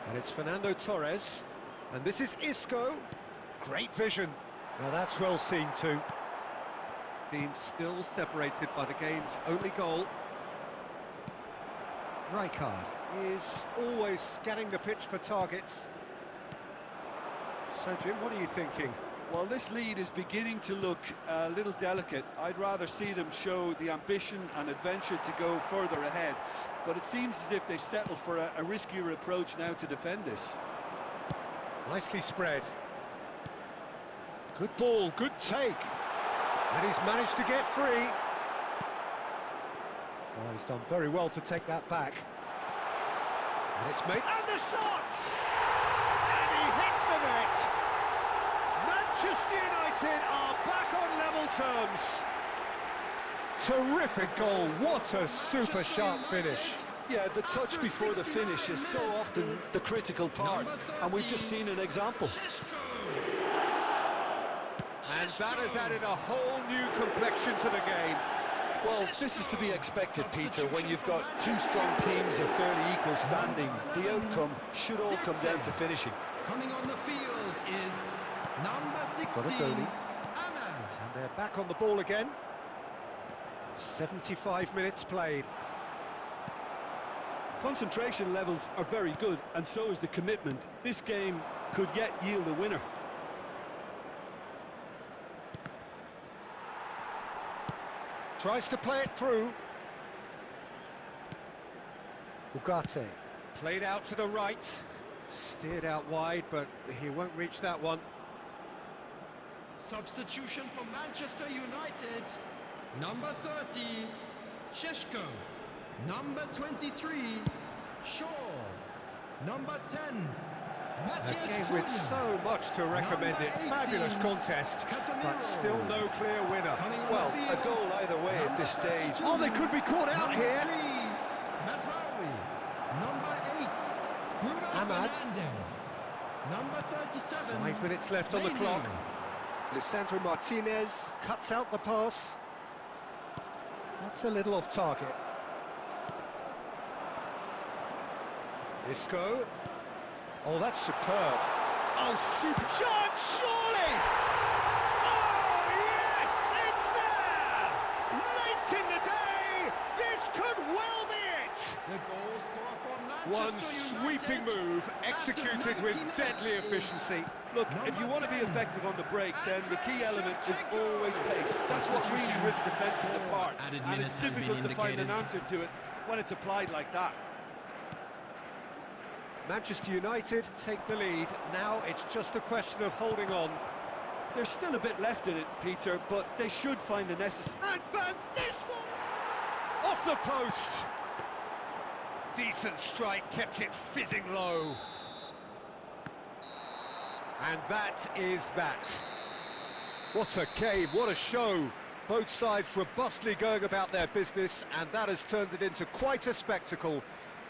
And it's Fernando Torres. And this is Isco. Great vision. Now that's well seen too. Team still separated by the game's only goal. Rijkaard is always scanning the pitch for targets. So Jim, what are you thinking? Well, this lead is beginning to look a little delicate. I'd rather see them show the ambition and adventure to go further ahead. But it seems as if they settle for a riskier approach now to defend this. Nicely spread. Good ball, good take. And he's managed to get free. Oh, he's done very well to take that back. And it's made... And the shot! And he hits the net! Manchester United are back on level terms. Terrific goal, what a super sharp finish. Yeah, the touch before the finish is so often the critical part, and we've just seen an example. And that has added a whole new complexion to the game. Well, this is to be expected, Peter, when you've got two strong teams of fairly equal standing. The outcome should all come down to finishing. Coming on the field is number 16, Donatoni. Hanam. And they're back on the ball again. 75 minutes played. Concentration levels are very good, and so is the commitment. This game could yet yield a winner. Tries to play it through. Ugarte. Played out to the right. Steered out wide, but he won't reach that one. Substitution for Manchester United. Number 30, Šeško. Number 23, Shaw. Number 10, A game with so much to recommend it. Fabulous contest, but still no clear winner. Well, a goal either way at this stage. Oh, they could be caught out here. Ahmad. Number 37. 5 minutes left on the clock. Lisandro Martinez cuts out the pass. That's a little off target. Isco. Oh, that's superb. Oh, super chance, surely! Oh, yes, it's there! Late in the day, this could well be it! The goal scorer for One Manchester sweeping United. move, executed with deadly efficiency. Look, if you want to be effective on the break, then the key element is always pace. That's what really rips defences apart, and it's difficult to find an answer to it when it's applied like that. Manchester United take the lead. Now it's just a question of holding on. There's still a bit left in it, Peter, but they should find the necessary... And Van Nistelrooy! Off the post! Decent strike, kept it fizzing low. And that is that. What a game, what a show. Both sides robustly going about their business, and that has turned it into quite a spectacle.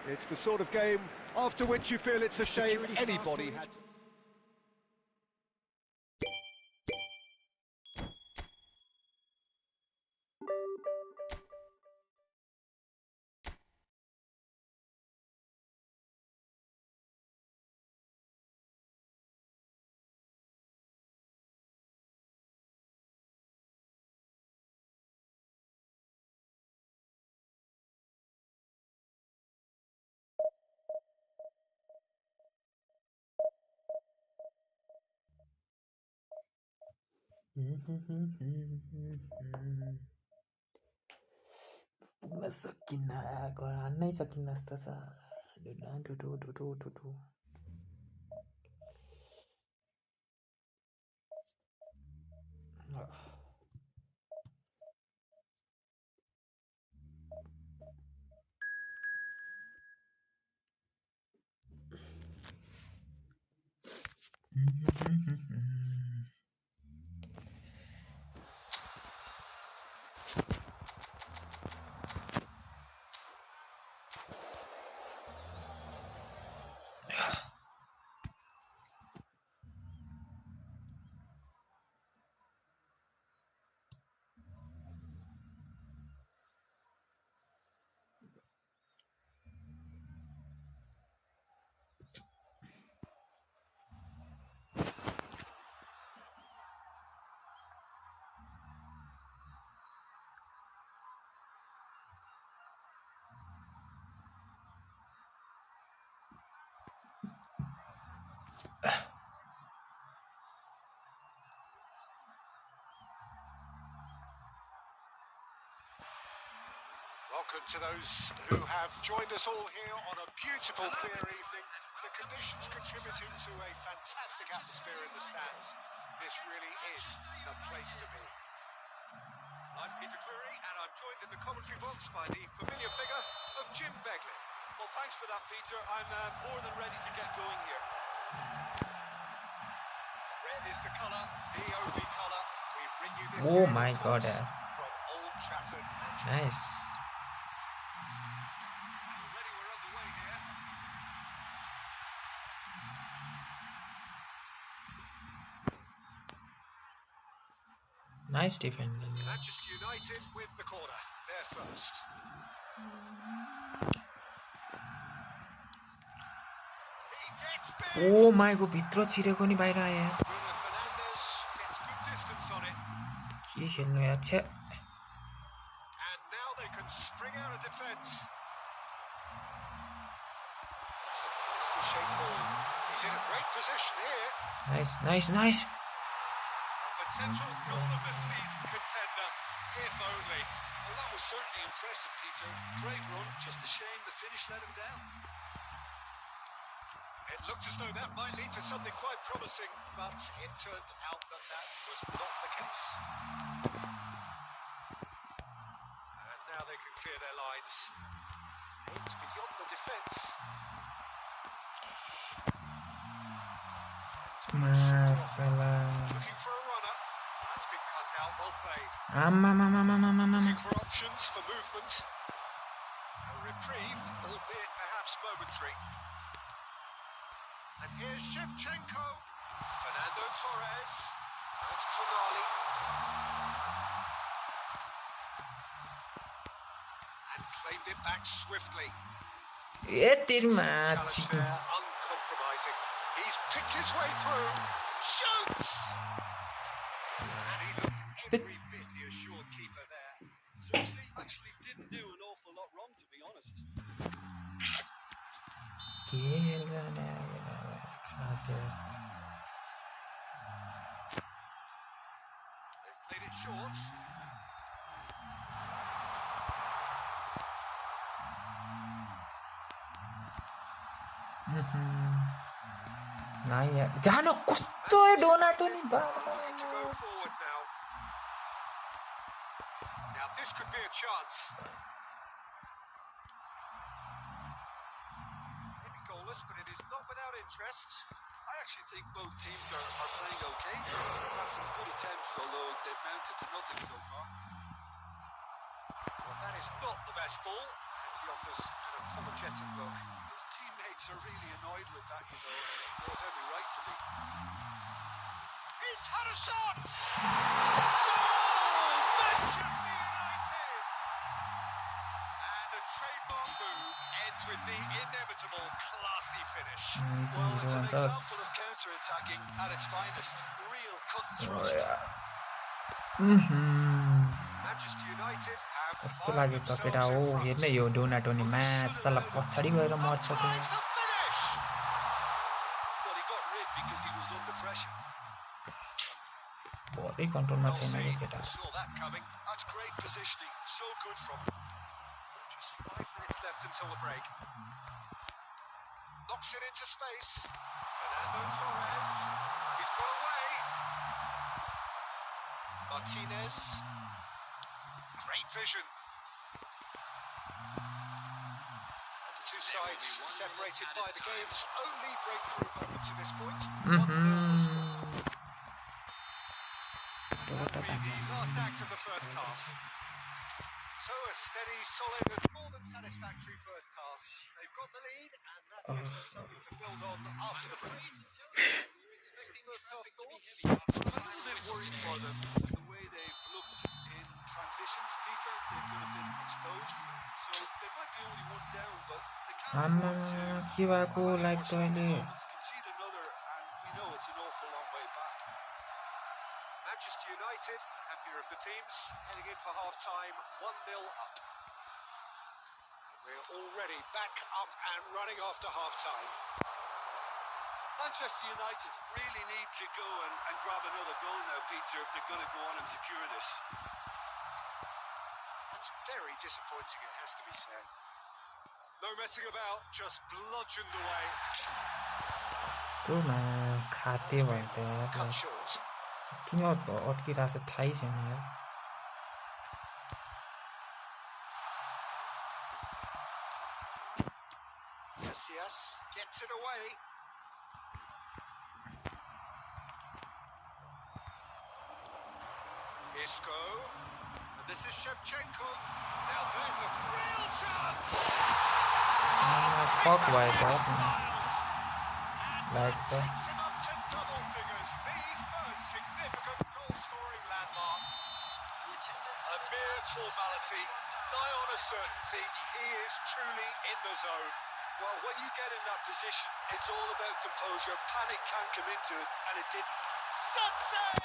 It's the sort of game after which you feel it's a shame anybody had... सकिन्न घर हान्नै सकिन्न जस्तो छ Welcome to those who have joined us all here on a beautiful, clear evening. The conditions contributing to a fantastic atmosphere in the stands. This really is the place to be. I'm Peter Drury, and I'm joined in the commentary box by the familiar figure of Jim Begley. Well, thanks for that, Peter. I'm more than ready to get going here. Red is the colour, the only colour. We bring you this Oh game, my of God, course, from Old Trafford, Manchester. nice Already we're underway here. nice defending Manchester United with the corner. They're first. He gets big. ओ माईको भित्र छिरेको नि बाहिर आयो Bruno Fernandes gets good distance on it. के खेल्नु यार छ्या And now they can spring out of defence. It's a nicely shaped ball. He's in a great position here. nice A potential goal of the season contender, if only. Well, that was certainly impressive, Peter. Great run, just a shame the finish let him down. It looked as though that might lead to something quite promising, but it turned out that that was not the case. And now they can clear their lines. Aimed beyond the defence. Masalah. Looking for a runner. That's been cut out. Well played. Mama. Looking for options for movement. A reprieve, albeit perhaps momentary. And here's Shevchenko. Fernando Torres. Now it's Tonali. And claimed it back swiftly. Challenge there, uncompromising. He's picked his way through. Shoots! And he looked every bit the assured keeper there. Cersei actually didn't do an awful lot wrong, to be honest. They've played it short. Naya, jano kusto hai Donato ni ba. Looking to go forward now. Now this could be a chance. Maybe goalless, but it is not without interest. I actually think both teams are playing okay. They've had some good attempts, although they've mounted to nothing so far. Well, that is not the best ball, and he offers an apologetic look. His teammates are really annoyed with that, you know. They're very right to be. He's had a shot! Goal! Manchester United! And a trademark move ends with the inevitable classy finish. Well, it's an example of counter-attacking at its finest. Real cut and thrust. Manchester United have कस्तो लाग्यो त केटा हो हेर्न यो डोनाटो नि मासला पछाडी गएर मर्छ the त्यो finish! Well, he got rid because he was under pressure. Buddy कन्ट्रोलमा Well छैन seen. यो केटा Saw that coming. That's great positioning. So good from him. Just 5 minutes left until the break. Knocks it into space. Fernando Torres. He's got away. Martinez. Great vision. And the two sides separated by the game's only breakthrough moment to this point. 1-0 the score. Toyota The last act of the first half. So a steady, solid and more than satisfactory first half. They've got the lead and that gives them something to build on after the break. First half thoughts? I'm a little bit worried for them. The way they've looked in transitions, Peter. They've been a bit exposed. So they might be only one down, but they can't आम्मा afford to के भएको have any like more तैँले sloppy moments, concede another, and we know it's an awful long way back. Manchester United, happier of the teams, heading in for half-time, 1-0 up. And we're already back up and running after half-time. Manchester United really need to go and grab another goal now, Peter, if they're going to go on and secure this. That's very disappointing, it has to be said. No messing about, just bludgeoned away. त्योमा खाते भयो त यार Cut short. किन अड्किरहेको छ थाहै छैन यार Casillas gets it away. Isco. And this is Shevchenko. Now there's a real chance. Fuck भयो त And Like that that. takes him up to double figures. The first significant goal-scoring landmark. A mere formality, nigh on a certainty. He is truly in the zone. Well, when you get in that position, it's all about composure. Panic can come into it, and it didn't. Success!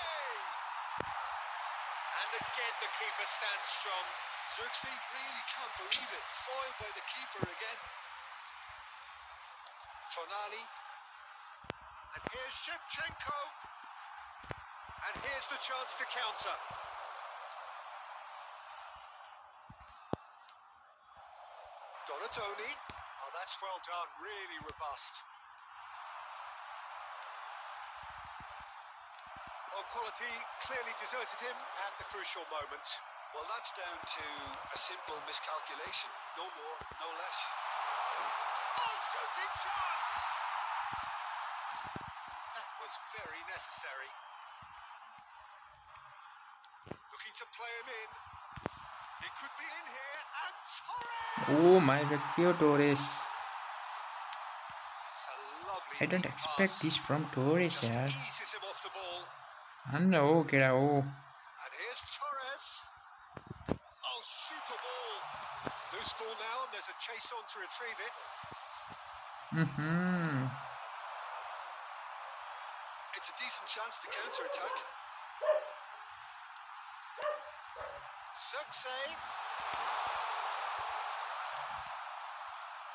And again the keeper stands strong. Xerxes really can't believe it. Foiled by the keeper again. Tonali. And here's Shevchenko. And here's the chance to counter. Donatoni. Oh, that's well done. Really robust. Oh, quality clearly deserted him at the crucial moment. Well, that's down to a simple miscalculation. No more, no less. Oh, shooting chance! That was was very necessary. Looking to play him in. It could be in here, and Torres! Oh my god, Torres. It's a lovely I don't deep expect pass. this from Torres, Just yaar. eases him off the ball. Oh, get out. And here's Torres. Oh, super ball. Loose ball now, and there's a chase on to retrieve it. It's a decent chance to counter-attack. Success.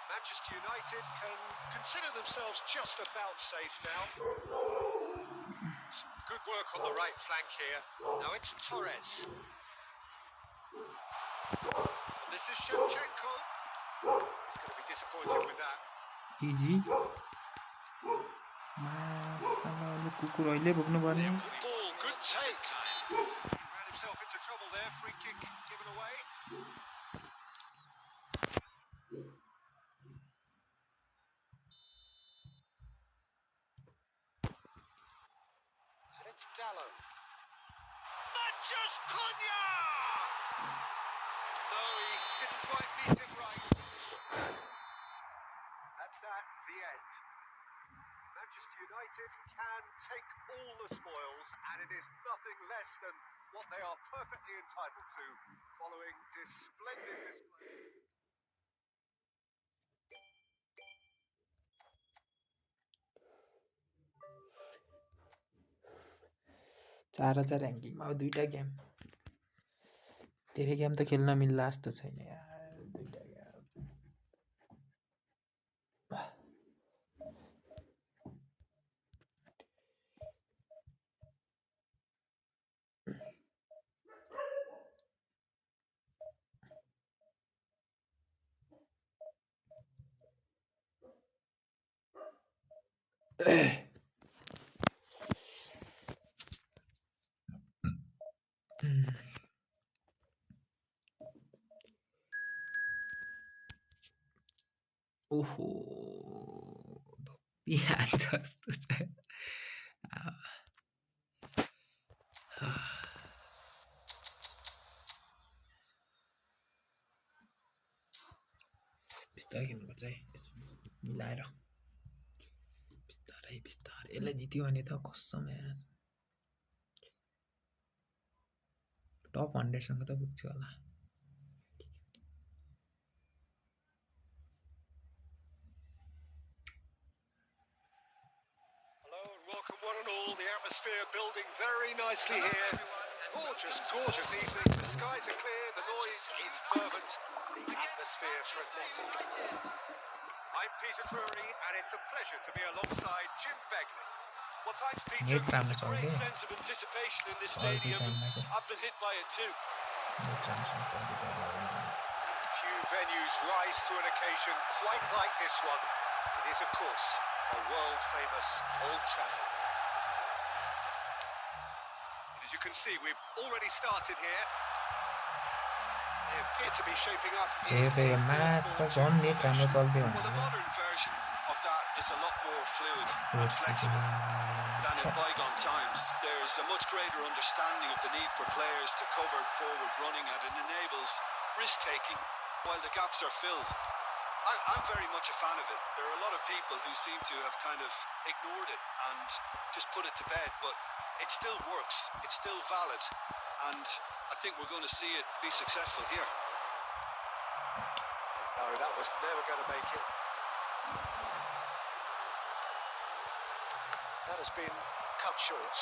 Manchester United can consider themselves just about safe now. Some good work on the right flank here. Now it's Torres. And this is Shevchenko. He's going to be disappointed with that. Easy. Masalah kukur अहिले बोक्नु पर्ने. Good ball, good take. Ran himself into trouble there. Free kick given away. And it's Dallo. Matches Cunha! No, he didn't quite meet him right. That's that, the end. Manchester United can take all the spoils, and it is nothing less than what they are perfectly entitled to, following this splendid display. चार हजार ऱ्याङ्किङमा अब 2टा game. धेरै game त खेल्न मिल्ला जस्तो छैन यार. 2टा game. ओहो धप्पिहाल्छ जस्तो छ. बिस्तारै खेल्नुपर्छ है. यसो मिलाएर बिस्तारै बिस्तारै. यसलाई जित्यो भने त कसम यार टप 100 सँग त पुग्छ होला. Hello and welcome one and all. The atmosphere building very nicely here. Gorgeous, gorgeous evening. The skies are clear, the noise is fervent, the atmosphere frenetic. I'm Peter Drury, and it's a pleasure to be alongside Jim Begley. Well, thanks, Peter. There's a great sense of anticipation in this stadium. I've been hit by it too. Few venues rise to an occasion quite like this one. It is, of course, a world-famous Old Trafford. And as you can see, we've already started here. They appear to be shaping up. Well, the modern version of that is a lot more fluid and flexible than in bygone times. There's a much greater understanding of the need for players to cover forward running, and it enables risk-taking while the gaps are filled. I'm very much a fan of it. There are a lot of people who seem to have kind of ignored it and just put it to bed, but it still works, it's still valid, and I think we're going to see it be successful here. No, that was never going to make it. That has been cut short.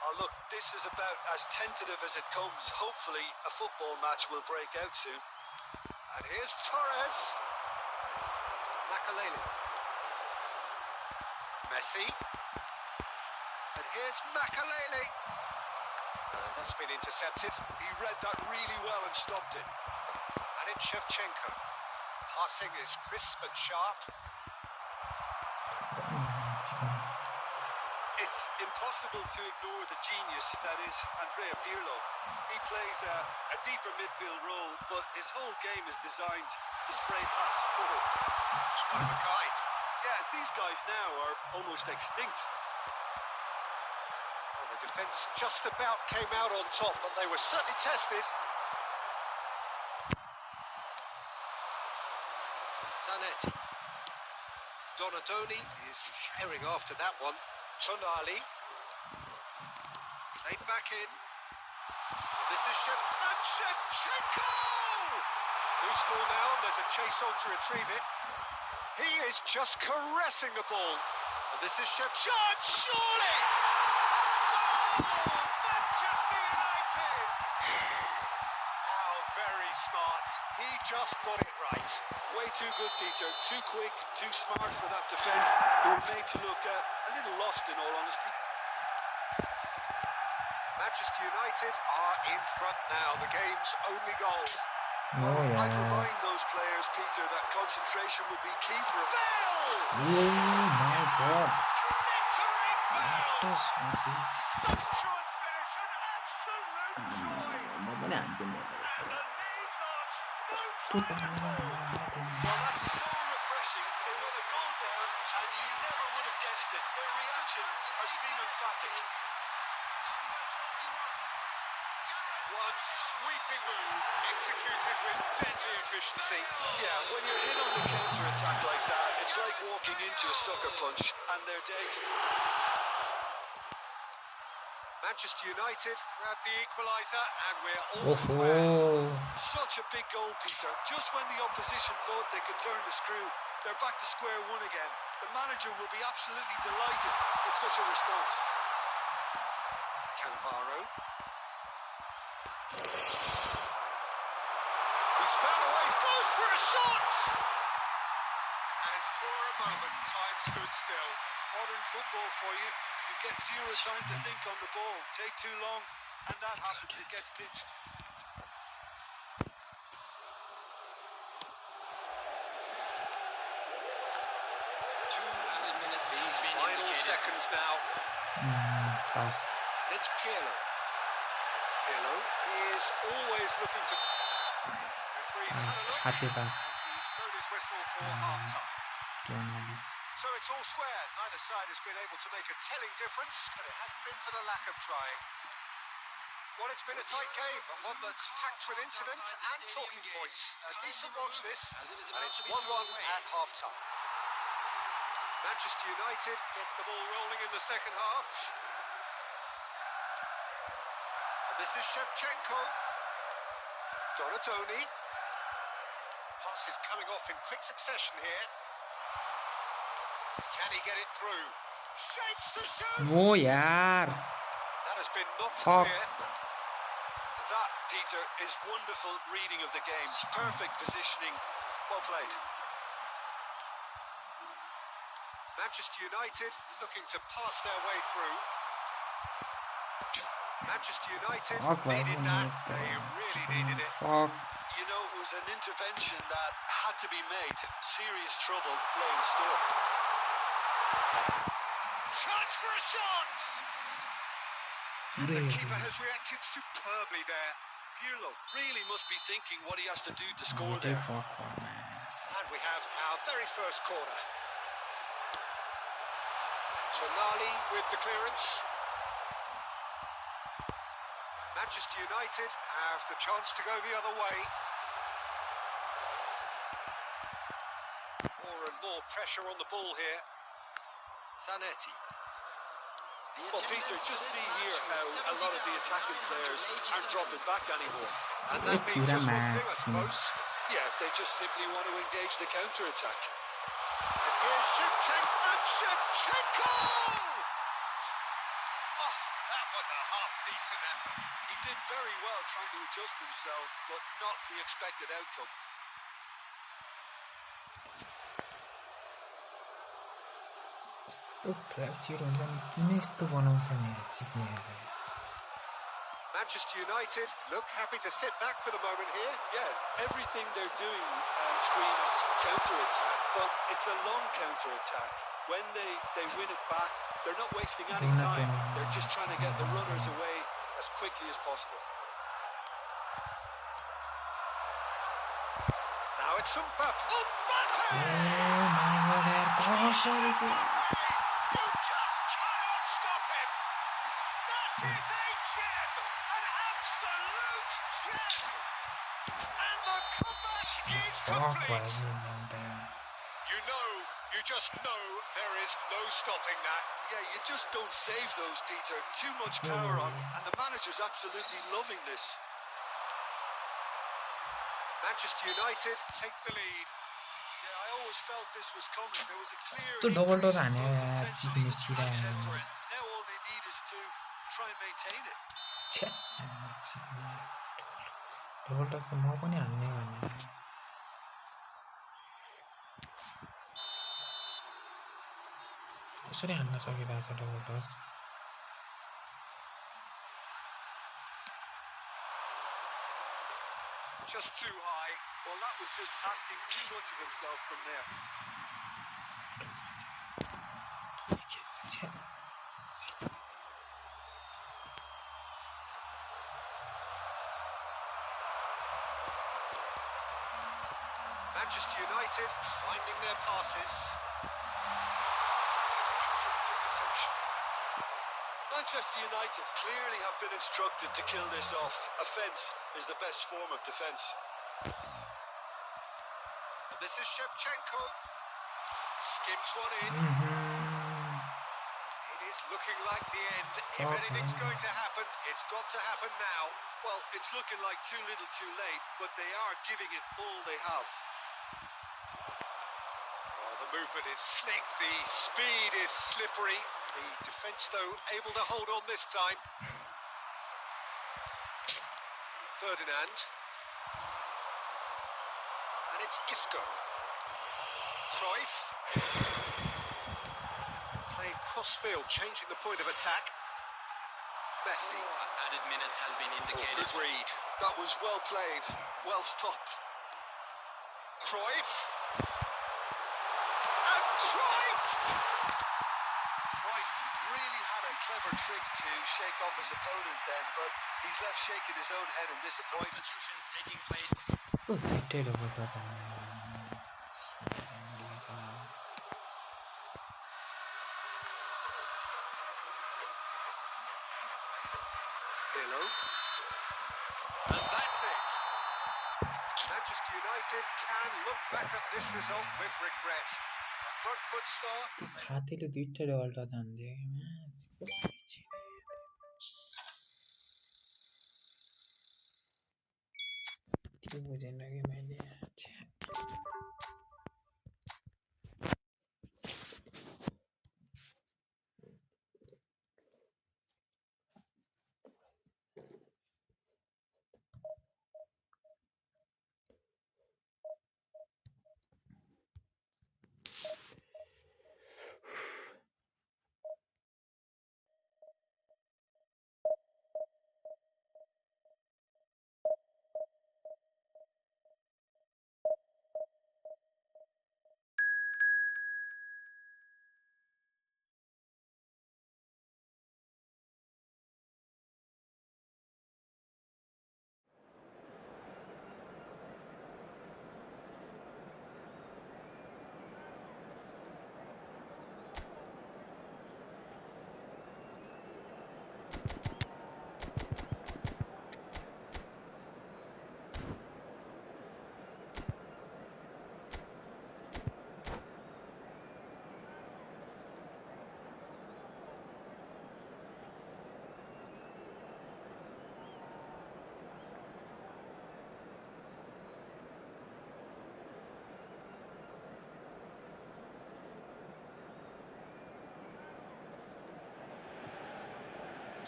Oh look, this is about as tentative as it comes. Hopefully a football match will break out soon. And here's Torres. Makalele. Messi. And here's Makalele. And that's been intercepted. He read that really well and stopped it. And it's Shevchenko. Passing is crisp and sharp. it's impossible to ignore the genius that is Andrea Pirlo. He plays a deeper midfield role, but his whole game is designed to spray passes forward. It's one of a kind. Yeah, these guys now are almost extinct. Well, the defence just about came out on top, but they were certainly tested. Zanetti. Donadoni is herring after that one. Tonali. Played back in. This is Shevchenko! Loose ball now, and there's a chase on to retrieve it. He is just caressing the ball. And this is Shevchenko, surely! Goal! Manchester United! How very smart. He just got it right. Way too good, Peter. Too quick, too smart for that defence. They were made to look a little lost, in all honesty. Manchester United are in front now. The game's only goal. Oh I'd yeah. remind those players, Peter, that concentration will be key for a Oh my god. Glittering What Bale! is this? Sumptuous finish, an absolute joy! And the lead lost no time. Well, that's so refreshing. They went a goal down, and you never would have guessed it. Their reaction has been emphatic. One sweeping move executed with deadly efficiency. Yeah, when you're hit on the counter-attack like that, it's like walking into a sucker punch, and they're dazed. Manchester United grab the equaliser, and we're all square. Oh. Such a big goal, Peter. Just when the opposition thought they could turn the screw, they're back to square one again. The manager will be absolutely delighted with such a response. Cannavaro. He's found a way, goes for a shot! And for a moment, time stood still. Modern football for you. You get zero time to think on the ball. Take too long, and that happens. It gets pinched. These final seconds now. Pass. And it's Pirlo. Pirlo is always looking to... Referee's had a look, Happy and pass. he's blown his whistle for half-time. So it's all square. Neither side has been able to make a telling difference, but it hasn't been for the lack of trying. Well, it's been a tight game, but one that's packed with incident and talking points. A decent watch this, and it's 1-1 at half-time. Manchester United get the ball rolling in the second half. And this is Shevchenko. Donadoni. Pass is coming off in quick succession here. Can he get it through? Shapes to shoot! Oh yaar. That has been knocked Fuck. clear. That, Peter, is wonderful reading of the game. Perfect positioning. Well played. Manchester United looking to pass their way through. Manchester United Fuck, needed that. They really needed it. Fuck. You know, it was an intervention that had to be made. Serious trouble lay in store. Chance for a shot! The keeper has reacted superbly there. Pirlo really must be thinking what he has to do to score Okay, there. fuck, man. And we have our very first corner. Tonali with the clearance. Manchester United have the chance to go the other way. More and more pressure on the ball here. Zanetti. Well, Peter, just see here how a lot of the attacking players aren't dropping back anymore. And that means just one thing, I suppose. Yeah, they just simply want to engage the counter-attack. And here's Shevchenko, and Shevchenko! Oh, that was a half-decent effort. He did very well trying to adjust himself, but not the expected outcome. तो fracture हुन्छ नि किन यस्तो बनाउँछ नि चिप्लेर Manchester United look happy to sit back for the moment here. Yeah, everything they're doing screams counter-attack, but it's a long counter-attack. when they win it back, they're not wasting any time. They're just trying to get the runners away as quickly as possible. Now it's Mbappe. Oh my god, You just cannot stop him. That is a gem, an absolute gem. And the comeback is complete. You just know there is no stopping that. Yeah, you just don't save those, Peter. Too much power on, and the manager's absolutely loving this. Manchester United take the lead. Yeah, I always felt this was coming. There was a clear तो double touch increase in हाने both यार intensity चिकने and छिरा content. Now all they need is to try and maintain it. Double touch त म पनि हान्ने भने कसरी हान्न सकिरहेछ double touch Just too high. Well, that was just asking too much of himself from there. Manchester United finding their passes. Manchester United clearly have been instructed to kill this off. Offence is the best form of defence. This is Shevchenko. Skims one in. It is looking like the end. If anything's going to happen, it's got to happen now. Well, it's looking like too little too late, but they are giving it all they have. Oh, the movement is slick, the speed is slippery. The defence, though, able to hold on this time. Ferdinand. And it's Isco. Cruyff. Playing cross-field, changing the point of attack. Messi. Added minute has been indicated. Good read. That was well played, well stopped. Cruyff. And Cruyff! Cruyff really had a clever trick to shake off his opponent then, but he's left shaking his own head in disappointment. Substitutions taking place. Double touch हाने Pirlo. And that's it. Manchester United can look back at this result with regret. A front foot start. खातेले दुईटा double touch हान्दियो त्यो बुझेन कि मैले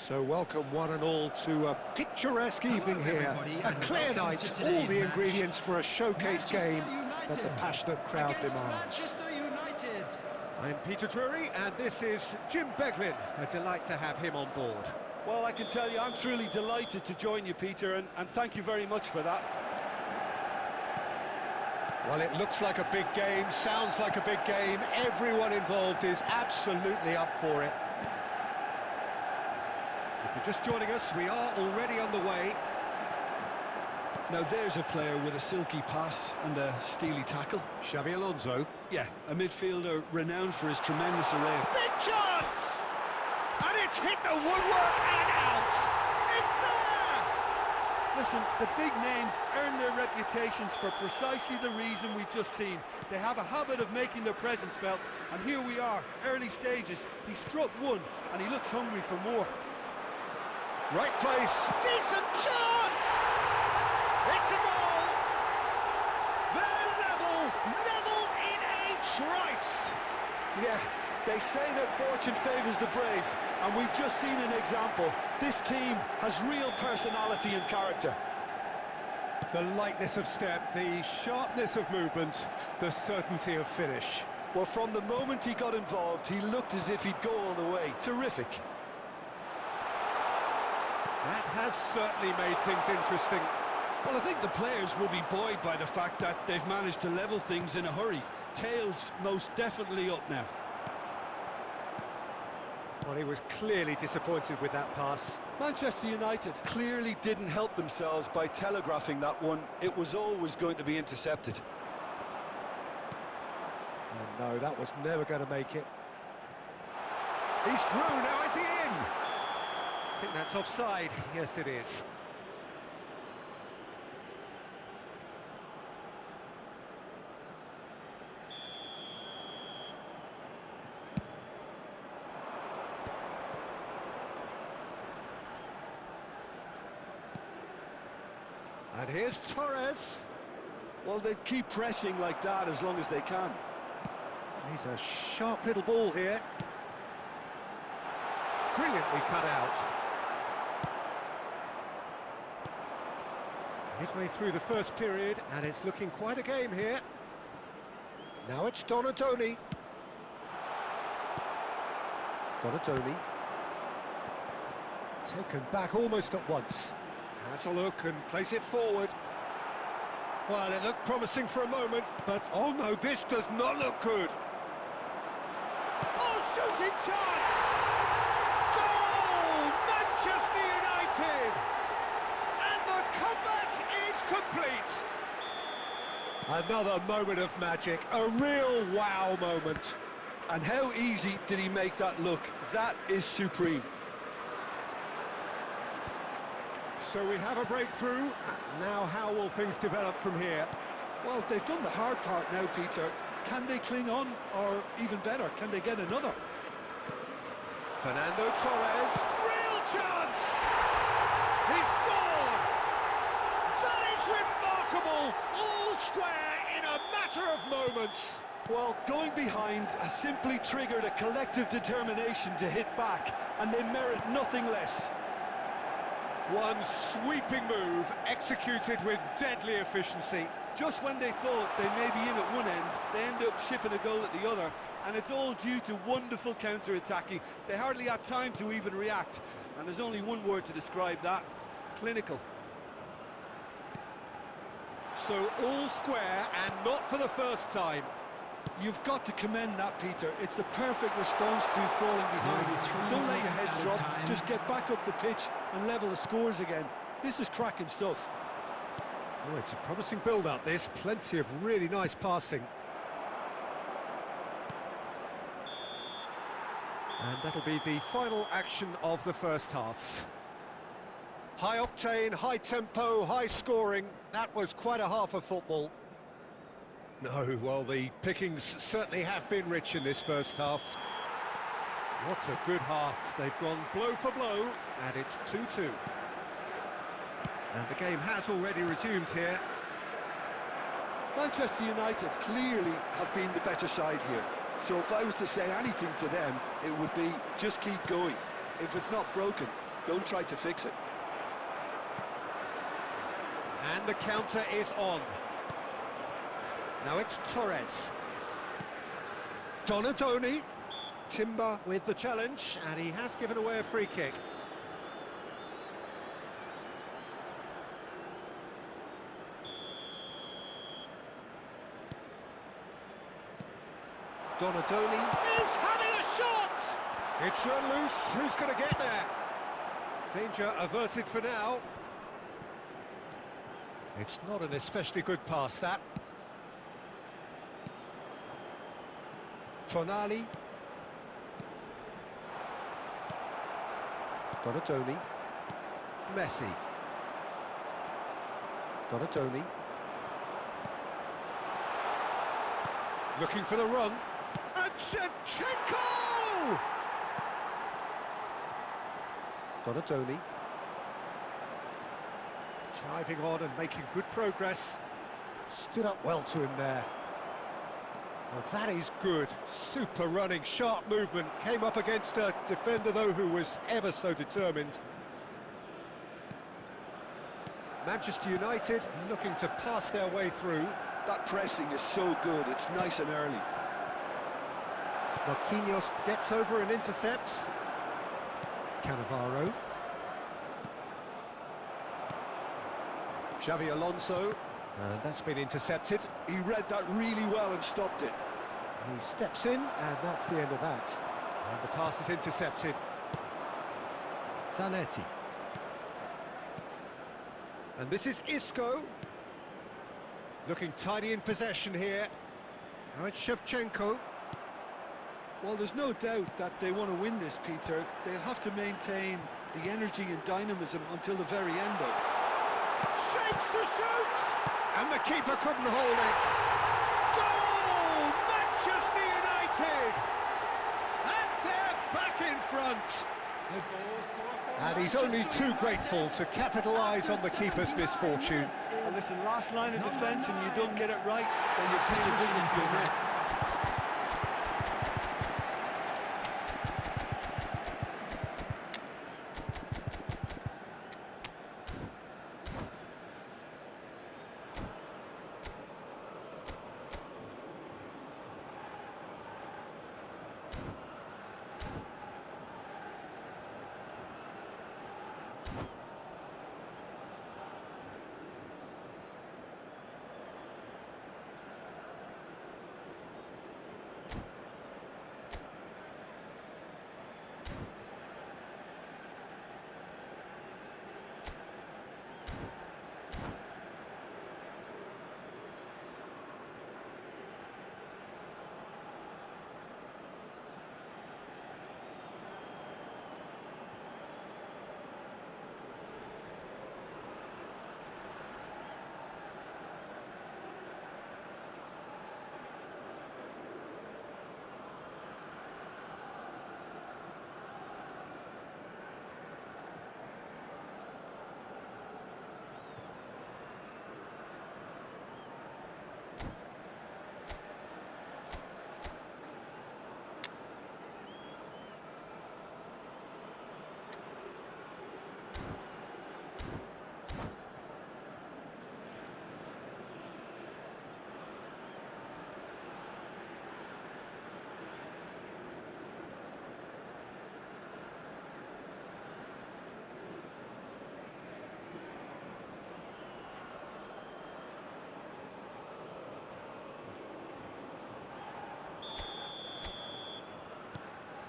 So welcome one and all to a picturesque evening here. A clear night, all the ingredients for a showcase game that the passionate crowd demands. I'm Peter Drury, and this is Jim Beglin. A delight to have him on board. Well, I can tell you, I'm truly delighted to join you, Peter, and thank you very much for that. Well, it looks like a big game, sounds like a big game. Everyone involved is absolutely up for it. If you're just joining us, we are already on the way. Now there's a player with a silky pass and a steely tackle. Xabi Alonso. Yeah, a midfielder renowned for his tremendous array of... Big chance! And it's hit the woodwork and out! It's there! Listen, the big names earn their reputations for precisely the reason we've just seen. They have a habit of making their presence felt, and here we are, early stages. He struck one, and he looks hungry for more. Right place, decent chance! It's a goal! They're level in a trice! Yeah, they say that fortune favours the brave, and we've just seen an example. This team has real personality and character. The lightness of step, the sharpness of movement, the certainty of finish. Well, from the moment he got involved, he looked as if he'd go all the way. Terrific. That has certainly made things interesting. Well, I think the players will be buoyed by the fact that they've managed to level things in a hurry. Tails most definitely up now. Well, he was clearly disappointed with that pass. Manchester United clearly didn't help themselves by telegraphing that one. It was always going to be intercepted. Oh, no, that was never going to make it. He's through, now is he in? I think that's offside. Yes, it is. And here's Torres. Well, they keep pressing like that as long as they can. He's a sharp little ball here. Brilliantly cut out. Midway through the first period, and it's looking quite a game here. Now it's Donadoni. Donadoni. Taken back almost at once. Has a look and plays it forward. Well, it looked promising for a moment, but oh no, this does not look good. Oh, shooting chance! Goal! Manchester United! And the comeback is complete. Another moment of magic, a real wow moment. And how easy did he make that look? That is supreme. So we have a breakthrough. Now how will things develop from here? Well, they've done the hard part now, Peter. Can they cling on, or even better, can they get another? Fernando Torres, real chance! He scored! That is remarkable! All square in a matter of moments. Well, going behind has simply triggered a collective determination to hit back, and they merit nothing less. One sweeping move, executed with deadly efficiency. Just when they thought they may be in at one end, they end up shipping a goal at the other, and it's all due to wonderful counter-attacking. They hardly had time to even react, and there's only one word to describe that: clinical. So all square, and not for the first time. You've got to commend that, Peter. It's the perfect response to falling behind. Don't let your heads drop, just get back up the pitch and level the scores again. This is cracking stuff. Oh, it's a promising build-up, this. Plenty of really nice passing. And that'll be the final action of the first half. High octane, high tempo, high scoring. That was quite a half of football. No, well, the pickings certainly have been rich in this first half. What a good half. They've gone blow for blow, and it's 2-2. And the game has already resumed here. Manchester United clearly have been the better side here. So if I was to say anything to them, it would be just keep going. If it's not broken, don't try to fix it. And the counter is on. Now it's Torres. Donadoni. Timber with the challenge, and he has given away a free kick. Donadoni is having a shot! It's run loose, who's going to get there? Danger averted for now. It's not an especially good pass, that. Tonali. Donadoni. Messi. Donadoni. Looking for the run. And Shevchenko! Donadoni. Driving on and making good progress. Stood up well to him there. Well, that is good. Super running, sharp movement. Came up against a defender, though, who was ever so determined. Manchester United looking to pass their way through. That pressing is so good, it's nice and early. Marquinhos gets over and intercepts. Cannavaro. Xavi Alonso. That's been intercepted. He read that really well and stopped it. He steps in, and that's the end of that. And the pass is intercepted. Zanetti. And this is Isco. Looking tidy in possession here. Now it's Shevchenko. Well, there's no doubt that they want to win this, Peter. They'll have to maintain the energy and dynamism until the very end, though. Shapes to shoot! And the keeper couldn't hold it. Goal! Manchester United! And they're back in front. And he's only too grateful to capitalise on the keeper's misfortune. Well, listen, last line of defence and you don't get it right, then you're paying a visit to your net.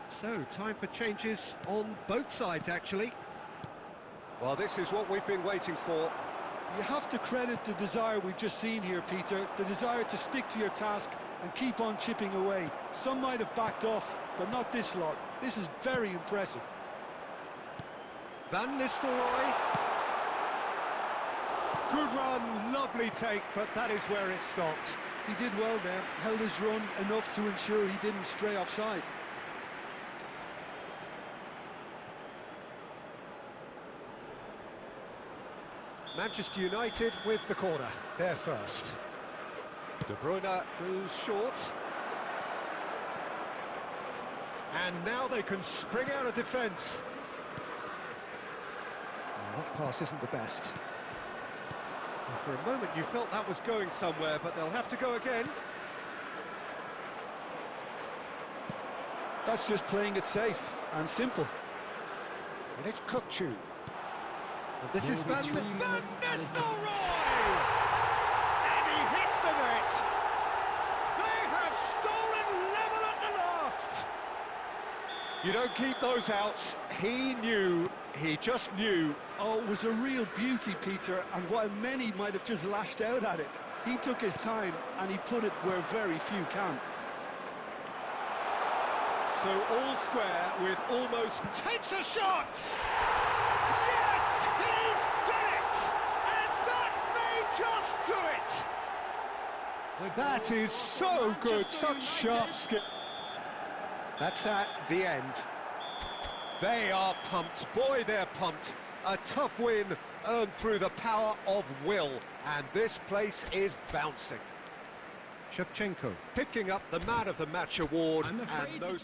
So, time for changes on both sides, actually. Well, this is what we've been waiting for. You have to credit the desire we've just seen here, Peter. The desire to stick to your task and keep on chipping away. Some might have backed off, but not this lot. This is very impressive. Van Nistelrooy. Good run, lovely take, but that is where it stopped. He did well there, held his run enough to ensure he didn't stray offside. Manchester United with the corner, they're first. De Bruyne goes short. And now they can spring out of defence. Well, that pass isn't the best. Well, for a moment you felt that was going somewhere, but they'll have to go again. That's just playing it safe and simple. And it's Kukçu. And this is Van Nistelrooy! And he hits the net! They have stolen level You don't keep those outs. He knew, he just knew. Oh, it was a real beauty, Peter, and while many might have just lashed out at it, he took his time and he put it where very few can. So all square with almost... Takes a shot! Yes, he's done it! And that may just do it! That is so good, such sharp skill. That's at the end. They are pumped, boy they're pumped. A tough win earned through the power of will, and this place is bouncing. Shevchenko picking up the Man of the Match award, and no...